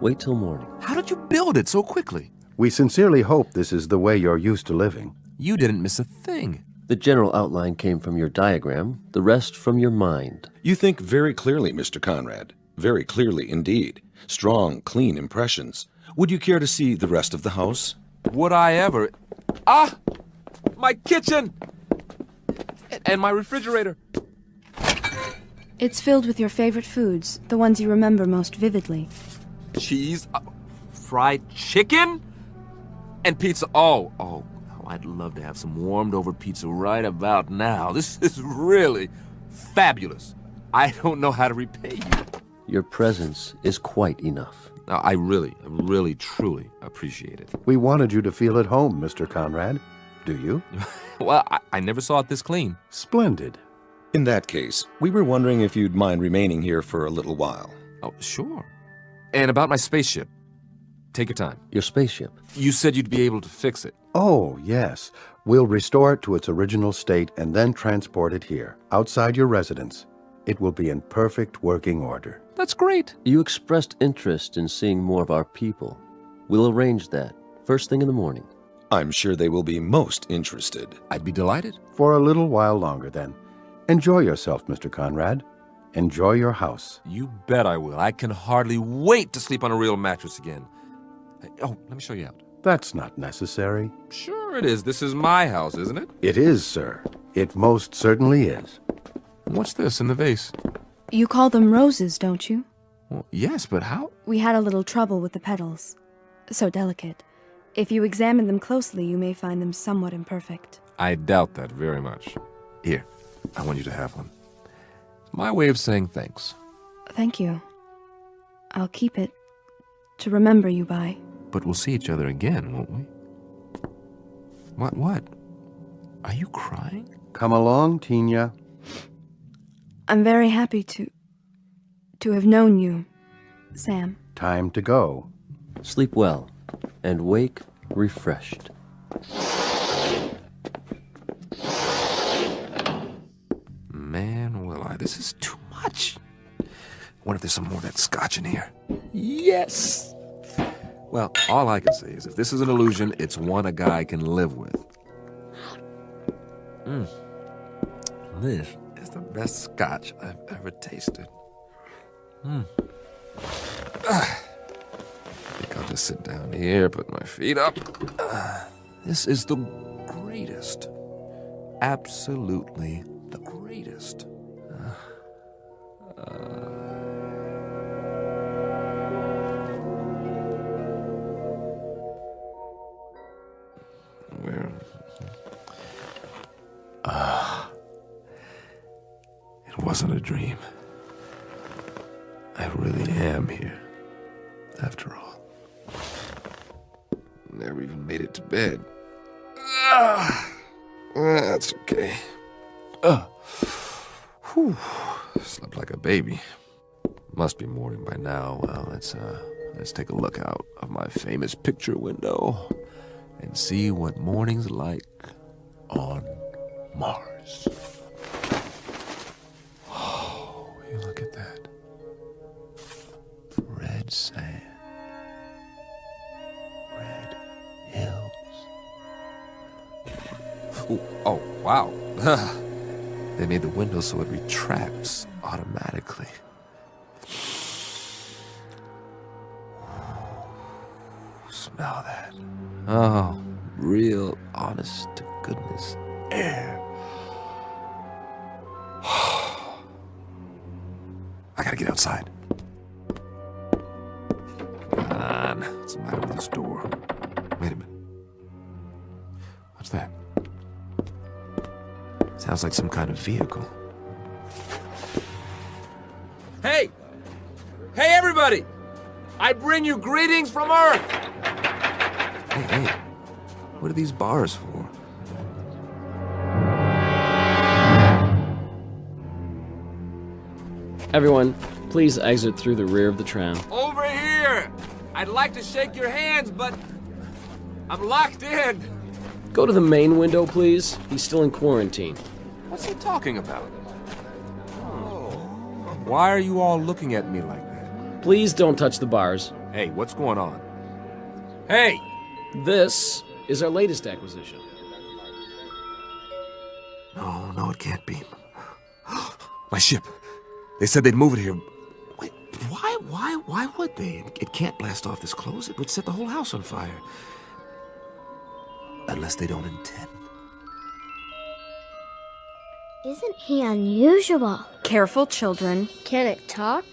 Wait till morning. How did you build it so quickly? We sincerely hope this is the way you're used to living. You didn't miss a thing. The general outline came from your diagram, the rest from your mind. You think very clearly, Mr. Conrad. Very clearly indeed. Strong, clean impressions. Would you care to see the rest of the house? Would I ever? Ah! My kitchen! And my refrigerator. It's filled with your favorite foods, the ones you remember most vividly. Cheese, fried chicken, and pizza. Oh, I'd love to have some warmed over pizza right about now. This is really fabulous. I don't know how to repay you. Your presence is quite enough. Now, I really, truly appreciate it. We wanted you to feel at home, Mr. Conrad. do you? Well, I never saw it this clean. Splendid. In that case, we were wondering if you'd mind remaining here for a little while. Oh, sure. And about my spaceship. Take your time. Your spaceship? You said you'd be able to fix it. Oh, yes. We'll restore it to its original state and then transport it here, outside your residence. It will be in perfect working order. That's great. You expressed interest in seeing more of our people. We'll arrange that, first thing in the morning. I'm sure they will be most interested. I'd be delighted. For a little while longer, then. Enjoy yourself, Mr. Conrad. Enjoy your house. You bet I will. I can hardly wait to sleep on a real mattress again. Oh, let me show you out. That's not necessary. Sure it is. This is my house, isn't it? It is, sir. It most certainly is. What's this in the vase? You call them roses, don't you? Well, yes, but how? We had a little trouble with the petals. So delicate. If you examine them closely, you may find them somewhat imperfect. I doubt that very much. Here, I want you to have one. It's my way of saying thanks. Thank you. I'll keep it to remember you by. But we'll see each other again, won't we? What? Are you crying? Come along, Tina. I'm very happy to have known you, Sam. Time to go. Sleep well, and wake refreshed. Man, will I. This is too much. I wonder if there's some more of that scotch in here. Yes! Well, all I can say is if this is an illusion, it's one a guy can live with. This is the best scotch I've ever tasted. I think I'll just sit down here, put my feet up. This is the greatest. Absolutely the greatest. It wasn't a dream. I really am here, after all. Never even made it to bed. That's okay. Slept like a baby. Must be morning by now. Well, let's take a look out of my famous picture window and see what morning's like on Mars. Oh, you look at that. Red sand. Red hills. Ooh, oh, wow. They made the window so it retracts automatically. Smell that. Oh, real honest to goodness air. I gotta get outside. Come on. What's the matter with this door? Wait a minute. What's that? Sounds like some kind of vehicle. Hey! Hey, everybody! I bring you greetings from Earth! Hey, what are these bars for? Everyone, please exit through the rear of the tram. Over here! I'd like to shake your hands, but I'm locked in. Go to the main window, please. He's still in quarantine. What's he talking about? Why are you all looking at me like that? Please don't touch the bars. Hey, what's going on? Hey! This is our latest acquisition. No, it can't be. My ship. They said they'd move it here. Wait, why would they? It can't blast off this close. It would set the whole house on fire. Unless they don't intend. Isn't he unusual? Careful, children. Can it talk?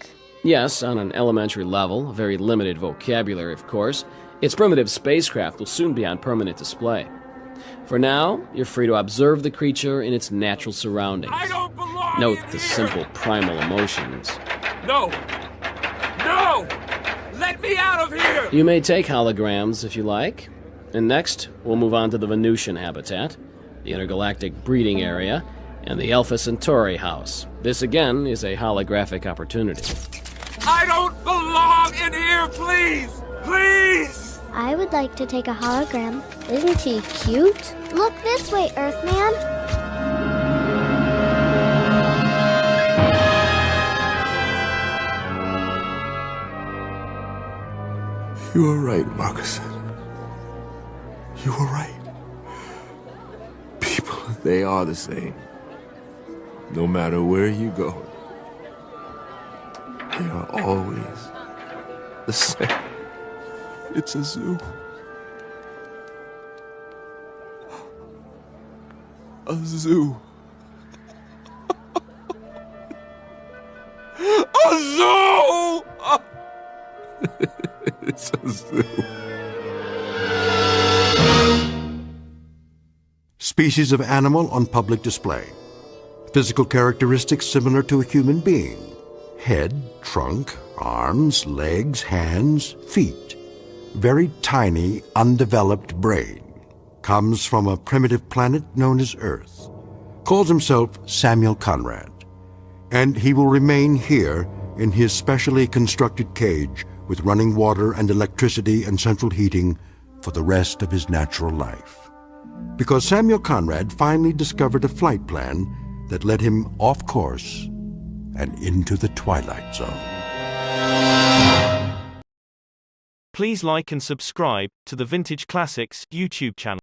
Yes, on an elementary level, a very limited vocabulary, of course. Its primitive spacecraft will soon be on permanent display. For now, you're free to observe the creature in its natural surroundings. I don't belong Note in the here. simple primal emotions. No! Let me out of here! You may take holograms if you like. And next, we'll move on to the Venusian habitat, the intergalactic breeding area, and the Alpha Centauri house. This again is a holographic opportunity. I don't belong in here, please! Please! I would like to take a hologram. Isn't he cute? Look this way, Earthman. You were right, Marcus. You were right. People, they are the same. No matter where you go, they are always the same. It's a zoo. A zoo. A zoo! It's a zoo. Species of animal on public display. Physical characteristics similar to a human being. Head, trunk, arms, legs, hands, feet. Very tiny, undeveloped brain. Comes from a primitive planet known as Earth. Calls himself Samuel Conrad. And he will remain here in his specially constructed cage with running water and electricity and central heating for the rest of his natural life. Because Samuel Conrad finally discovered a flight plan that led him off course and into the Twilight Zone. Please like and subscribe to the Vintage Classics YouTube channel.